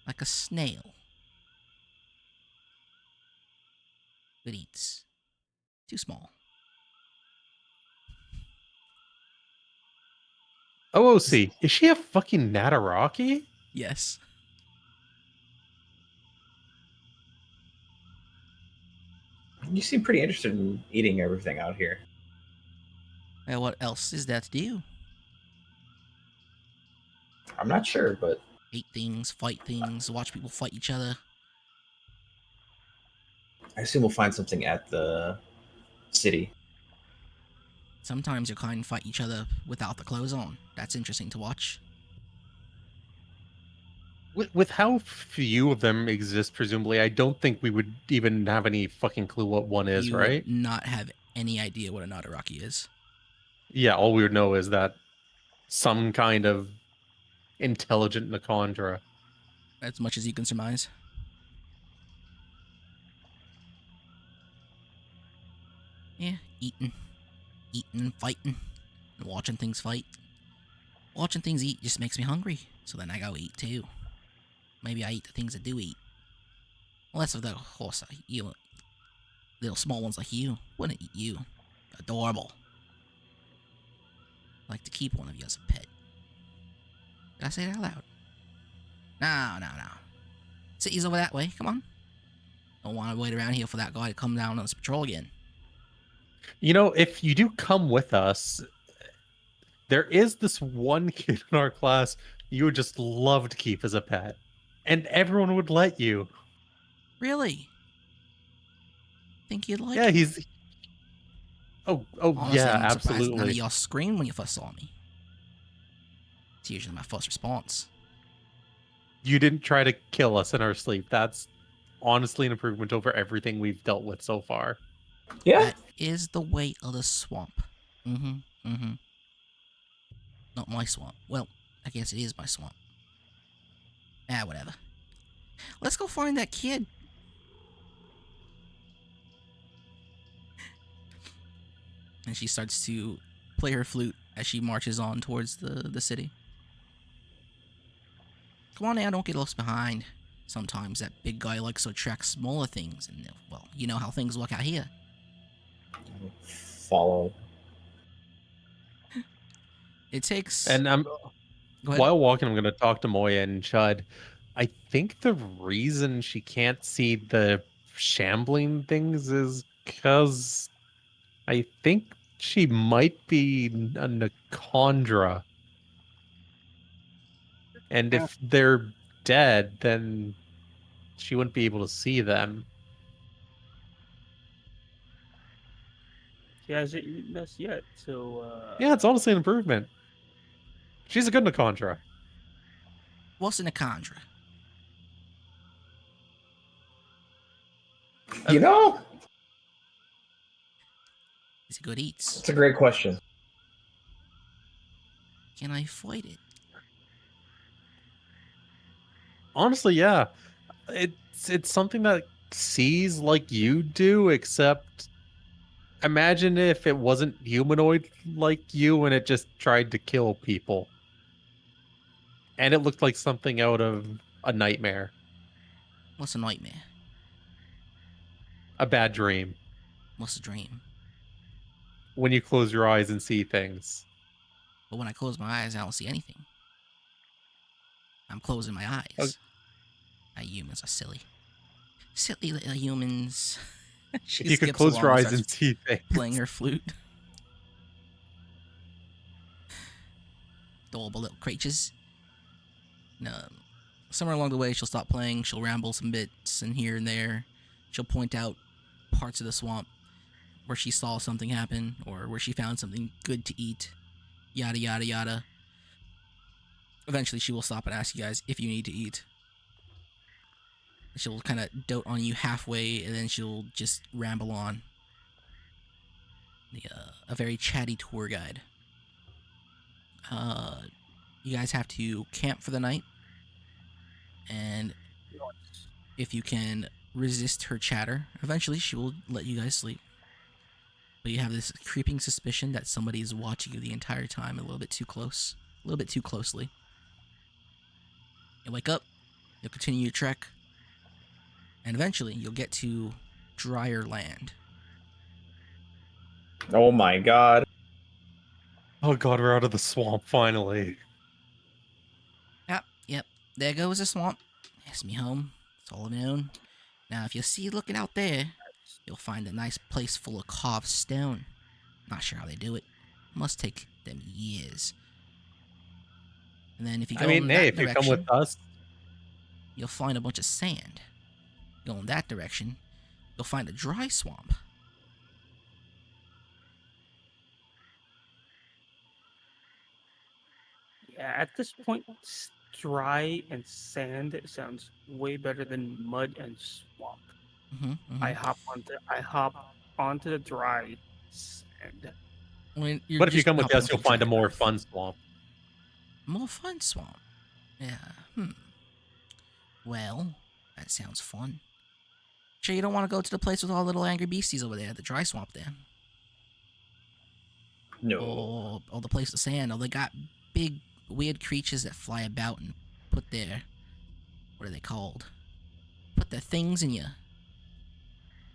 Speaker 2: Like a snail. That eats. Too small.
Speaker 3: OOC, is she a fucking Nataraki?
Speaker 2: Yes.
Speaker 1: You seem pretty interested in eating everything out here.
Speaker 2: And what else is there to do?
Speaker 1: I'm not sure, but
Speaker 2: Eat things, fight things, watch people fight each other.
Speaker 1: I assume we'll find something at the city.
Speaker 2: Sometimes your kind fight each other without the clothes on. That's interesting to watch.
Speaker 3: With how few of them exist, presumably, I don't think we would even have any fucking clue what one is,
Speaker 2: You would
Speaker 3: right?
Speaker 2: not have any idea what a Nadaraki is.
Speaker 3: Yeah, all we would know is that some kind of intelligent Nakandra.
Speaker 2: As much as you can surmise. Yeah, eating and fighting, and watching things fight. Watching things eat just makes me hungry, so then I go eat too. Maybe I eat the things that do eat. Less of the horse, you little small ones like you wouldn't eat you. Adorable. I'd like to keep one of you as a pet. Did I say that out loud? No. City's over that way. Come on. Don't want to wait around here for that guy to come down on his patrol again.
Speaker 3: If you do come with us, there is this one kid in our class you would just love to keep as a pet, and everyone would let you.
Speaker 2: Really? Think you'd like
Speaker 3: Yeah,
Speaker 2: him?
Speaker 3: he's. Oh,
Speaker 2: Honestly,
Speaker 3: yeah,
Speaker 2: I'm surprised none of
Speaker 3: absolutely.
Speaker 2: y'all screamed when you first saw me. It's usually my first response.
Speaker 3: You didn't try to kill us in our sleep. That's honestly an improvement over everything we've dealt with so far.
Speaker 1: Yeah.
Speaker 2: That is the way of the swamp. Mm-hmm. Not my swamp. Well, I guess it is my swamp. Whatever. Let's go find that kid. And she starts to play her flute as she marches on towards the city. Come on now, don't get lost behind. Sometimes that big guy likes to attract smaller things, and well, you know how things work out here.
Speaker 1: Follow.
Speaker 2: It takes.
Speaker 3: And
Speaker 2: Go ahead.
Speaker 3: while walking, I'm going to talk to Moya and Chud. I think the reason she can't see the shambling things is because I think she might be a Nakondra. And if they're dead, then she wouldn't be able to see them.
Speaker 4: She hasn't eaten us yet, so
Speaker 3: Yeah, it's honestly an improvement. She's a good Nakondra.
Speaker 2: What's in a conjure?
Speaker 1: You know,
Speaker 2: Is it good eats?
Speaker 1: it's a great question.
Speaker 2: Can I fight it?
Speaker 3: Honestly, yeah. It's something that sees like you do, except imagine if it wasn't humanoid like you and it just tried to kill people. And it looked like something out of a nightmare,
Speaker 2: What's a nightmare?
Speaker 3: a bad dream,
Speaker 2: What's a dream?
Speaker 3: when you close your eyes and see things.
Speaker 2: But when I close my eyes, I don't see anything. I'm closing my eyes. Humans are silly. Silly little humans. She
Speaker 3: If you could
Speaker 2: skips
Speaker 3: close
Speaker 2: along
Speaker 3: your
Speaker 2: and
Speaker 3: eyes
Speaker 2: starts
Speaker 3: and see things.
Speaker 2: playing her flute. Adorable little creatures. No, somewhere along the way, she'll stop playing. She'll ramble some bits and here and there. She'll point out parts of the swamp where she saw something happen or where she found something good to eat. Yada, yada, yada. Eventually, she will stop and ask you guys if you need to eat. She'll kind of dote on you halfway, and then she'll just ramble on. A very chatty tour guide. You guys have to camp for the night, and if you can resist her chatter, eventually she will let you guys sleep. But you have this creeping suspicion that somebody is watching you the entire time, a little bit too close, a little bit too closely. You wake up, you'll continue your trek, and eventually you'll get to drier land.
Speaker 1: Oh my god.
Speaker 3: Oh god, we're out of the swamp finally.
Speaker 2: Yep, there goes the swamp. It's me home. It's all I've known. Now, if you see looking out there, you'll find a nice place full of carved stone. Not sure how they do it. Must take them years. And then if you
Speaker 3: I
Speaker 2: go
Speaker 3: mean,
Speaker 2: in
Speaker 3: hey,
Speaker 2: that
Speaker 3: if you come with
Speaker 2: direction,
Speaker 3: us,
Speaker 2: you'll find a bunch of sand. Go in that direction, you'll find a dry swamp.
Speaker 4: yeah. At this point, dry and sand sounds way better than mud and swamp.
Speaker 2: Mm-hmm.
Speaker 4: I hop onto the dry sand.
Speaker 2: When you're
Speaker 3: but if you
Speaker 2: just
Speaker 3: come with
Speaker 2: hopping
Speaker 3: us,
Speaker 2: onto
Speaker 3: you'll
Speaker 2: the
Speaker 3: find
Speaker 2: dry
Speaker 3: a more
Speaker 2: path.
Speaker 3: fun swamp.
Speaker 2: More fun swamp. Yeah. Well, that sounds fun. Sure you don't want to go to the place with all the little angry beasties over there, the dry swamp there?
Speaker 1: No.
Speaker 2: Or the place with sand. Or they got big weird creatures that fly about and put their, what are they called? Put their things in you,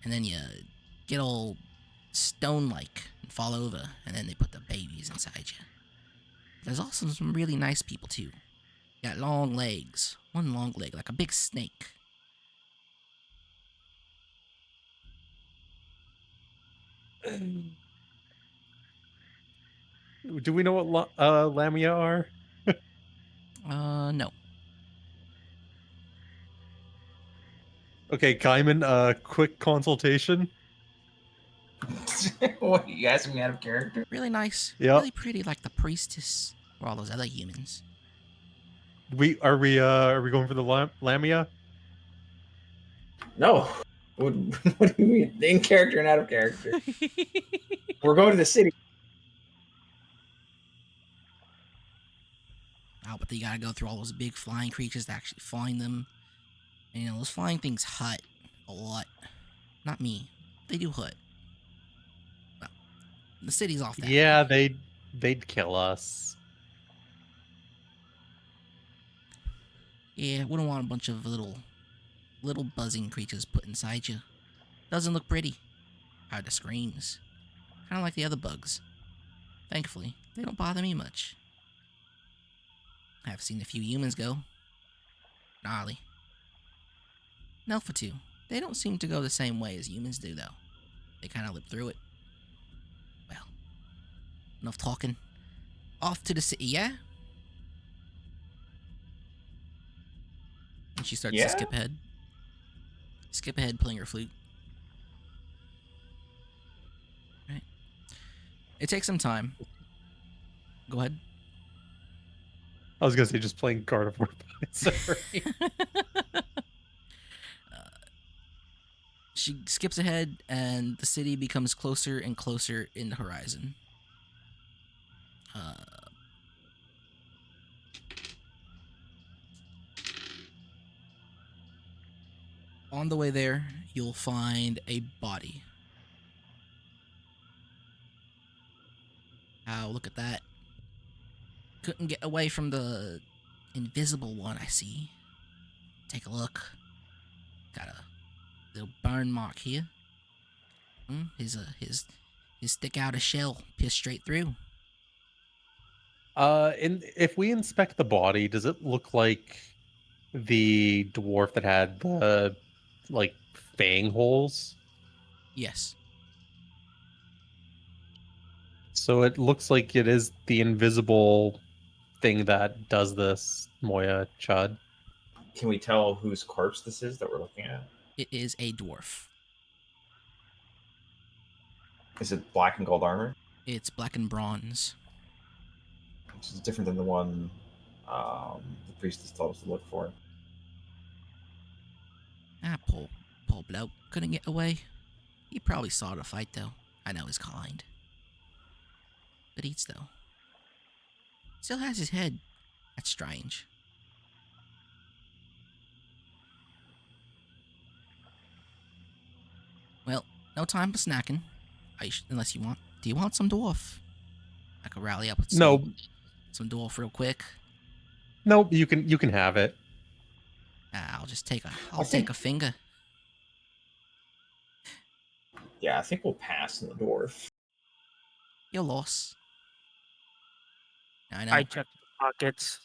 Speaker 2: and then you get all stone-like and fall over, and then they put the babies inside you. There's also some really nice people too. Got long legs, one long leg like a big snake.
Speaker 3: Do we know what Lamia are?
Speaker 2: No.
Speaker 3: Okay, Kaiman, quick consultation.
Speaker 1: What, you asking me out of character?
Speaker 2: Really nice,
Speaker 3: Yep.
Speaker 2: really pretty, like the priestess or all those other humans.
Speaker 3: Are we going for the Lamia?
Speaker 1: No. What, what do you mean? In character and out of character. We're going to the city.
Speaker 2: Oh, but you gotta go through all those big flying creatures to actually find them. And you know, those flying things hut a lot. Not me. They do hut. Well, the city's off that
Speaker 3: Yeah,
Speaker 2: way.
Speaker 3: they'd kill us.
Speaker 2: Yeah, wouldn't want a bunch of little buzzing creatures put inside you. Doesn't look pretty. How it screams. Kinda like the other bugs. Thankfully, they don't bother me much. I've seen a few humans go. Gnarly. An elf or two. They don't seem to go the same way as humans do, though. They kinda live through it. Well, enough talking. Off to the city, yeah? And she starts to
Speaker 1: Yeah?
Speaker 2: skip ahead. Skip ahead playing her flute. Right. It takes some time. Go ahead.
Speaker 3: I was gonna say just playing Carnivore. Sorry.
Speaker 2: She skips ahead, and the city becomes closer and closer in the horizon. On the way there, you'll find a body. Oh, look at that. Couldn't get away from the invisible one, I see. Take a look. Got a little burn mark here. His stick out a shell, pierced straight through.
Speaker 3: And if we inspect the body, does it look like the dwarf that had the like fang holes?
Speaker 2: Yes.
Speaker 3: So it looks like it is the invisible thing that does this, Moya Chud.
Speaker 1: Can we tell whose corpse this is that we're looking at?
Speaker 2: It is a dwarf.
Speaker 1: Is it black and gold armor?
Speaker 2: It's black and bronze.
Speaker 1: Which is different than the one the priestess told us to look for.
Speaker 2: Poor bloke. Couldn't get away. He probably saw the fight, though. I know his kind. But eats, though. Still has his head. That's strange. Well, no time for snacking. Unless you want. Do you want some dwarf? I could rally up with
Speaker 3: No,
Speaker 2: some dwarf real quick.
Speaker 3: no, you can have it.
Speaker 2: I'll just take
Speaker 1: I think-
Speaker 2: a finger.
Speaker 1: Yeah, I think we'll pass on the dwarf.
Speaker 2: Your loss. I know.
Speaker 4: I checked the pockets.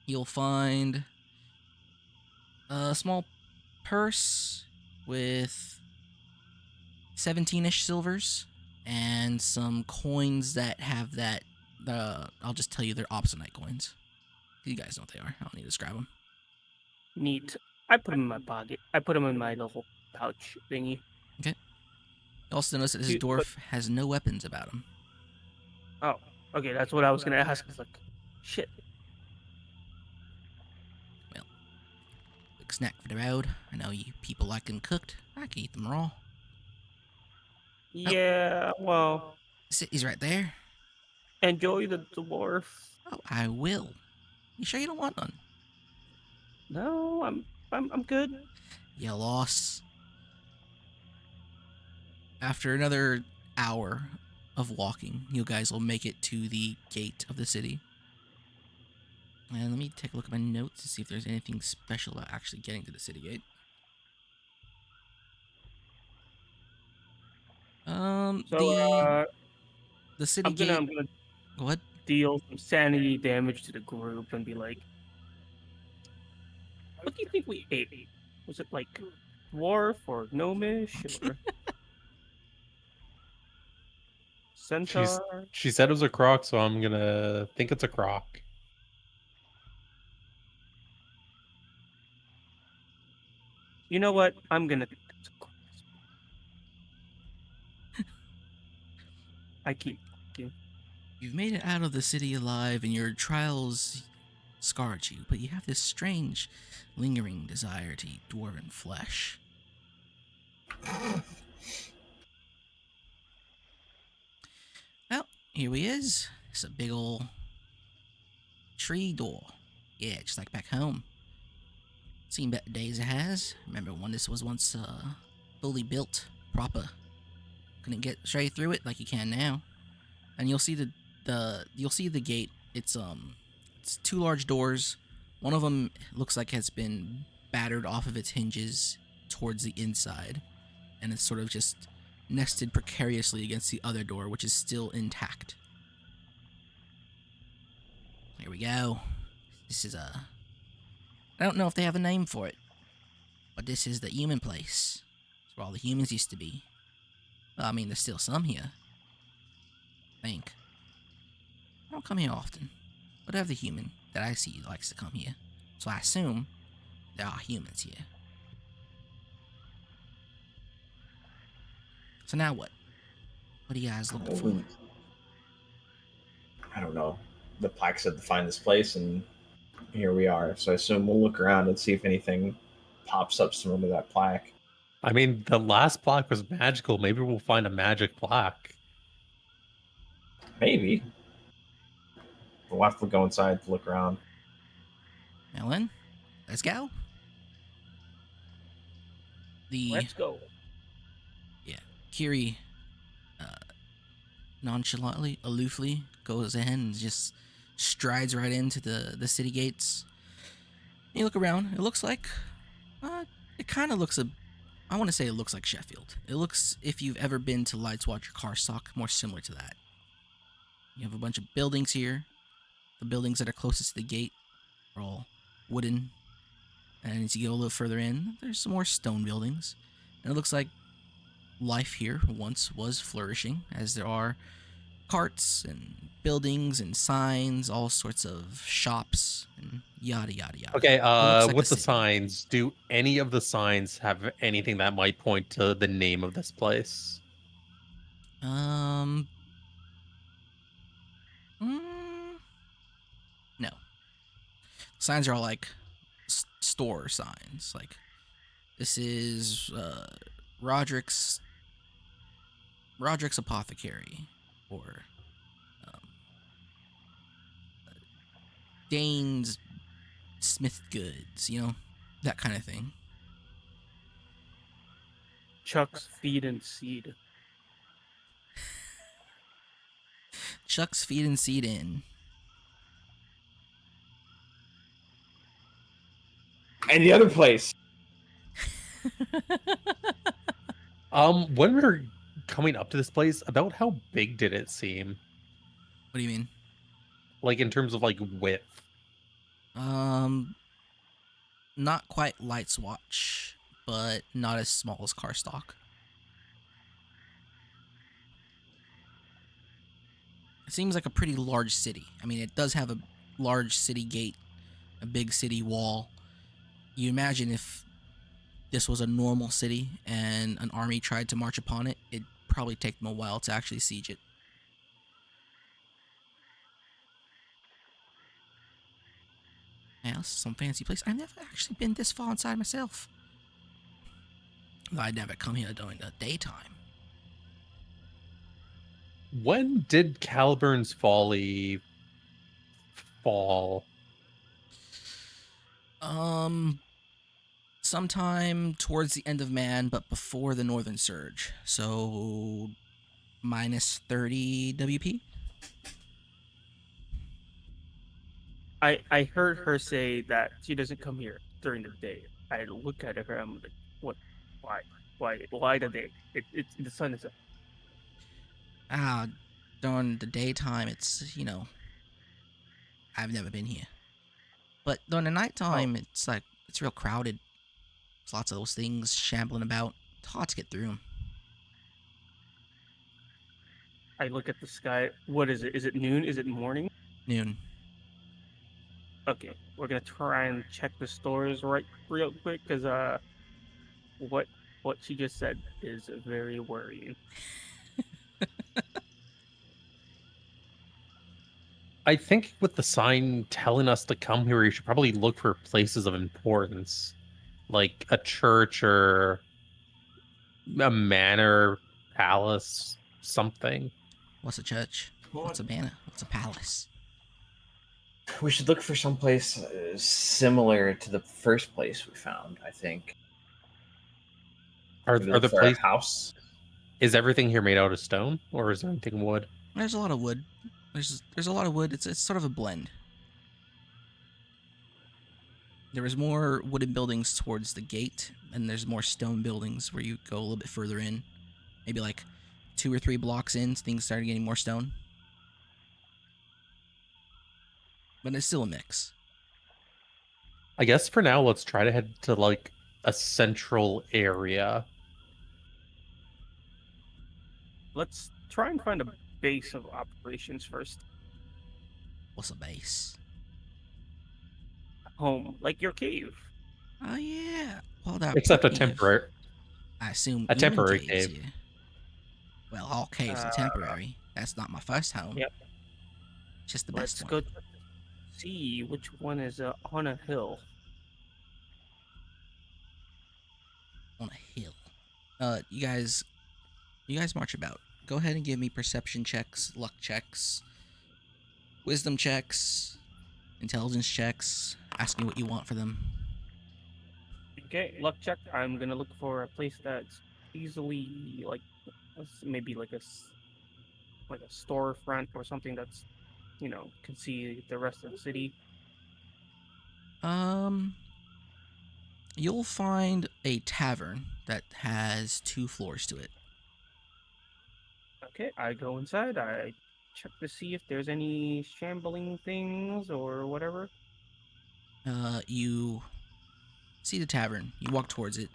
Speaker 2: You'll find a small purse with 17-ish silvers and some coins that have that. I'll just tell you they're obstinate coins. You guys know what they are. I don't need to describe them.
Speaker 4: Neat. I put them in my pocket. I put them in my little pouch thingy.
Speaker 2: Okay. You also notice that this dwarf has no weapons about him.
Speaker 4: Oh, okay. That's what I was gonna ask. It's like, shit.
Speaker 2: Well, quick snack for the road. I know you people like them cooked. I can eat them raw.
Speaker 4: Yeah. Well,
Speaker 2: The city's right there.
Speaker 4: enjoy the dwarf.
Speaker 2: Oh, I will. You sure you don't want none?
Speaker 4: No, I'm good.
Speaker 2: You lost. After another hour of walking, you guys will make it to the gate of the city. And let me take a look at my notes to see if there's anything special about actually getting to the city gate.
Speaker 4: So
Speaker 2: The city
Speaker 4: I'm
Speaker 2: gate.
Speaker 4: gonna
Speaker 2: Go ahead.
Speaker 4: deal some sanity damage to the group and be like, what do you think we ate? Was it like dwarf or gnomish or
Speaker 3: She's
Speaker 4: centaur?
Speaker 3: she said it was a croc, so I'm gonna think it's a croc.
Speaker 4: You know what? I'm gonna. I keep thinking.
Speaker 2: You've made it out of the city alive, and your trials scarred you, but you have this strange, lingering desire to eat dwarven flesh. Well, here we is. It's a big ol' tree door. Yeah, just like back home. Seen better days it has. Remember when this was once fully built, proper. Couldn't get straight through it like you can now. And you'll see the gate. It's two large doors. One of them looks like has been battered off of its hinges towards the inside, and it's sort of just nested precariously against the other door, which is still intact. Here we go. This is I don't know if they have a name for it, but this is the human place. It's where all the humans used to be. Well, I mean, there's still some here. I think. I don't come here often, but every human that I see likes to come here, so I assume there are humans here. So now what? What are you guys looking for?
Speaker 1: I don't know. The plaque said to find this place, and here we are. So I assume we'll look around and see if anything pops up similar to that plaque.
Speaker 3: I mean, the last plaque was magical. Maybe we'll find a magic plaque.
Speaker 1: Maybe. We'll have to go inside to look around.
Speaker 2: Ellen, let's go. The
Speaker 4: Let's go.
Speaker 2: Yeah, Kiri, uh, nonchalantly, aloofly goes ahead and just strides right into the city gates. You look around. It looks like, it kind of looks I want to say it looks like Sheffield. It looks, if you've ever been to Lights Watch or Carstock, more similar to that. You have a bunch of buildings here. The buildings that are closest to the gate are all wooden. And as you go a little further in, there's some more stone buildings. And it looks like life here once was flourishing, as there are carts and buildings and signs, all sorts of shops, and yada yada yada.
Speaker 3: Okay,
Speaker 2: It looks like a
Speaker 3: with the
Speaker 2: city.
Speaker 3: signs, do any of the signs have anything that might point to the name of this place?
Speaker 2: Um, mm, no. Signs are all like store signs. Like, this is Roderick's Roderick's Apothecary, or um, Dane's Smith Goods. That kind of thing.
Speaker 4: Chuck's feed and seed.
Speaker 2: Chuck's Feed and Seed Inn.
Speaker 1: And the other place.
Speaker 3: When we were coming up to this place, about how big did it seem?
Speaker 2: What do you mean?
Speaker 3: Like in terms of like width.
Speaker 2: Um, not quite Lights Watch, but not as small as Carstock. It seems like a pretty large city. I mean, it does have a large city gate, a big city wall. You imagine if this was a normal city and an army tried to march upon it, it'd probably take them a while to actually siege it. Yeah, this is some fancy place. I've never actually been this far inside myself. I'd never come here during the daytime.
Speaker 3: When did Caliburn's Folly fall?
Speaker 2: Sometime towards the end of Man, but before the Northern Surge. So minus 30 WP.
Speaker 4: I heard her say that she doesn't come here during the day. I look at her. I'm like, what? Why? Why the day? It's the sun is up.
Speaker 2: Ah, during the daytime, it's, I've never been here. But during the
Speaker 4: Oh,
Speaker 2: nighttime, it's like, it's real crowded. There's lots of those things shambling about. It's hard to get through them.
Speaker 4: I look at the sky. What is it? Is it noon? Is it morning?
Speaker 2: Noon.
Speaker 4: Okay, we're gonna try and check the stores right real quick because what what she just said is very worrying.
Speaker 3: I think with the sign telling us to come here, you should probably look for places of importance, like a church or a manor, palace, something.
Speaker 2: What's a church? What's
Speaker 1: What?
Speaker 2: a manor? What's a palace?
Speaker 1: We should look for someplace similar to the first place we found. I think maybe
Speaker 3: Are
Speaker 1: look
Speaker 3: the
Speaker 1: for a
Speaker 3: place
Speaker 1: house.
Speaker 3: is everything here made out of stone or is there anything wood?
Speaker 2: There's a lot of wood. There's a lot of wood. It's sort of a blend. There is more wooden buildings towards the gate, and there's more stone buildings where you go a little bit further in. Maybe like 2 or 3 blocks in, things started getting more stone. But it's still a mix.
Speaker 3: I guess for now, let's try to head to like a central area.
Speaker 4: Let's try and find a base of operations first.
Speaker 2: What's a base?
Speaker 4: Home, like your cave.
Speaker 2: Oh yeah. Well, there are
Speaker 3: Except
Speaker 2: plenty of, I assume,
Speaker 3: a
Speaker 2: human
Speaker 3: temporary
Speaker 2: caves
Speaker 3: cave.
Speaker 2: here. Well, all caves are
Speaker 4: Uh,
Speaker 2: temporary. That's not my first home.
Speaker 4: yep.
Speaker 2: Just the best
Speaker 4: Let's
Speaker 2: one.
Speaker 4: go see which one is on a hill.
Speaker 2: On a hill. You guys march about. Go ahead and give me perception checks, luck checks, wisdom checks, intelligence checks. Ask me what you want for them.
Speaker 4: Okay, luck check. I'm gonna look for a place that's easily like maybe like a storefront or something that's can see the rest of the city.
Speaker 2: Um, you'll find a tavern that has 2 floors to it.
Speaker 4: Okay, I go inside. I check to see if there's any shambling things or whatever.
Speaker 2: You see the tavern. You walk towards it.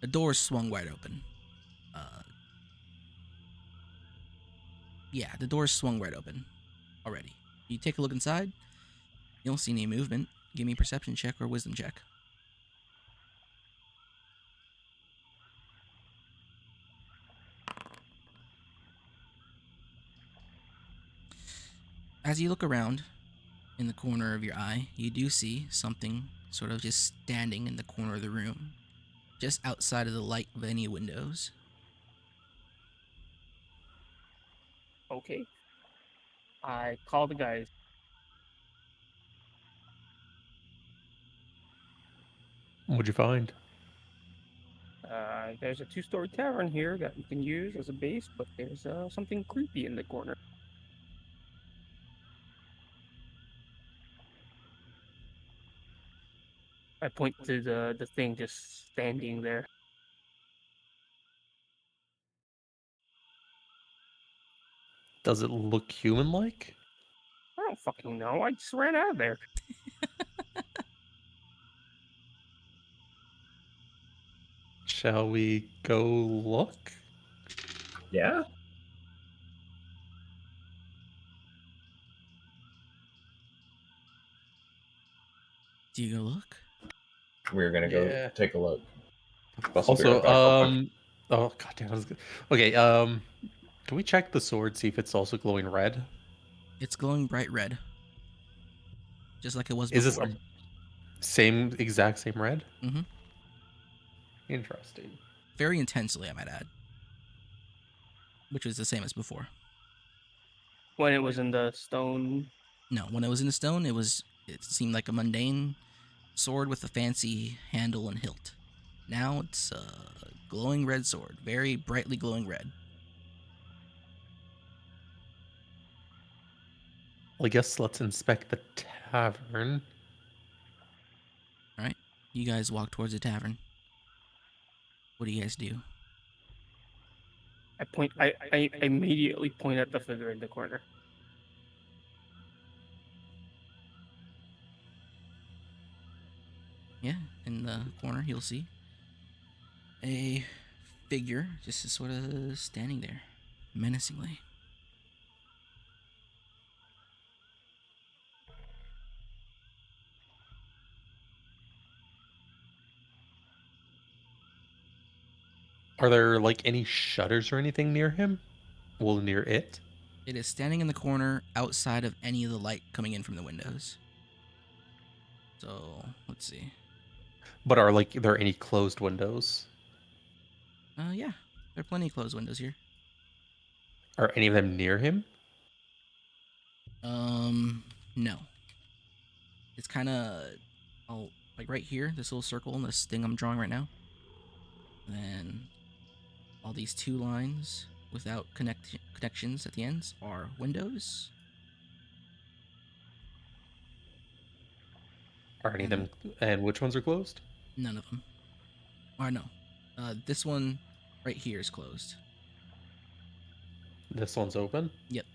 Speaker 2: The door is swung wide open. Uh, yeah, the door is swung wide open already. You take a look inside. You don't see any movement. Give me a perception check or wisdom check. As you look around in the corner of your eye, you do see something sort of just standing in the corner of the room, just outside of the light of any windows.
Speaker 4: Okay, I call the guys.
Speaker 3: What'd you find?
Speaker 4: There's a two-story tavern here that we can use as a base, but there's something creepy in the corner. I point to the thing just standing there.
Speaker 3: Does it look human-like?
Speaker 4: I don't fucking know. I just ran out of there.
Speaker 3: Shall we go look?
Speaker 1: Yeah,
Speaker 2: Do you go look?
Speaker 1: we're gonna go
Speaker 3: Yeah.
Speaker 1: take a look. Bus will be right
Speaker 3: Also,
Speaker 1: back, real quick.
Speaker 3: oh goddamn, okay, can we check the sword, see if it's also glowing red?
Speaker 2: It's glowing bright red, just like it was
Speaker 3: Is this
Speaker 2: before.
Speaker 3: a exact same red?
Speaker 2: Mm-hmm.
Speaker 3: Interesting.
Speaker 2: Very intensely, I might add, which was the same as before.
Speaker 4: When it was in the stone.
Speaker 2: No, when it was in the stone, it seemed like a mundane sword with a fancy handle and hilt. Now it's a glowing red sword, very brightly glowing red.
Speaker 3: Well, I guess let's inspect the tavern.
Speaker 2: All right. You guys walk towards the tavern. What do you guys do?
Speaker 4: I immediately point at the figure in the corner.
Speaker 2: Yeah, in the corner, you'll see a figure just sort of standing there menacingly.
Speaker 3: Are there like any shutters or anything near him? Well, near it?
Speaker 2: It is standing in the corner outside of any of the light coming in from the windows. So let's see.
Speaker 3: But are like there any closed windows?
Speaker 2: Yeah, there are plenty of closed windows here.
Speaker 3: Are any of them near him?
Speaker 2: No. It's kind of, oh, like right here, this little circle and this thing I'm drawing right now. Then all these two lines without connections at the ends are windows,
Speaker 3: Are any of
Speaker 2: and
Speaker 3: them, and which ones are closed?
Speaker 2: none of them. Or no, this one right here is closed.
Speaker 3: This one's open.
Speaker 2: Yep.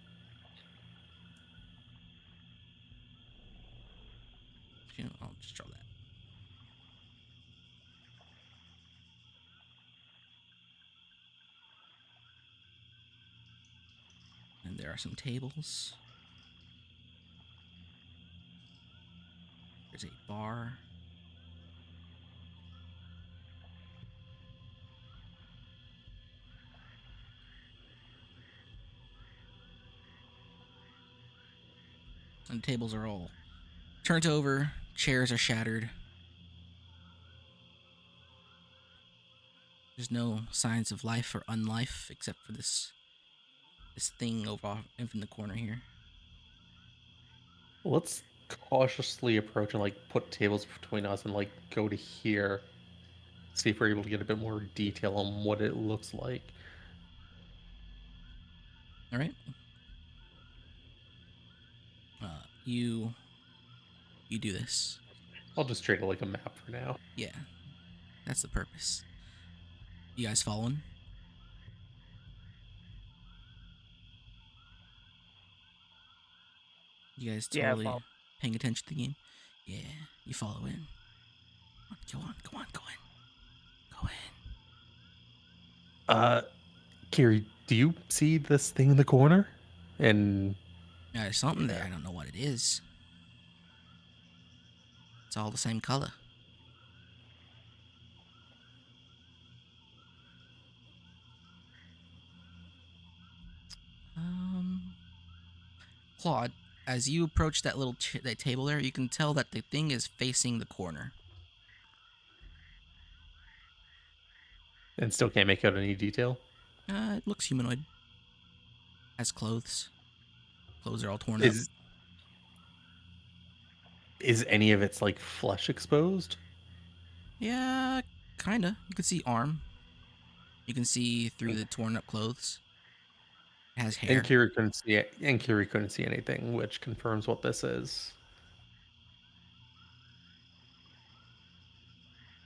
Speaker 2: I'll just draw that. And there are some tables. There's a bar. And the tables are all turned over. Chairs are shattered. There's no signs of life or unlife except for this thing over in the corner here.
Speaker 3: Let's cautiously approach and like put tables between us and like go to here. See if we're able to get a bit more detail on what it looks like.
Speaker 2: All right. You do this.
Speaker 3: I'll just treat it like a map for now.
Speaker 2: Yeah, that's the purpose. You guys following? You guys
Speaker 4: Yeah,
Speaker 2: totally
Speaker 4: follow.
Speaker 2: paying attention to the game? Yeah, you follow in. Go on, go on, go in. Go in.
Speaker 3: Uh, Kiri, do you see this thing in the corner? And
Speaker 2: Yeah, there's something there.
Speaker 3: yeah,
Speaker 2: I don't know what it is. It's all the same color. Um, Claude, as you approach that little that table there, you can tell that the thing is facing the corner.
Speaker 3: and still can't make out any detail.
Speaker 2: It looks humanoid. Has clothes. Clothes are all torn up.
Speaker 3: Is is any of its like flesh exposed?
Speaker 2: Yeah, kinda. You can see arm. You can see through the torn up clothes. It has
Speaker 3: And
Speaker 2: hair.
Speaker 3: Kiri couldn't see it, and Kiri couldn't see anything, which confirms what this is.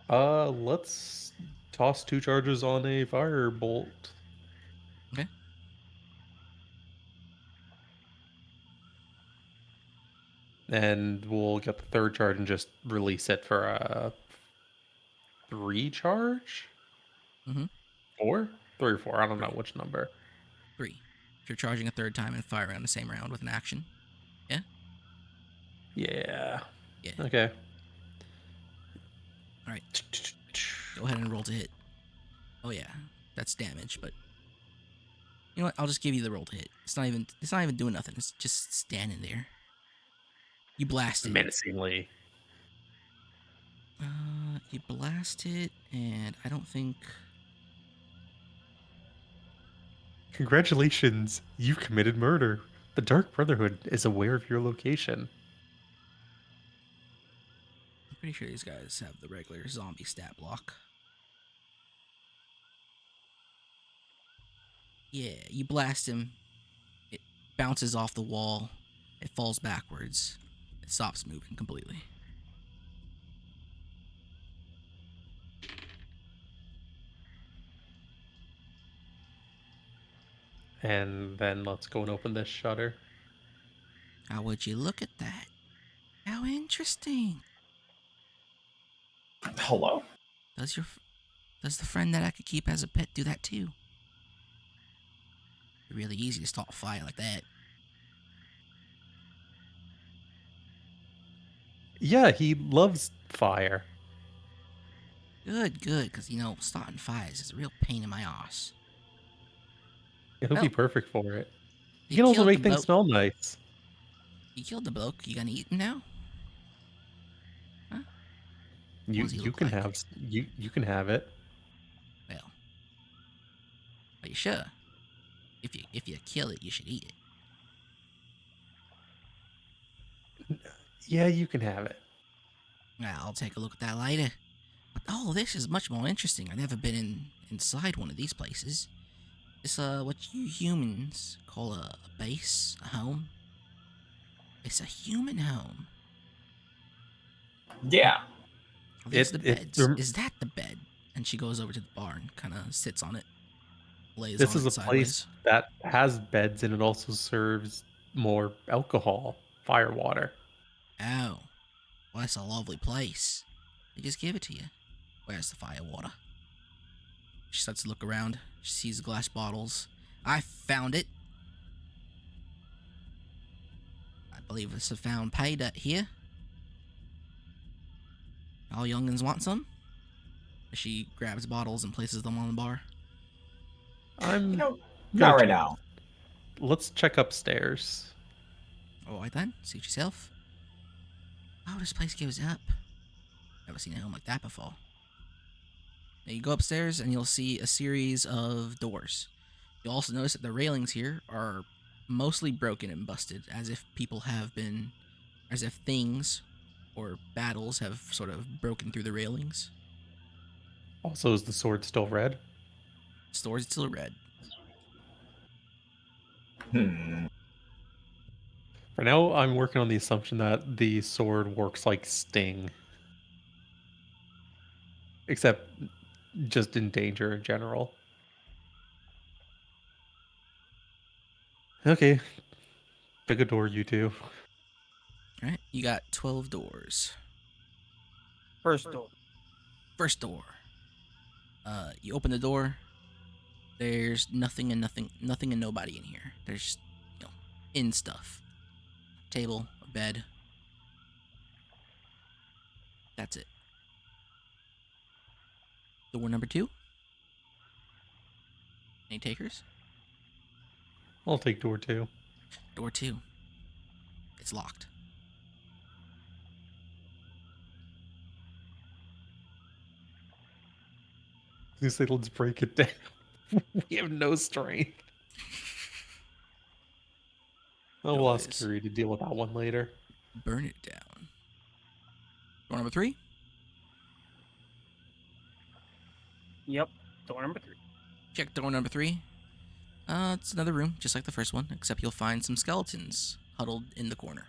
Speaker 3: Let's toss 2 charges on a firebolt.
Speaker 2: Okay.
Speaker 3: And we'll get the third charge and just release it for a 3 charge?
Speaker 2: Mm-hmm.
Speaker 3: 4? 3 or 4, I don't know
Speaker 2: 3.
Speaker 3: which number.
Speaker 2: 3. If you're charging a third time and fire around the same round with an action. Yeah?
Speaker 3: Yeah.
Speaker 2: Yeah.
Speaker 3: Okay.
Speaker 2: All right. Go ahead and roll to hit. Oh yeah, that's damage, but you know what? I'll just give you the roll to hit. It's not even doing nothing. It's just standing there. You blast it.
Speaker 3: Menacingly.
Speaker 2: You blast it, and I don't think.
Speaker 3: Congratulations, you committed murder. The Dark Brotherhood is aware of your location.
Speaker 2: I'm pretty sure these guys have the regular zombie stat block. Yeah, you blast him. It bounces off the wall. It falls backwards. It stops moving completely.
Speaker 3: And then let's go and open this shutter.
Speaker 2: How would you look at that? How interesting.
Speaker 1: Hello.
Speaker 2: Does your does the friend that I could keep as a pet do that too? It's really easy to start a fire like that.
Speaker 3: Yeah, he loves fire.
Speaker 2: Good, good, because starting fires is a real pain in my ass.
Speaker 3: He'll be
Speaker 2: Well,
Speaker 3: perfect for it. He
Speaker 2: you
Speaker 3: can also
Speaker 2: killed the
Speaker 3: make things
Speaker 2: bloke.
Speaker 3: smell nice.
Speaker 2: You killed the bloke. You gonna eat him now? Huh? What
Speaker 3: You
Speaker 2: does he
Speaker 3: you
Speaker 2: look
Speaker 3: can
Speaker 2: like?
Speaker 3: have you can have it.
Speaker 2: Well, are you sure? If you kill it, you should eat it.
Speaker 3: Yeah, you can have it.
Speaker 2: Well, I'll take a look at that later. But this is much more interesting. I've never been inside one of these places. It's what you humans call a base, a home. It's a human home.
Speaker 1: Yeah.
Speaker 2: Are these the
Speaker 3: It
Speaker 2: beds? Is that the bed? And she goes over to the bar and kind of sits on it, lays
Speaker 3: this
Speaker 2: on
Speaker 3: is
Speaker 2: it
Speaker 3: a place
Speaker 2: sideways.
Speaker 3: that has beds and it also serves more alcohol, fire water.
Speaker 2: Oh, well, that's a lovely place. They just give it to you. Where's the fire water? She starts to look around. She sees the glass bottles. I found it. I believe it's a found pay dirt here. All youngins want some? She grabs bottles and places them on the bar.
Speaker 3: I'm
Speaker 1: Not
Speaker 3: gonna
Speaker 1: right
Speaker 3: check.
Speaker 1: now.
Speaker 3: Let's check upstairs.
Speaker 2: Alright then, suit yourself. Oh, this place goes up. Never seen a home like that before. Now you go upstairs and you'll see a series of doors. You'll also notice that the railings here are mostly broken and busted, as if as if things or battles have sort of broken through the railings.
Speaker 3: Also, is the sword still red?
Speaker 2: The store's still red.
Speaker 1: Hmm.
Speaker 3: For now, I'm working on the assumption that the sword works like Sting, except just in danger in general. Okay, pick a door, you two.
Speaker 2: Alright, you got 12 doors.
Speaker 4: First door.
Speaker 2: First door. You open the door. There's nothing and nobody in here. There's just, in stuff. Table, a bed. That's it. Door number 2. Any takers?
Speaker 3: I'll take door two.
Speaker 2: Door 2. It's locked.
Speaker 3: You say let's break it down. We have no strength. Oh,
Speaker 2: No
Speaker 3: we'll ask
Speaker 2: worries.
Speaker 3: Carrie to deal with that one later.
Speaker 2: Burn it down. Door number 3.
Speaker 4: Yep. Door number 3.
Speaker 2: Check door number 3. It's another room, just like the first one, except you'll find some skeletons huddled in the corner.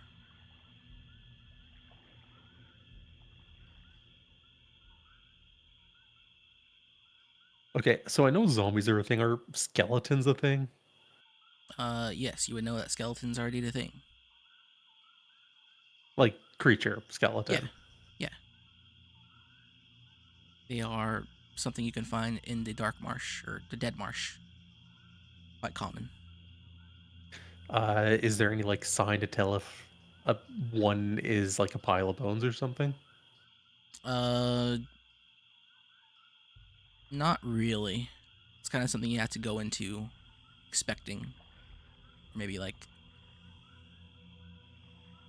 Speaker 3: Okay, so I know zombies are a thing. Are skeletons a thing?
Speaker 2: Yes, you would know that skeletons already a thing.
Speaker 3: Like creature
Speaker 2: Yeah,
Speaker 3: skeleton.
Speaker 2: yeah. They are something you can find in the dark marsh or the dead marsh. Quite common.
Speaker 3: Is there any like sign to tell if a one is like a pile of bones or something?
Speaker 2: Uh, Not really. It's kind of something you have to go into expecting, or maybe like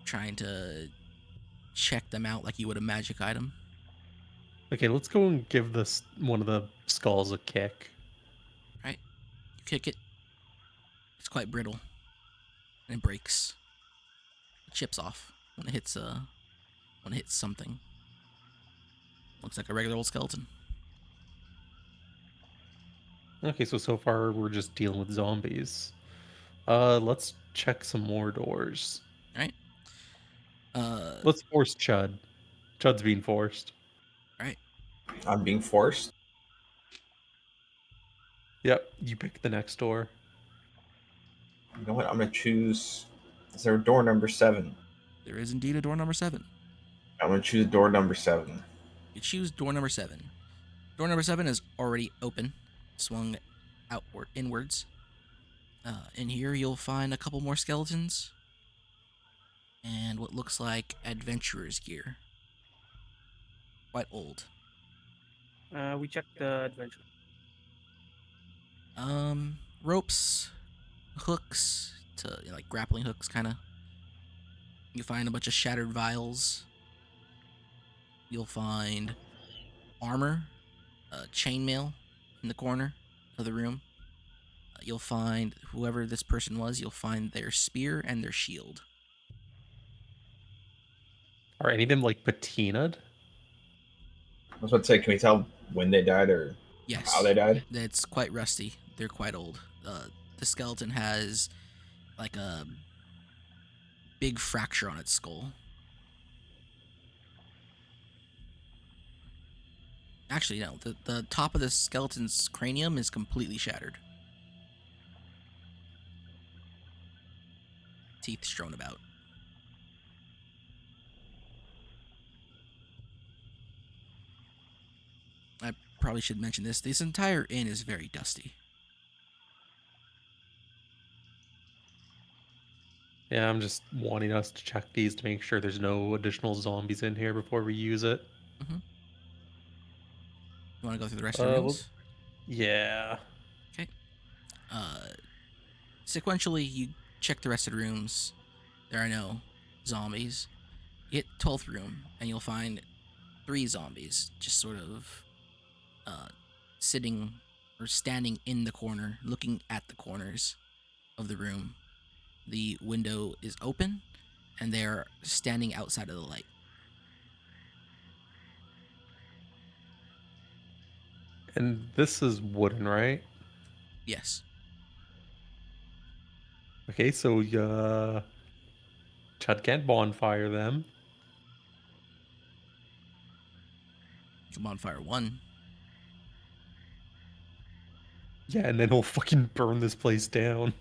Speaker 2: trying to check them out like you would a magic item.
Speaker 3: Okay, let's go and give this one of the skulls a kick.
Speaker 2: Right? You kick it. It's quite brittle, and it breaks. It chips off when it hits something. Looks like a regular old skeleton.
Speaker 3: Okay, so far we're just dealing with zombies. Let's check some more doors.
Speaker 2: All
Speaker 3: Let's force Chud. Chud's being forced.
Speaker 2: All right.
Speaker 1: I'm being forced.
Speaker 3: Yep, you pick the next door.
Speaker 1: You know what? I'm gonna choose. Is there a door number 7?
Speaker 2: There is indeed a door number 7.
Speaker 1: I'm gonna choose door number 7.
Speaker 2: You choose door number 7. Door number 7 is already open, swung outward inwards. In here, you'll find a couple more skeletons and what looks like adventurer's gear. Quite old.
Speaker 4: We checked the adventure.
Speaker 2: Ropes, hooks to like grappling hooks, kind of. You find a bunch of shattered vials. You'll find armor, chainmail in the corner of the room. You'll find whoever this person was. You'll find their spear and their shield.
Speaker 3: Are any of them like patinaed?
Speaker 1: I was about to say, can we tell when they died or how
Speaker 2: Yes,
Speaker 1: they died?
Speaker 2: it's quite rusty. They're quite old. The skeleton has like a big fracture on its skull. Actually, no. The top of the skeleton's cranium is completely shattered. Teeth strewn about. I probably should mention this. This entire inn is very dusty.
Speaker 3: Yeah, I'm just wanting us to check these to make sure there's no additional zombies in here before we use it.
Speaker 2: Mm-hmm. You want to go through the rest of the
Speaker 3: Well,
Speaker 2: rooms?
Speaker 3: yeah.
Speaker 2: Okay. Uh, Sequentially, you check the rest of the rooms. There are no zombies. You hit 12th room, and you'll find 3 zombies just sort of uh, sitting or standing in the corner, looking at the corners of the room. The window is open, and they're standing outside of the light.
Speaker 3: And this is wooden, right?
Speaker 2: Yes.
Speaker 3: Okay, so Chud can't bonfire them.
Speaker 2: You can bonfire 1.
Speaker 3: Yeah, and then he'll fucking burn this place down.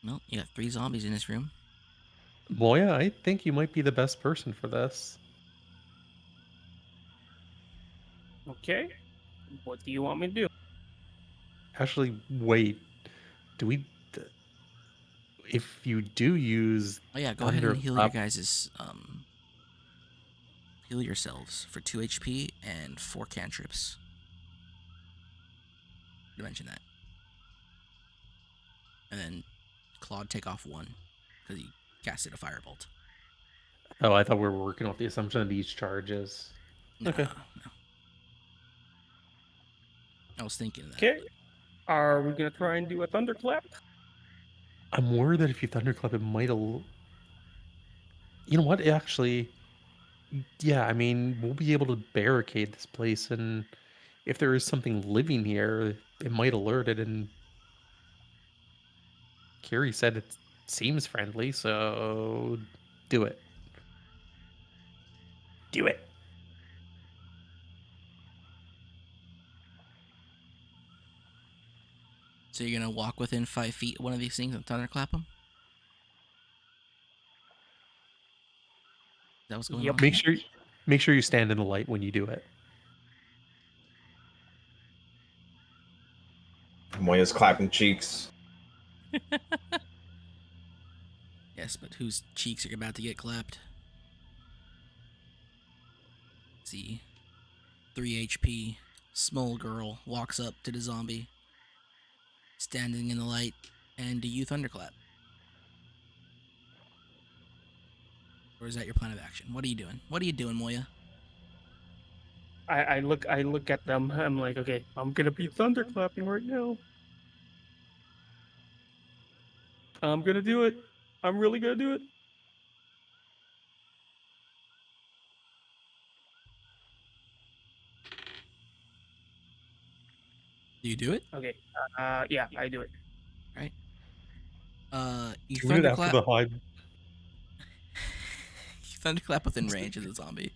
Speaker 2: Well, you got 3 zombies in this room.
Speaker 3: Moya, I think you might be the best person for this.
Speaker 4: Okay. What do you want me to do?
Speaker 3: Actually, wait. Do we? If you do use
Speaker 2: Oh yeah, go ahead and heal your
Speaker 3: thunderclap,
Speaker 2: guys's heal yourselves for 2 HP and 4 cantrips. To mention that. And then Claude take off 1 because he casted a firebolt.
Speaker 3: oh, I thought we were working off the assumption that each charges.
Speaker 2: No,
Speaker 3: Okay.
Speaker 2: no. I was thinking that,
Speaker 4: Okay.
Speaker 2: but
Speaker 4: Are we gonna try and do a thunderclap?
Speaker 3: I'm worried that if you thunderclap, it might. You know what? Actually, yeah. I mean, we'll be able to barricade this place, and if there is something living here, it might alert it. And Kiri said it seems friendly, so do it. Do it.
Speaker 2: so you're gonna walk within 5 feet of one of these things and thunderclap them? Is that what's going
Speaker 4: Yep.
Speaker 2: on?
Speaker 3: Make sure you stand in the light when you do it.
Speaker 1: Moya's clapping cheeks.
Speaker 2: Yes, but whose cheeks are about to get clapped? See, 3 HP, small girl walks up to the zombie, standing in the light, and do you thunderclap? Or is that your plan of action? What are you doing? What are you doing, Moya?
Speaker 4: I look at them. I'm like, okay, I'm gonna be thunderclapping right now. I'm gonna do it. I'm really gonna do it.
Speaker 2: Do you do it?
Speaker 4: Okay. Yeah, I do it.
Speaker 2: Right. You
Speaker 3: Do it after
Speaker 2: thunderclap.
Speaker 3: the high.
Speaker 2: You thunderclap within range of the zombie.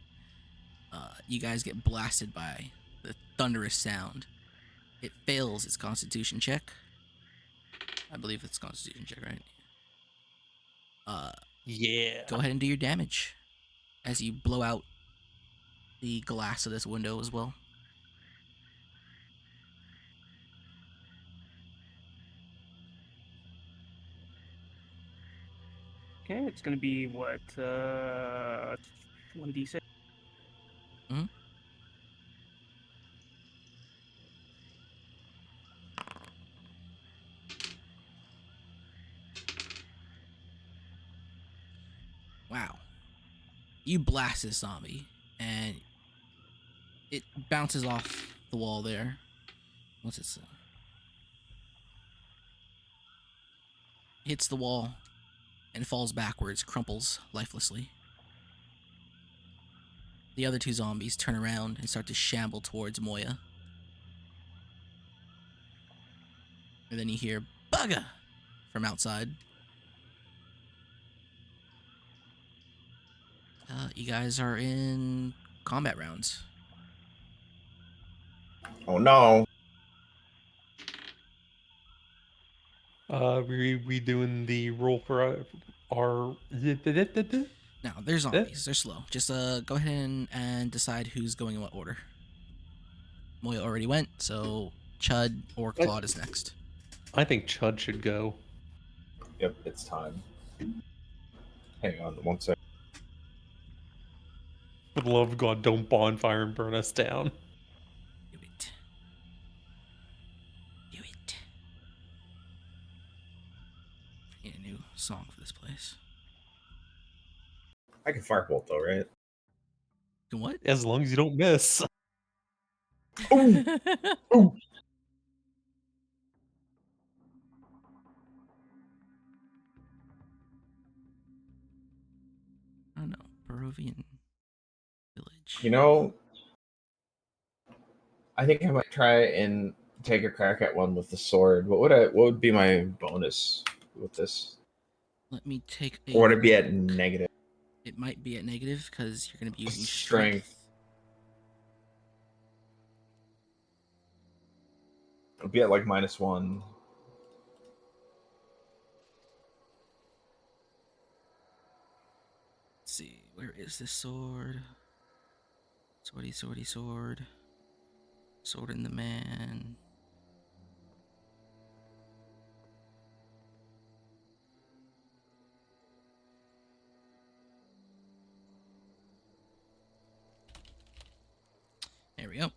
Speaker 2: You guys get blasted by the thunderous sound. It fails its Constitution check. I believe it's Constitution check, right?
Speaker 3: Yeah.
Speaker 2: Go ahead and do your damage as you blow out the glass of this window as well.
Speaker 4: Okay, it's gonna be what 1d6.
Speaker 2: Mhm. Wow. You blast this zombie, and it bounces off the wall there. What's it say? Hits the wall and falls backwards, crumples lifelessly. The other two zombies turn around and start to shamble towards Moya. And then you hear "Bugga" from outside. You guys are in combat rounds.
Speaker 1: Oh no.
Speaker 3: We doing the roll for our.
Speaker 2: Now, they're zombies. They're slow. Just go ahead and decide who's going in what order. Moya already went, so Chud or Claude is next.
Speaker 3: I think Chud should go.
Speaker 1: Yep, it's time. Hang on one second.
Speaker 3: For the love of God, don't bonfire and burn us down.
Speaker 2: Do it. Do it. I need a new song for this place.
Speaker 1: I can firebolt though, right?
Speaker 2: You what?
Speaker 3: As long as you don't miss.
Speaker 1: Ooh! Ooh!
Speaker 2: I don't know. Peruvian village.
Speaker 1: You know, I think I might try and take a crack at one with the sword. What would be my bonus with this?
Speaker 2: Let me take a
Speaker 1: Or would it be at
Speaker 2: look.
Speaker 1: negative?
Speaker 2: It might be at negative because you're going to be using
Speaker 1: Strength.
Speaker 2: strength.
Speaker 1: It'll be at like -1.
Speaker 2: Let's see. Where is this sword? Swordy, swordy, sword. Sword in the man. There we go.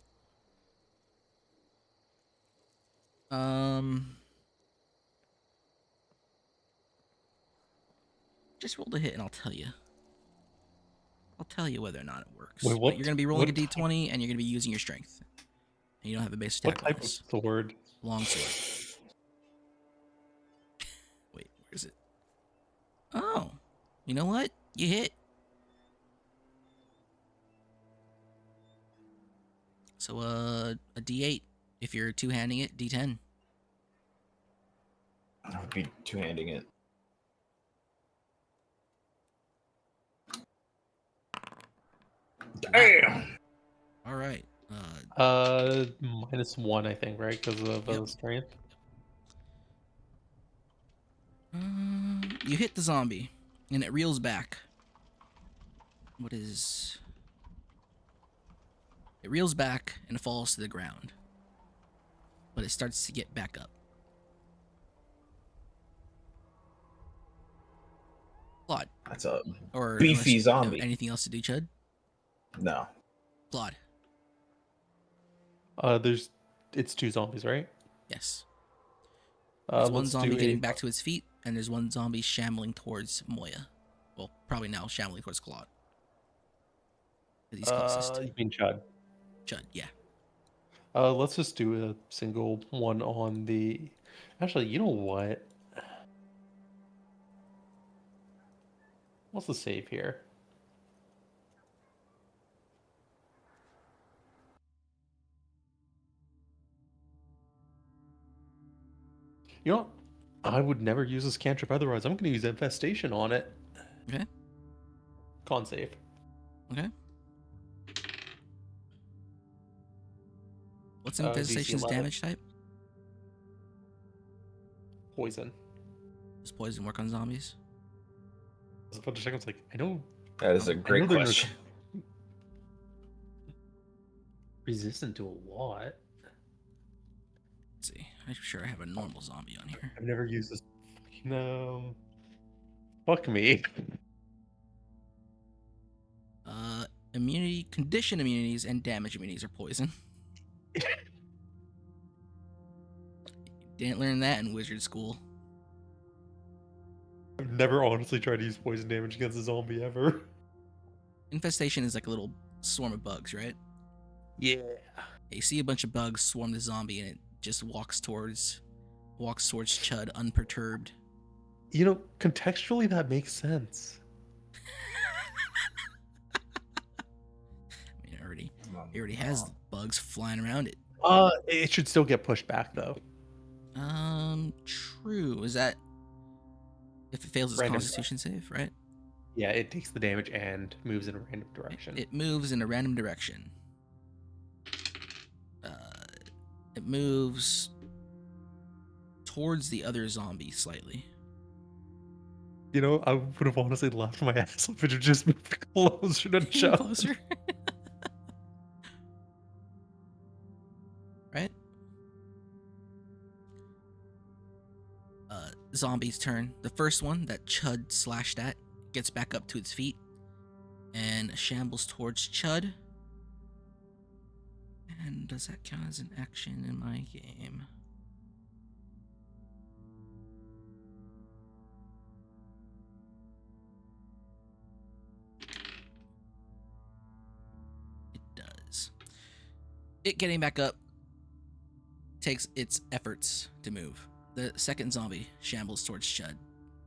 Speaker 2: Just roll the hit and I'll tell you. I'll tell you whether or not it works.
Speaker 3: Wait,
Speaker 2: But you're going to be rolling a
Speaker 3: what type-
Speaker 2: d20 and you're going to be using your strength. And you don't have a base attack
Speaker 3: What type of
Speaker 2: bonus.
Speaker 3: sword?
Speaker 2: Long sword. Wait, where is it? Oh. You know what? You hit. So a d8 if you're two-handing it, d10.
Speaker 1: I would be two-handing it. Damn!
Speaker 2: All right.
Speaker 3: -1, I think, right? Because of
Speaker 2: Yep.
Speaker 3: strength.
Speaker 2: You hit the zombie, and it reels back. It reels back and falls to the ground, but it starts to get back up. Claude,
Speaker 1: That's a
Speaker 2: or
Speaker 1: beefy
Speaker 2: unless
Speaker 1: zombie.
Speaker 2: anything else to do, Chud?
Speaker 1: No.
Speaker 2: Claude,
Speaker 3: It's 2 zombies, right?
Speaker 2: yes. There's one
Speaker 3: Let's
Speaker 2: zombie
Speaker 3: do
Speaker 2: getting back to its feet, and there's one zombie shambling towards Moya. Well, probably now shambling towards Claude. Because he's closest.
Speaker 3: You mean Chud?
Speaker 2: Chud, yeah.
Speaker 3: Let's just do a single one on the. Actually, you know what? What's the save here? You know, I would never use this cantrip otherwise. I'm going to use Infestation on it.
Speaker 2: Okay.
Speaker 3: Con save.
Speaker 2: Okay. What's
Speaker 3: DC
Speaker 2: Infestation's
Speaker 3: 11.
Speaker 2: damage type?
Speaker 3: Poison.
Speaker 2: Does poison work on zombies?
Speaker 3: I was about to check. I was like, I know.
Speaker 1: That is a great
Speaker 3: they're
Speaker 1: question.
Speaker 3: Resistant to a lot.
Speaker 2: Let's see. I'm sure I have a normal zombie on here.
Speaker 3: I've never used this. No. Fuck me.
Speaker 2: Immunity, condition immunities, and damage immunities are poison. Didn't learn that in wizard school.
Speaker 3: I've never honestly tried to use poison damage against a zombie ever.
Speaker 2: Infestation is like a little swarm of bugs, right?
Speaker 3: Yeah.
Speaker 2: You see a bunch of bugs swarm the zombie, and it just walks towards Chud unperturbed.
Speaker 3: You know, contextually, that makes sense.
Speaker 2: I mean, it already has bugs flying around it.
Speaker 3: It should still get pushed back though.
Speaker 2: True. Is that if it fails its
Speaker 3: Random
Speaker 2: Constitution save, right?
Speaker 3: Yeah, it takes the damage and moves in a random direction.
Speaker 2: It moves in a random direction. It moves towards the other zombie slightly.
Speaker 3: You know, I would have honestly laughed my ass off if it had just moved closer to Chud.
Speaker 2: Closer. Right? Zombie's turn. The first one that Chud slashed at gets back up to its feet and shambles towards Chud. And does that count as an action in my game? It does. It getting back up takes its efforts to move. The second zombie shambles towards Chud.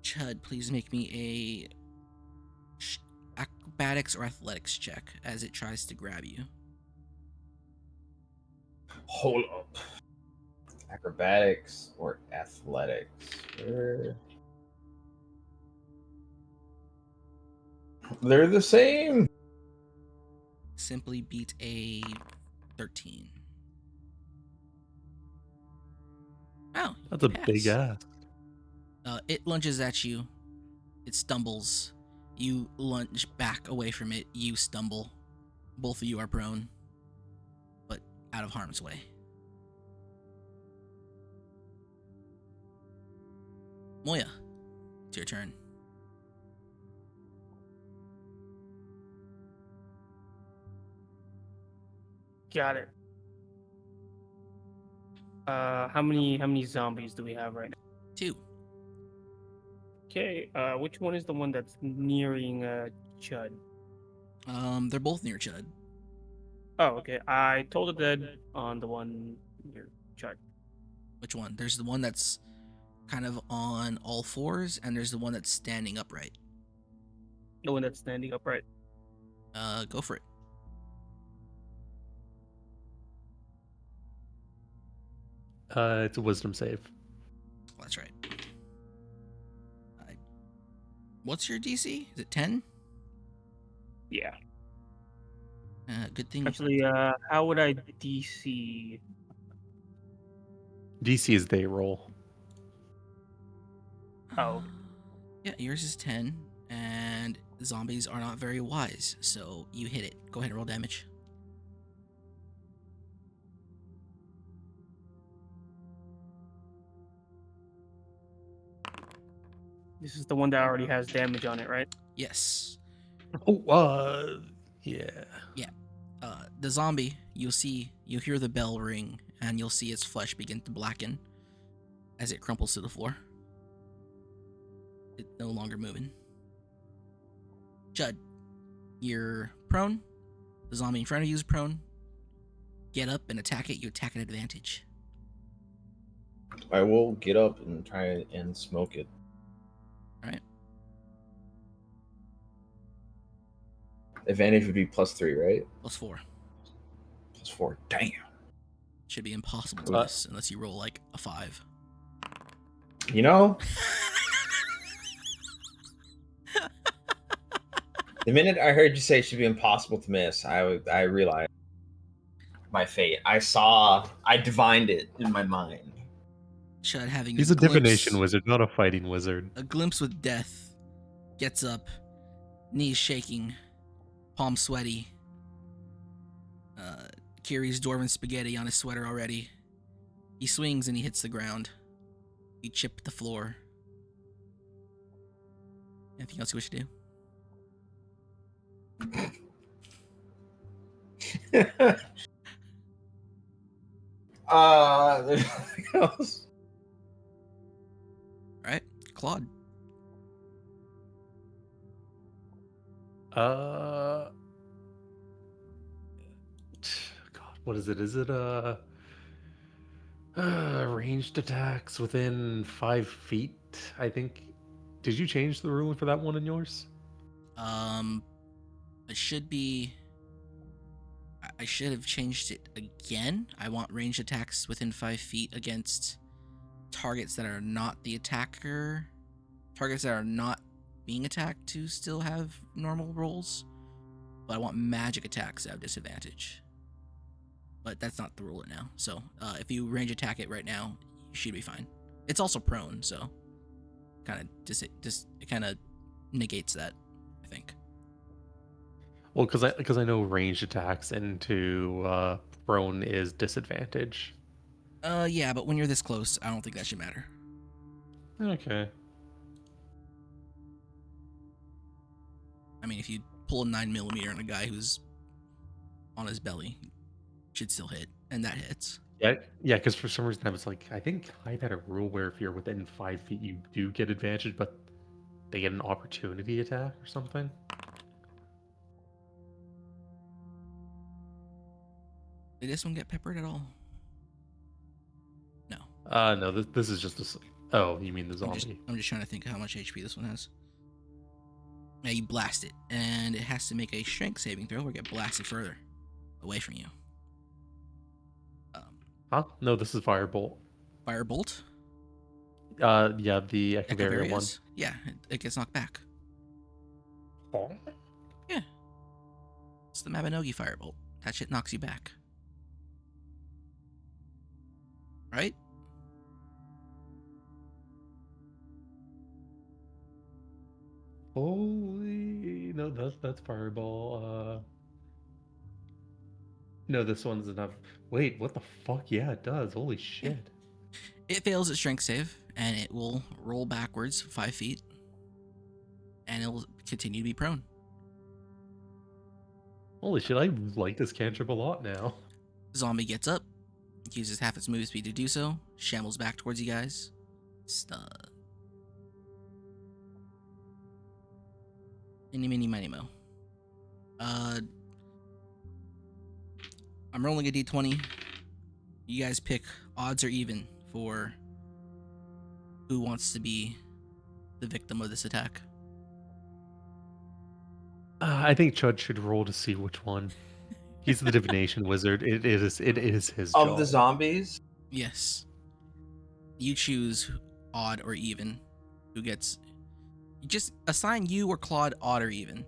Speaker 2: Chud, please make me a acrobatics or athletics check as it tries to grab you.
Speaker 1: Hold up. Acrobatics or athletics? They're the same.
Speaker 2: Simply beat a 13. Oh,
Speaker 3: That's a
Speaker 2: pass.
Speaker 3: big ass.
Speaker 2: It lunges at you. It stumbles. You lunge back away from it. You stumble. Both of you are prone, but out of harm's way. Moya, it's your turn.
Speaker 4: Got it. How many zombies do we have right now?
Speaker 2: 2.
Speaker 4: Okay. Which one is the one that's nearing Chud?
Speaker 2: They're both near Chud.
Speaker 4: Oh, okay. I told the dead on the one near Chud.
Speaker 2: Which one? There's the one that's kind of on all fours, and there's the one that's standing upright.
Speaker 4: The one that's standing upright.
Speaker 2: Go for it.
Speaker 3: It's a wisdom save.
Speaker 2: That's right. What's your DC? Is it 10?
Speaker 4: Yeah.
Speaker 2: Good thing.
Speaker 4: Actually, how would I DC?
Speaker 3: DC is they roll.
Speaker 4: Oh.
Speaker 2: Yeah, yours is 10, and zombies are not very wise, so you hit it. Go ahead and roll damage.
Speaker 4: This is the one that already has damage on it, right?
Speaker 2: Yes.
Speaker 3: Oh, yeah.
Speaker 2: The zombie, you'll hear the bell ring, and you'll see its flesh begin to blacken as it crumples to the floor. It's no longer moving. Judd, you're prone. The zombie in front of you is prone. Get up and attack it. You attack at advantage.
Speaker 1: I will get up and try and smoke it.
Speaker 2: Alright.
Speaker 1: Advantage would be +3, right?
Speaker 2: +4.
Speaker 1: +4. Damn.
Speaker 2: Should be impossible to miss unless you roll like a 5.
Speaker 1: You know, the minute I heard you say it should be impossible to miss, I realized my fate. I divined it in my mind.
Speaker 2: Chud having
Speaker 3: He's a divination wizard, not a fighting wizard.
Speaker 2: a glimpse with death, gets up, knees shaking, palms sweaty. Carries dwarven spaghetti on his sweater already. He swings and he hits the ground. He chipped the floor. Anything else you wish to do?
Speaker 1: There's nothing else.
Speaker 2: All right, Claude.
Speaker 3: God, what is it? Is it ranged attacks within 5 feet? I think. Did you change the ruling for that one in yours?
Speaker 2: It should be. I should have changed it again. I want ranged attacks within 5 feet against targets that are not the attacker. Targets that are not being attacked to still have normal rolls. But I want magic attacks that have disadvantage. But that's not the rule now. So if you range attack it right now, you should be fine. It's also prone, so kind of it kind of negates that, I think.
Speaker 3: Well, because I know ranged attacks into prone is disadvantage.
Speaker 2: Yeah, but when you're this close, I don't think that should matter.
Speaker 3: Okay.
Speaker 2: I mean, if you pull a 9mm on a guy who's on his belly, it should still hit, and that hits.
Speaker 3: Yeah, because for some reason I was like, I think I had a rule where if you're within 5 feet, you do get advantage, but they get an opportunity attack or something.
Speaker 2: Did this one get peppered at all? No.
Speaker 3: No, this is just a. Oh, you mean the zombie?
Speaker 2: I'm just trying to think how much HP this one has. Yeah, you blast it, and it has to make a strength saving throw or get blasted further away from you.
Speaker 3: Huh? No, this is firebolt.
Speaker 2: Firebolt?
Speaker 3: Yeah, the Echeveria one.
Speaker 2: Yeah, it gets knocked back.
Speaker 3: Oh.
Speaker 2: Yeah. It's the Mabinogi Firebolt. That shit knocks you back. Right?
Speaker 3: Holy no, that's fireball. No, this one's enough. Wait, what the fuck? Yeah, it does. Holy shit.
Speaker 2: It fails its strength save, and it will roll backwards 5 feet, and it will continue to be prone.
Speaker 3: Holy shit, I like this cantrip a lot now.
Speaker 2: Zombie gets up, uses half its move speed to do so, shambles back towards you guys. Any, mini, miny, mo. I'm rolling a d20. You guys pick odds or even for who wants to be the victim of this attack.
Speaker 3: I think Chud should roll to see which one. He's the divination wizard. It is his
Speaker 1: Of
Speaker 3: job.
Speaker 1: the zombies?
Speaker 2: Yes. You choose odd or even. Who gets... You just assign you or Claude odd or even.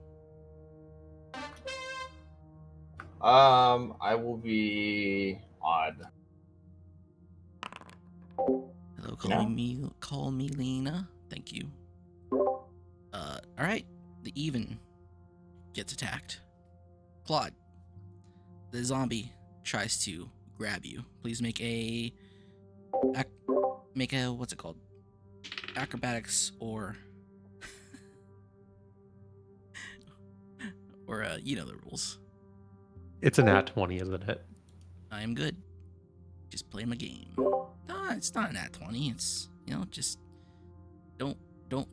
Speaker 1: I will be odd.
Speaker 2: Hello, call me Lena. Thank you. Alright. The even gets attacked. Claude, the zombie tries to grab you. Please make a what's it called? Acrobatics or you know the rules.
Speaker 3: It's a nat 20, isn't it?
Speaker 2: I am good. Just play my game. No, it's not an nat 20. It's, just don't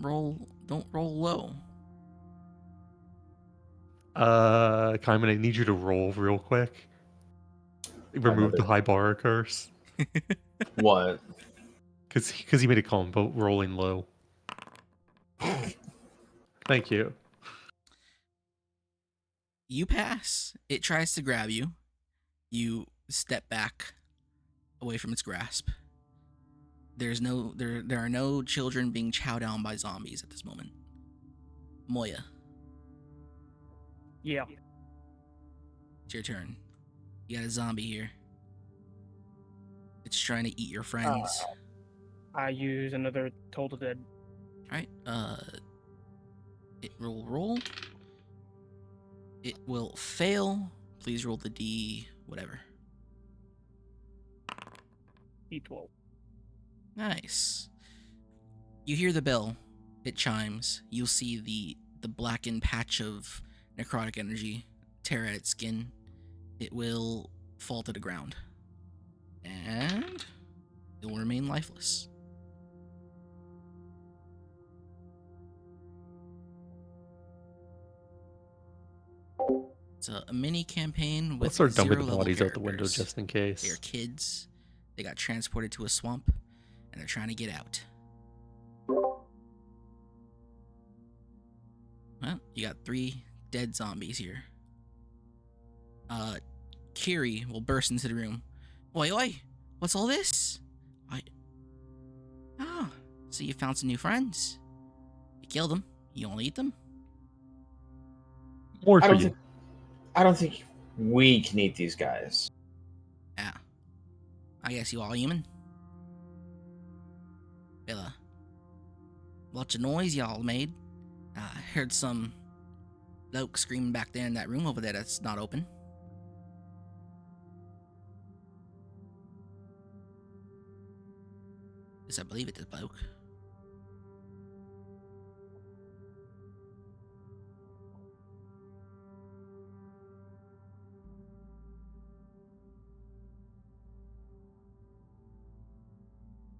Speaker 2: roll low.
Speaker 3: Kaiman, I need you to roll real quick. Remove the Haibara curse.
Speaker 1: What?
Speaker 3: Because he made a comment about rolling low. Thank you.
Speaker 2: You pass. It tries to grab you. You step back away from its grasp. There are no children being chowed down by zombies at this moment. Moya,
Speaker 4: Yeah.
Speaker 2: it's your turn. You got a zombie here. It's trying to eat your friends.
Speaker 4: I use another Toll the Dead.
Speaker 2: Alright, it will roll. It will fail. Please roll the D whatever.
Speaker 4: D12.
Speaker 2: Nice. You hear the bell. It chimes. You'll see the blackened patch of necrotic energy tear at its skin. It will fall to the ground. And it will remain lifeless. It's a mini campaign with
Speaker 3: Let's start dumping
Speaker 2: 0
Speaker 3: the
Speaker 2: level
Speaker 3: bodies out the window
Speaker 2: characters.
Speaker 3: just in
Speaker 2: They
Speaker 3: case.
Speaker 2: are kids. They got transported to a swamp, and they're trying to get out. Well, you got 3 dead zombies here. Kiri will burst into the room. Oi, oi! What's all this? So you found some new friends. You killed them. You won't eat them?
Speaker 3: More
Speaker 1: I
Speaker 3: for
Speaker 1: don't
Speaker 3: you.
Speaker 1: think I don't think we can eat these guys.
Speaker 2: Yeah. I guess you all human. Well, lots of noise y'all made. I heard some bloke screaming back there in that room over there that's not open. Yes, I believe it's a bloke.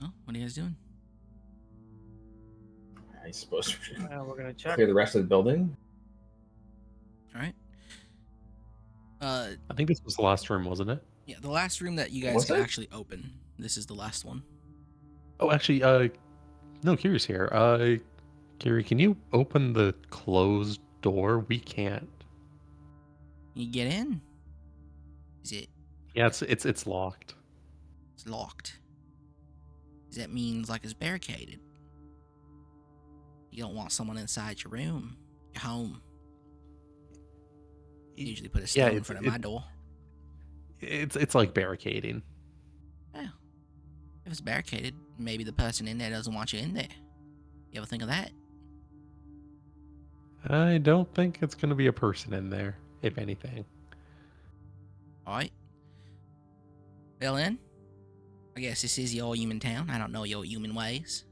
Speaker 2: Oh, what are you guys doing?
Speaker 1: I suppose we should
Speaker 4: We're gonna check.
Speaker 1: clear the rest of the building.
Speaker 2: Alright.
Speaker 3: I think this was the last room, wasn't it?
Speaker 2: Yeah, the last room that you guys
Speaker 1: Was
Speaker 2: could
Speaker 1: it?
Speaker 2: actually open. This is the last one.
Speaker 3: Oh, actually, no, Kiri's here. Kiri, can you open the closed door? We can't.
Speaker 2: You get in? Is it?
Speaker 3: Yeah, it's locked.
Speaker 2: It's locked. Does that mean like it's barricaded? You don't want someone inside your room, your home. You usually put a stone in front of my door.
Speaker 3: It's like barricading.
Speaker 2: Well, if it's barricaded, maybe the person in there doesn't want you in there. You ever think of that?
Speaker 3: I don't think it's gonna be a person in there, if anything.
Speaker 2: Alright. Well then, I guess this is your human town. I don't know your human ways.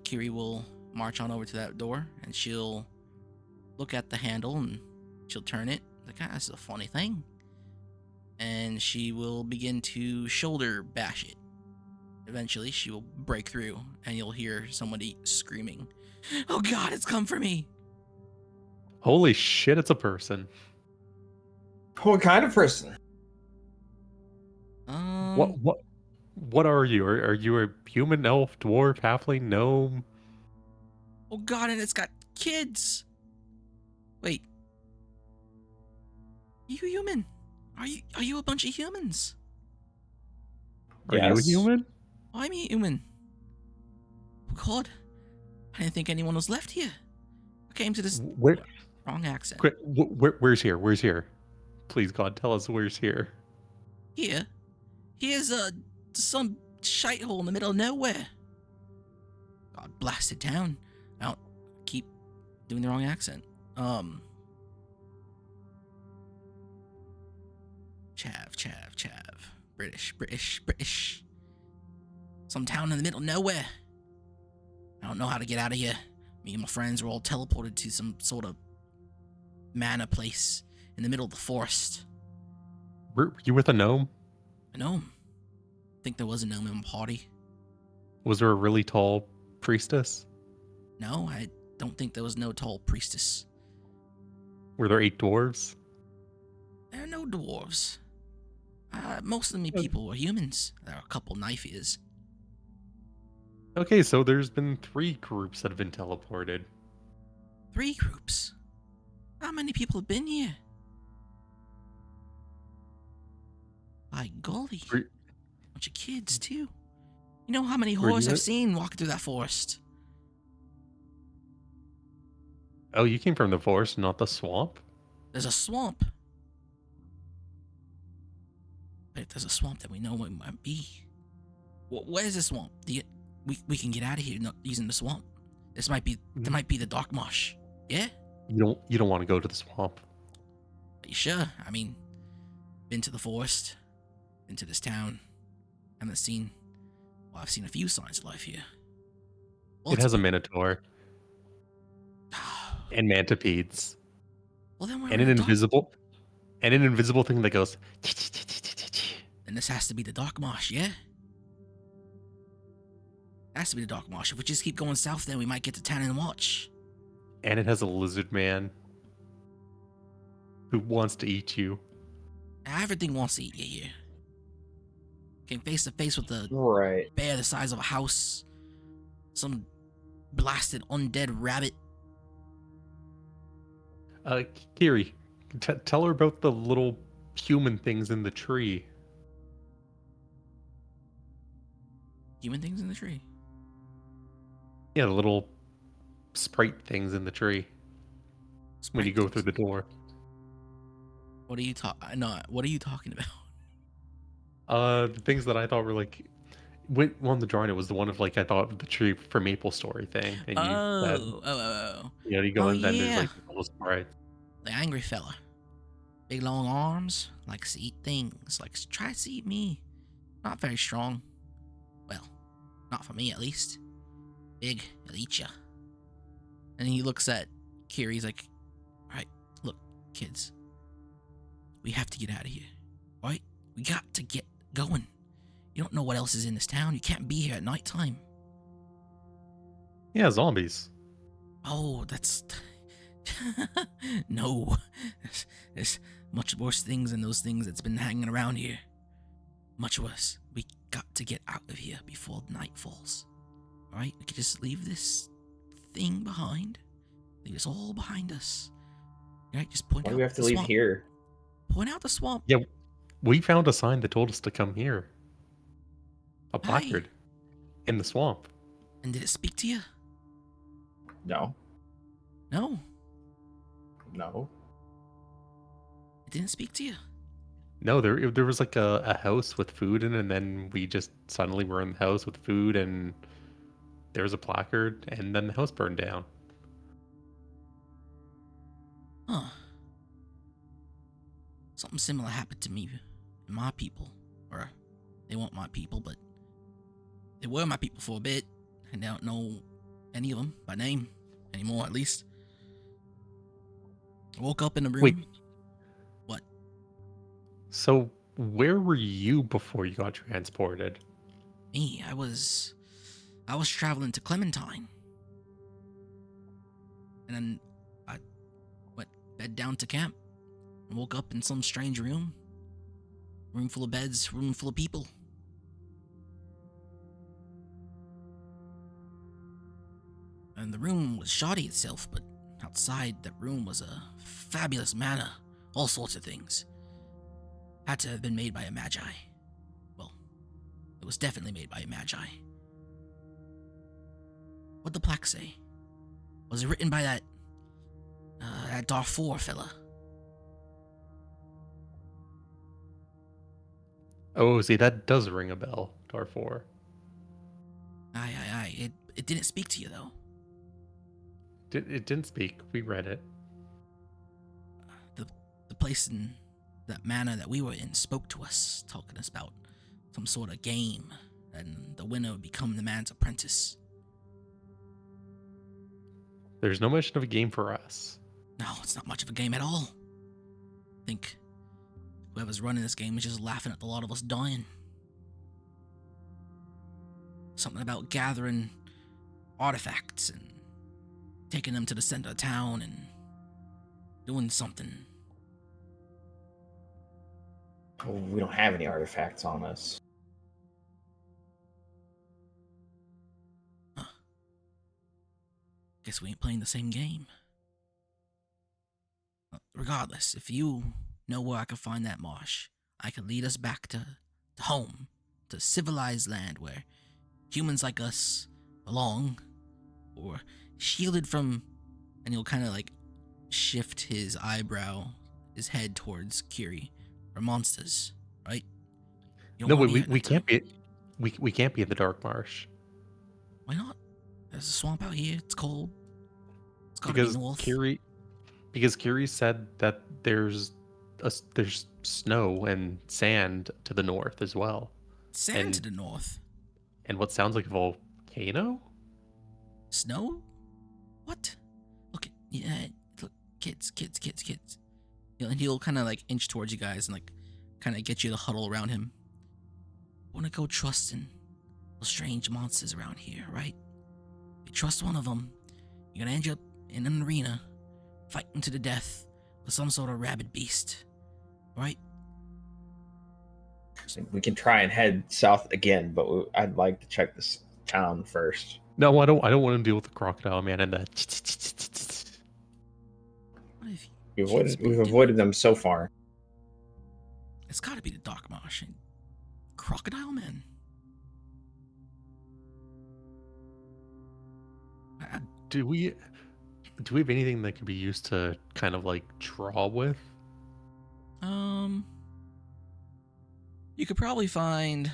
Speaker 2: Kiri will march on over to that door, and she'll look at the handle, and she'll turn it. Like, this is a funny thing. And she will begin to shoulder bash it. Eventually, she will break through, and you'll hear somebody screaming, "Oh God, it's come for me!"
Speaker 3: Holy shit, it's a person.
Speaker 1: What kind of person?
Speaker 3: What are you? Are you a human, elf, dwarf, halfling, gnome?
Speaker 2: Oh God, and it's got kids. Wait, you human? Are you a bunch of humans?
Speaker 3: Are you a
Speaker 1: Yes.
Speaker 3: human?
Speaker 2: I'm a human. Oh God, I didn't think anyone was left here. I came to this
Speaker 3: Where?
Speaker 2: wrong accent.
Speaker 3: Quick, where's here? Where's here? Please, God, tell us where's here.
Speaker 2: Here? Here's some shite hole in the middle of nowhere. God blasted town. I don't keep doing the wrong accent. Chav. British. Some town in the middle of nowhere. I don't know how to get out of here. Me and my friends were all teleported to some sort of manor place in the middle of the forest.
Speaker 3: Were you with a gnome?
Speaker 2: A gnome. I think there was a gnome in my party.
Speaker 3: Was there a really tall priestess?
Speaker 2: No, I don't think there was no tall priestess.
Speaker 3: Were there 8 dwarves?
Speaker 2: There are no dwarves. Most of me people were humans. There are a couple knife ears.
Speaker 3: Okay, so there's been 3 groups that have been teleported.
Speaker 2: 3 groups. How many people have been here? By golly.
Speaker 3: Three-
Speaker 2: Bunch of kids, too. You know how many
Speaker 3: Were
Speaker 2: horrors
Speaker 3: you
Speaker 2: I've
Speaker 3: in-
Speaker 2: seen walking through that forest?
Speaker 3: Oh, you came from the forest, not the swamp?
Speaker 2: There's a swamp. But if there's a swamp that we know what it might be. Where's the swamp? We can get out of here not using the swamp. There might be the dark marsh. Yeah?
Speaker 3: You don't want to go to the swamp.
Speaker 2: Are you sure? I mean, been to the forest, been to this town, haven't seen. Well, I've seen a few signs of life here.
Speaker 3: It has a minotaur and mantipedes
Speaker 2: Well, then we're
Speaker 3: and
Speaker 2: in
Speaker 3: an
Speaker 2: the dark.
Speaker 3: invisible thing that goes.
Speaker 2: Then this has to be the dark marsh, yeah? Has to be the dark marsh. If we just keep going south, then we might get to town and watch.
Speaker 3: And it has a lizard man who wants to eat you.
Speaker 2: Everything wants to eat you here. Came face to face with the
Speaker 1: Right.
Speaker 2: bear the size of a house. Some blasted undead rabbit.
Speaker 3: Kiri, tell her about the little human things in the tree.
Speaker 2: Human things in the tree.
Speaker 3: Yeah, the little sprite things in the tree when you go through
Speaker 2: Sprite
Speaker 3: the door.
Speaker 2: What are you talking? No, what are you talking about?
Speaker 3: The things that I thought were like, on the drawing, it was the one of like I thought the tree for Maple Story thing, and you go
Speaker 2: Oh
Speaker 3: in, then there's
Speaker 2: yeah,
Speaker 3: like little sprites.
Speaker 2: the angry fella. Big long arms, likes to eat things, tries to eat me. Not very strong. Well, not for me at least. Big, he'll eat ya. And he looks at Kiri, he's like, alright, look, kids. We have to get out of here. Alright? We got to get going. You don't know what else is in this town. You can't be here at nighttime.
Speaker 3: Yeah, zombies.
Speaker 2: Oh, that's... No. There's much worse things than those things that's been hanging around here. Much worse. We got to get out of here before night falls. Alright? We can just leave this thing behind. Leave this all behind us. Alright? Just point
Speaker 1: Why
Speaker 2: out
Speaker 1: do we have to
Speaker 2: the
Speaker 1: leave
Speaker 2: swamp.
Speaker 1: here?
Speaker 2: Point out the swamp.
Speaker 3: Yeah, we found a sign that told us to come here. A
Speaker 2: Aye.
Speaker 3: placard in the swamp.
Speaker 2: And did it speak to you?
Speaker 1: No.
Speaker 2: No.
Speaker 1: No.
Speaker 2: It didn't speak to you.
Speaker 3: No, there was like a house with food in it, and then we just suddenly were in the house with food, and there was a placard, and then the house burned down.
Speaker 2: Huh. Something similar happened to me and my people. Or, they weren't my people, but they were my people for a bit. And I don't know any of them by name anymore, at least. I woke up in a room.
Speaker 3: Wait.
Speaker 2: What?
Speaker 3: So where were you before you got transported?
Speaker 2: Me, I was traveling to Clementine. And then I went bed down to camp. And woke up in some strange room. Room full of beds, room full of people. And the room was shoddy itself, but outside that room was a fabulous manor. All sorts of things. Had to have been made by a magi. Well, it was definitely made by a magi. What'd the plaque say? Was it written by that Darfur fella?
Speaker 3: Oh, see, that does ring a bell, Darfur.
Speaker 2: Aye. It didn't speak to you, though.
Speaker 3: It didn't speak. We read it.
Speaker 2: The place in that manor that we were in spoke to us, talking us about some sort of game, and the winner would become the man's apprentice.
Speaker 3: There's no mention of a game for us.
Speaker 2: No, it's not much of a game at all. I think whoever's running this game is just laughing at the lot of us dying. Something about gathering artifacts and taking them to the center of town and doing something.
Speaker 1: Well, we don't have any artifacts on us.
Speaker 2: Huh. Guess we ain't playing the same game. Regardless, if you know where I can find that marsh, I can lead us back to home, to civilized land where humans like us belong, or shielded from, and he'll kind of like shift his head towards Kiri, or monsters, right? You don't
Speaker 3: No,
Speaker 2: want to be
Speaker 3: we
Speaker 2: here at
Speaker 3: we can't
Speaker 2: nighttime.
Speaker 3: be. We can't be in the dark marsh
Speaker 2: Why not? There's a swamp out here. It's cold. It's gotta be
Speaker 3: because
Speaker 2: north.
Speaker 3: Kiri said that there's snow and sand to the north as well,
Speaker 2: Sand to
Speaker 3: and
Speaker 2: the north.
Speaker 3: what sounds like a volcano.
Speaker 2: Snow? What? Look, yeah, look, kids. And he'll kind of like inch towards you guys and like kind of get you to huddle around him. Wanna go trusting those strange monsters around here, right? If you trust one of them, you're gonna end up in an arena fighting to the death with some sort of rabid beast, right?
Speaker 1: We can try and head south again, but I'd like to check this town first.
Speaker 3: No, I don't. I don't want to deal with the crocodile man and the.
Speaker 2: What have you kids been
Speaker 1: We've
Speaker 2: doing?
Speaker 1: avoided them so far.
Speaker 2: It's gotta be the Dark Marsh and Crocodile Man.
Speaker 3: Do we have anything that could be used to kind of like draw with?
Speaker 2: You could probably find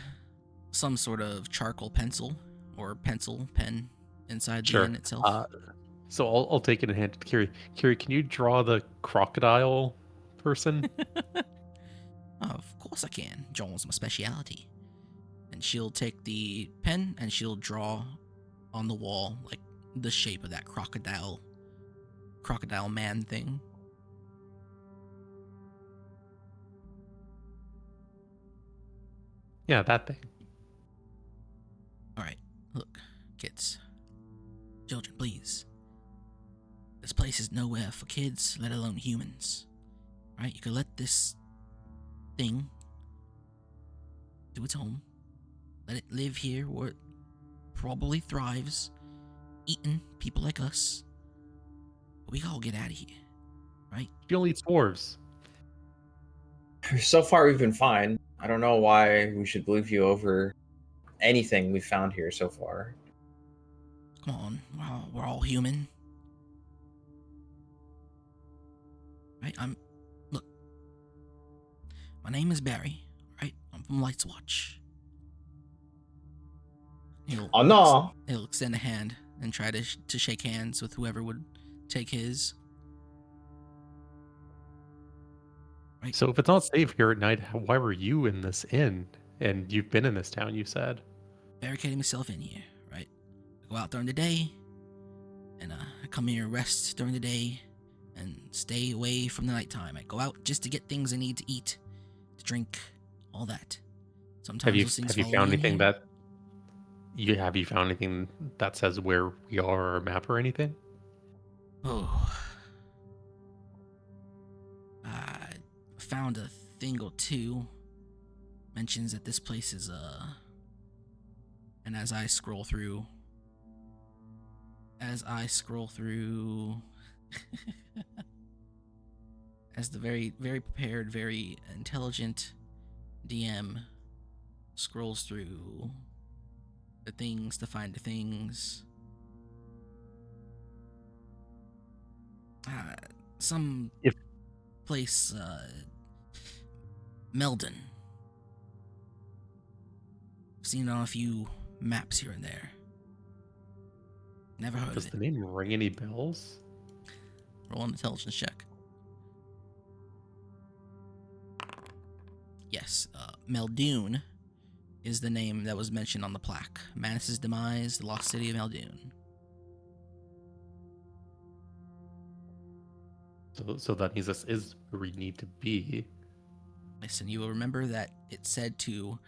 Speaker 2: some sort of charcoal pencil or pencil pen inside the inn itself.
Speaker 3: So I'll take it and hand it to Kiri. Kiri, can you draw the crocodile person?
Speaker 2: Of course I can. Drawing's my specialty. And she'll take the pen and she'll draw on the wall like the shape of that crocodile man thing.
Speaker 3: Yeah, that thing.
Speaker 2: All right, look, kids, children, please. This place is nowhere for kids, let alone humans. All right, you could let this thing do its home. Let it live here where it probably thrives, eating people like us. But we gotta get out of here, right?
Speaker 3: She only eats dwarves.
Speaker 1: So far, we've been fine. I don't know why we should believe you over anything we've found here so far.
Speaker 2: Come on, we're all human. Right, look, my name is Barry, right? I'm from Lights Watch.
Speaker 1: Oh no!
Speaker 2: He'll extend a hand and try to shake hands with whoever would take his. Right.
Speaker 3: So if it's not safe here at night, why were you in this inn? And you've been in this town, you said.
Speaker 2: Barricading myself in here, right? I go out during the day, and I come here and rest during the day, and stay away from the nighttime. I go out just to get things I need to eat, to drink, all that. Sometimes those things
Speaker 3: have you
Speaker 2: follow
Speaker 3: found
Speaker 2: me in
Speaker 3: anything
Speaker 2: here.
Speaker 3: have you found anything that says where we are or a map or anything?
Speaker 2: Oh. I found a thing or two. Mentions that this place is, and as I scroll through, as the very, very prepared, very intelligent DM scrolls through the things to find the things. Some place, Meldon. Seen it on a few maps here and there. Never heard
Speaker 3: Does
Speaker 2: of
Speaker 3: the
Speaker 2: it.
Speaker 3: name ring any bells?
Speaker 2: Roll an intelligence check. Yes, Meldoon is the name that was mentioned on the plaque. Manus' demise, the lost city of Meldoon.
Speaker 3: So that means this is where we need to be.
Speaker 2: Listen, you will remember that it said to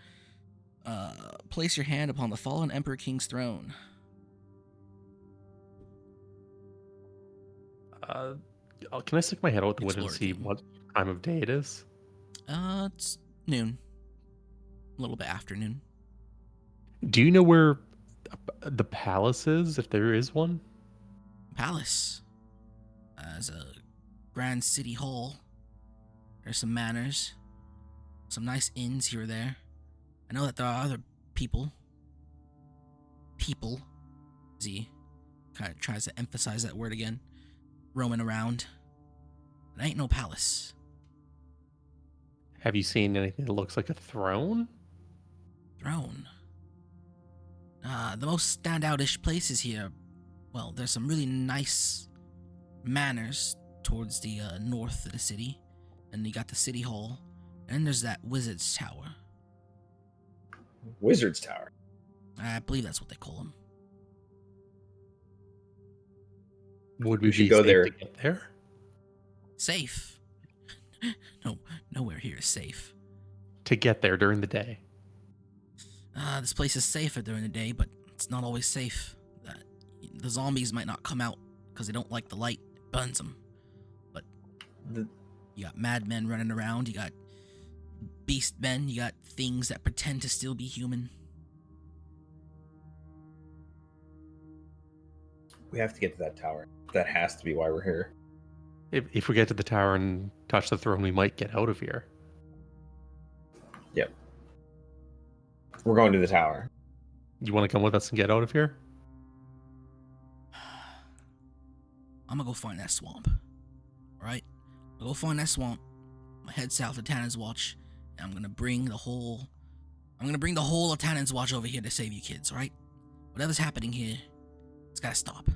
Speaker 2: place your hand upon the fallen Emperor King's throne.
Speaker 3: Can I stick my head out the window and
Speaker 2: Explorer
Speaker 3: see
Speaker 2: King.
Speaker 3: what time of day it is?
Speaker 2: It's noon. A little bit afternoon.
Speaker 3: Do you know where the palace is, if there is one?
Speaker 2: Palace. As a grand city hall. There's some manors. Some nice inns here or there. I know that there are other people. people, as he kind of tries to emphasize that word again, roaming around. It ain't no palace.
Speaker 3: Have you seen anything that looks like a throne?
Speaker 2: Throne. The most standout-ish places here, well, there's some really nice manors towards the north of the city, and you got the city hall, and then there's that wizard's tower.
Speaker 1: Wizard's Tower.
Speaker 2: I believe that's what they call them.
Speaker 3: Would we
Speaker 1: We should
Speaker 3: be
Speaker 1: go
Speaker 3: safe
Speaker 1: there.
Speaker 3: to get there?
Speaker 2: Safe. No, nowhere here is safe.
Speaker 3: To get there during the day.
Speaker 2: This place is safer during the day, but it's not always safe. The zombies might not come out because they don't like the light. It burns them. But you got madmen running around. You got beast men. You got things that pretend to still be human.
Speaker 1: We have to get to that tower. That has to be why we're here.
Speaker 3: If we get to the tower and touch the throne, we might get out of here.
Speaker 1: Yep. We're going to the tower.
Speaker 3: You want to come with us and get out of here?
Speaker 2: I'm gonna go find that swamp. Alright? I'll go find that swamp. I'm gonna head south to Tannen's Watch, and I'm gonna bring the whole of Tannen's Watch over here to save you kids, alright? Whatever's happening here, it's gotta stop.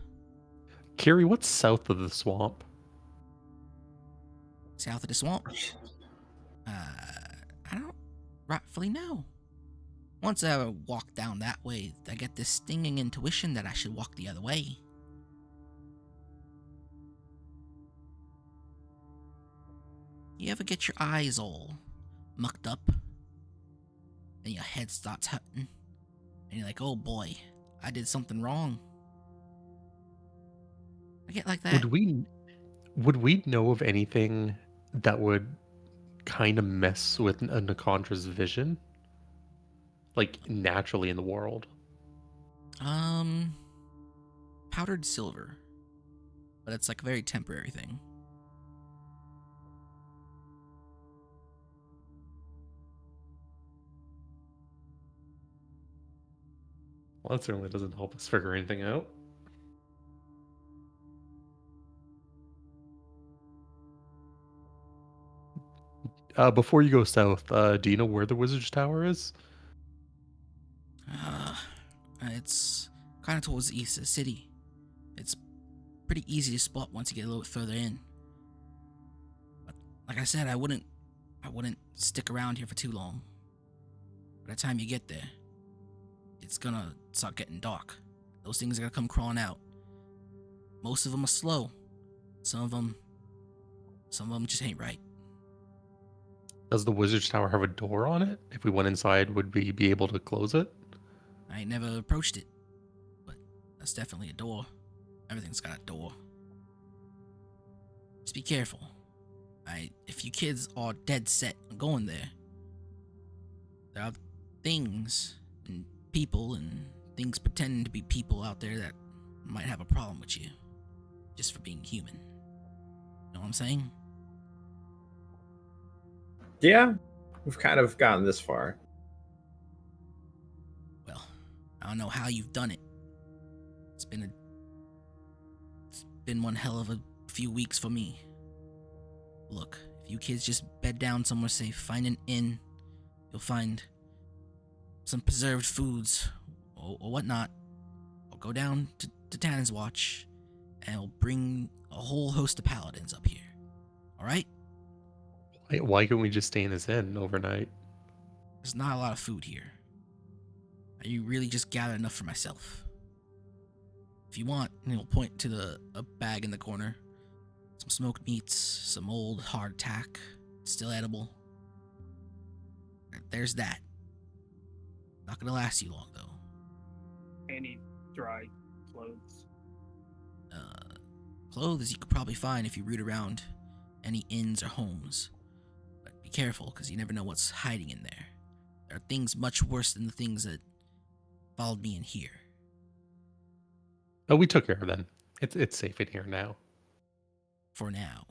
Speaker 3: Kiri, what's south of the swamp?
Speaker 2: South of the swamp? I don't rightfully know. Once I walk down that way, I get this stinging intuition that I should walk the other way. You ever get your eyes all mucked up? And your head starts hurting? And you're like, oh boy, I did something wrong. I get like that.
Speaker 3: Would we know of anything that would kind of mess with a Nikondra's vision? Like naturally in the world?
Speaker 2: Powdered silver. But it's like a very temporary thing.
Speaker 3: Well, that certainly doesn't help us figure anything out. Before you go south, do you know where the Wizard's Tower is?
Speaker 2: It's kind of towards the east of the city. It's pretty easy to spot once you get a little bit further in. But like I said, I wouldn't stick around here for too long. By the time you get there, it's gonna start getting dark. Those things are gonna come crawling out. Most of them are slow. Some of them just ain't right.
Speaker 3: Does the Wizard's Tower have a door on it? If we went inside, would we be able to close it?
Speaker 2: I ain't never approached it, but that's definitely a door. Everything's got a door. Just be careful. If you kids are dead set on going there are things and people and things pretending to be people out there that might have a problem with you just for being human. Know what I'm saying?
Speaker 1: Yeah, we've kind of gotten this far.
Speaker 2: Well, I don't know how you've done it. It's been one hell of a few weeks for me. Look, if you kids just bed down somewhere safe, find an inn, you'll find some preserved foods or whatnot. I'll go down to Tannen's Watch and I'll bring a whole host of paladins up here. Alright?
Speaker 3: Why can't we just stay in this inn overnight?
Speaker 2: There's not a lot of food here. I really just gathered enough for myself. If you want, we'll point to a bag in the corner. Some smoked meats, some old hardtack, still edible. There's that. Not gonna last you long, though.
Speaker 4: Any dry clothes?
Speaker 2: Clothes you could probably find if you root around any inns or homes. But be careful, because you never know what's hiding in there. There are things much worse than the things that followed me in here.
Speaker 3: Oh, we took care of them. It's safe in here now.
Speaker 2: For now.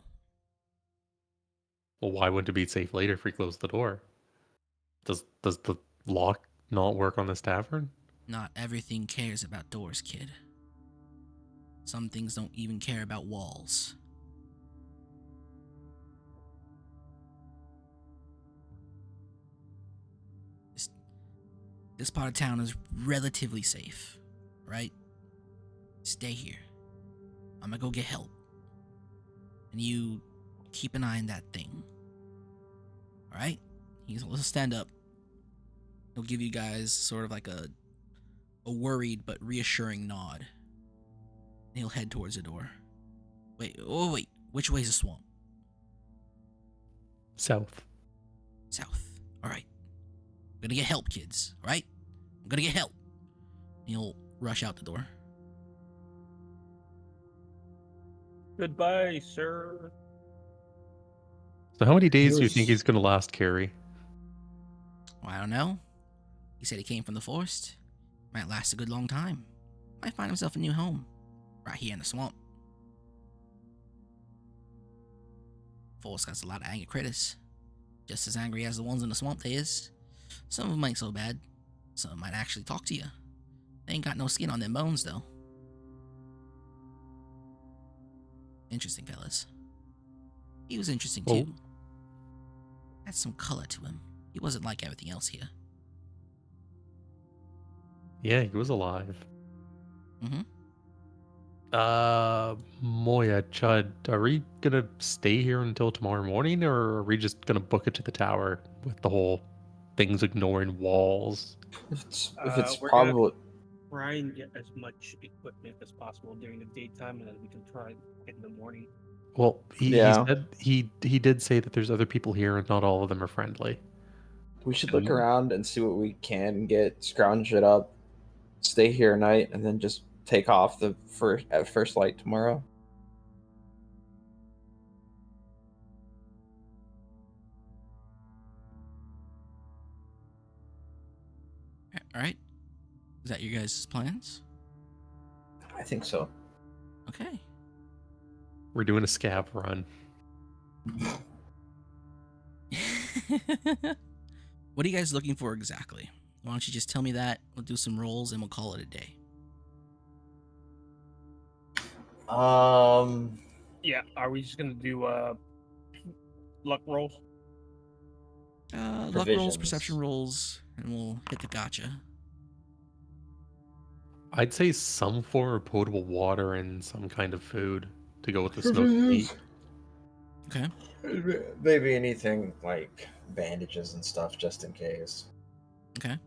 Speaker 3: Well, why wouldn't it be safe later if we close the door? Does the lock not work on this tavern?
Speaker 2: Not everything cares about doors, kid. Some things don't even care about walls. This part of town is relatively safe, right? Stay here. I'm gonna go get help. And you keep an eye on that thing. Alright? He'll stand up. He'll give you guys sort of like a worried but reassuring nod. And he'll head towards the door. Wait. Which way is the swamp?
Speaker 3: South.
Speaker 2: South. Alright. I'm gonna get help, kids. Alright? I'm gonna get help. And he'll rush out the door.
Speaker 4: Goodbye, sir.
Speaker 3: So how many days do you
Speaker 1: Here's-
Speaker 3: think he's going to last, Carrie?
Speaker 2: Well, I don't know. He said he came from the forest. Might last a good long time. Might find himself a new home. Right here in the swamp. Forest got a lot of angry critters. Just as angry as the ones in the swamp they is. Some of them ain't so bad. Some might actually talk to you. They ain't got no skin on their bones, though. Interesting, fellas. He was interesting, too. Had some color to him. He wasn't like everything else here.
Speaker 3: Yeah, he was alive.
Speaker 2: Mm-hmm.
Speaker 3: Moya, Chud, are we gonna stay here until tomorrow morning, or are we just gonna book it to the tower with the whole things ignoring walls?
Speaker 1: If it's
Speaker 4: We're gonna
Speaker 1: probably
Speaker 4: try and get as much equipment as possible during the daytime, and then we can try in the morning.
Speaker 3: Well, he
Speaker 1: Yeah.
Speaker 3: said he did say that there's other people here and not all of them are friendly.
Speaker 1: we should look around and see what we can get, scrounge it up, stay here a night, and then just take off at first light tomorrow.
Speaker 2: Alright. Is that your guys' plans?
Speaker 1: I think so.
Speaker 2: Okay.
Speaker 3: We're doing a scav run.
Speaker 2: What are you guys looking for exactly? Why don't you just tell me that? We'll do some rolls and we'll call it a day.
Speaker 4: Yeah, are we just gonna do luck rolls?
Speaker 2: Luck rolls,
Speaker 1: Provisions.
Speaker 2: perception rolls, and we'll hit the gotcha.
Speaker 3: I'd say some form of potable water and some kind of food to go with the smoked meat.
Speaker 2: Okay.
Speaker 1: Maybe anything like bandages and stuff, just in case.
Speaker 2: Okay.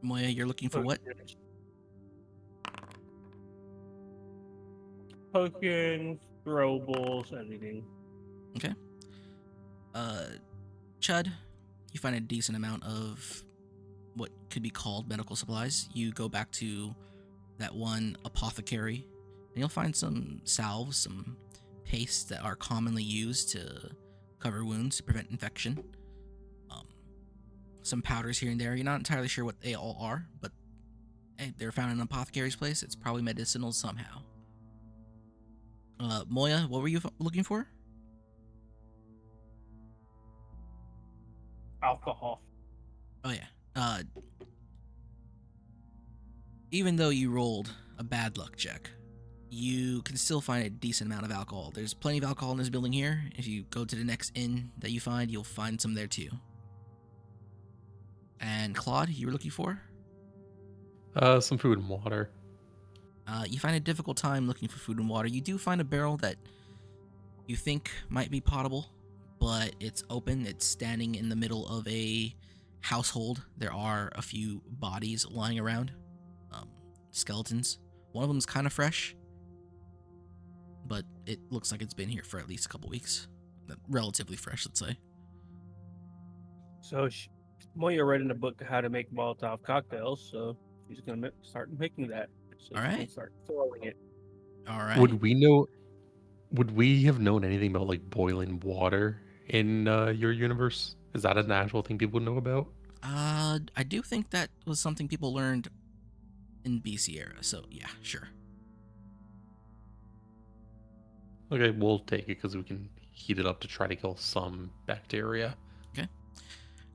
Speaker 2: Moya, you're looking for what?
Speaker 4: Potions, throwables, anything.
Speaker 2: Okay. Chud, you find a decent amount of what could be called medical supplies. You go back to that one apothecary, and you'll find some salves, some pastes that are commonly used to cover wounds to prevent infection. Some powders here and there. You're not entirely sure what they all are, but hey, they're found in an apothecary's place. It's probably medicinal somehow. Moya, what were you looking for?
Speaker 4: Alcohol.
Speaker 2: Oh yeah. Even though you rolled a bad luck check, you can still find a decent amount of alcohol. There's plenty of alcohol in this building here. If you go to the next inn that you find, you'll find some there too. And Claude, you were looking for?
Speaker 3: Some food and water.
Speaker 2: You find a difficult time looking for food and water. You do find a barrel that you think might be potable, but it's open. It's standing in the middle of a household. There are a few bodies lying around, skeletons. One of them's kind of fresh, but it looks like it's been here for at least a couple weeks. Relatively fresh, let's say.
Speaker 4: So Moya read in a book how to make Molotov cocktails, so she's gonna start making that. So
Speaker 2: All
Speaker 4: she's gonna
Speaker 2: right.
Speaker 4: start throwing it.
Speaker 2: All right.
Speaker 3: Would we have known anything about like boiling water in your universe? Is that an actual thing people would know about?
Speaker 2: I do think that was something people learned in BC era. So yeah, sure.
Speaker 3: Okay, we'll take it because we can heat it up to try to kill some bacteria.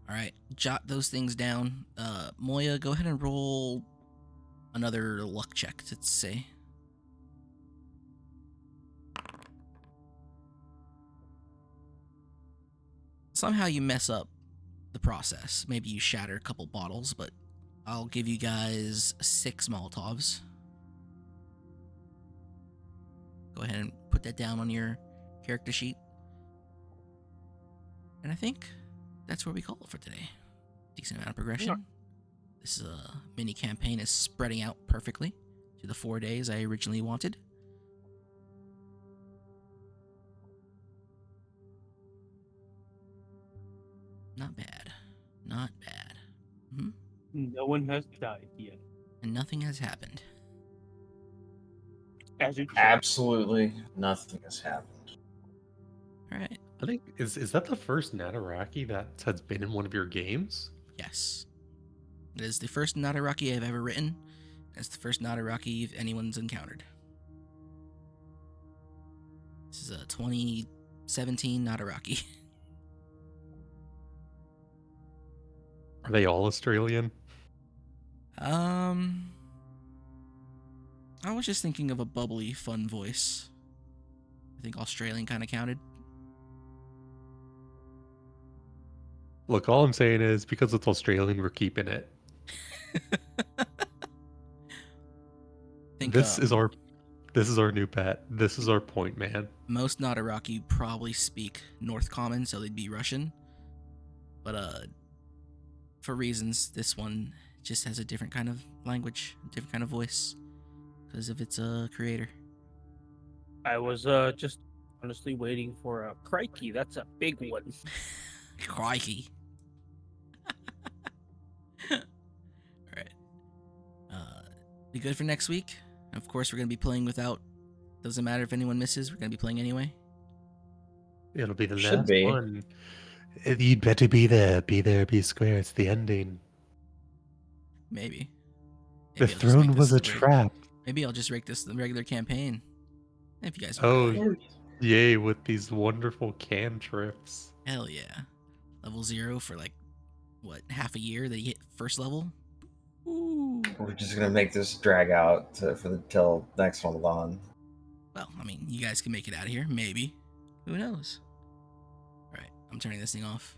Speaker 2: All All right, jot those things down. Moya, go ahead and roll another luck check, let's say. Somehow you mess up the process. Maybe you shatter a couple bottles, but I'll give you guys 6 Molotovs. Go ahead and put that down on your character sheet. And I think that's where we call it for today. Decent amount of progression.
Speaker 4: Yeah.
Speaker 2: This mini campaign is spreading out perfectly to the 4 days I originally wanted. Not bad. Not bad.
Speaker 4: No one has died yet.
Speaker 2: And nothing has happened.
Speaker 4: As it should.
Speaker 1: Absolutely nothing has happened.
Speaker 2: All right.
Speaker 3: I think is that the first Nataraki that has been in one of your games?
Speaker 2: Yes. It is the first Nataraki I've ever written. It's the first Nataraki anyone's encountered. This is a 2017 Nataraki.
Speaker 3: Are they all Australian?
Speaker 2: I was just thinking of a bubbly, fun voice. I think Australian kind of counted.
Speaker 3: Look, all I'm saying is because it's Australian, we're keeping it.
Speaker 2: Think,
Speaker 3: This is our new pet. This is our point man.
Speaker 2: Most Nataraki probably speak North Common, so they'd be Russian. But for reasons, this one just has a different kind of language, different kind of voice, because of its creator.
Speaker 4: I was just honestly waiting for a crikey. That's a big one.
Speaker 2: Crikey. All right. Be good for next week. Of course, we're going to be playing without. Doesn't matter if anyone misses. We're going to be playing anyway.
Speaker 3: It'll be the
Speaker 1: Should
Speaker 3: last
Speaker 1: be.
Speaker 3: one. You'd better be there. Be there, be square. It's the ending.
Speaker 2: Maybe.
Speaker 3: The
Speaker 2: I'll just
Speaker 3: throne
Speaker 2: make
Speaker 3: was
Speaker 2: this
Speaker 3: a trap.
Speaker 2: Maybe I'll just rake this the regular campaign. If you guys
Speaker 3: Oh,
Speaker 2: want.
Speaker 3: yay, with these wonderful cantrips.
Speaker 2: Hell yeah. Level 0 for like, what, half a year that you hit first level? Ooh.
Speaker 1: We're just gonna make this drag out till next Ramadan.
Speaker 2: Well, I mean, you guys can make it out of here, maybe. Who knows? All right, I'm turning this thing off.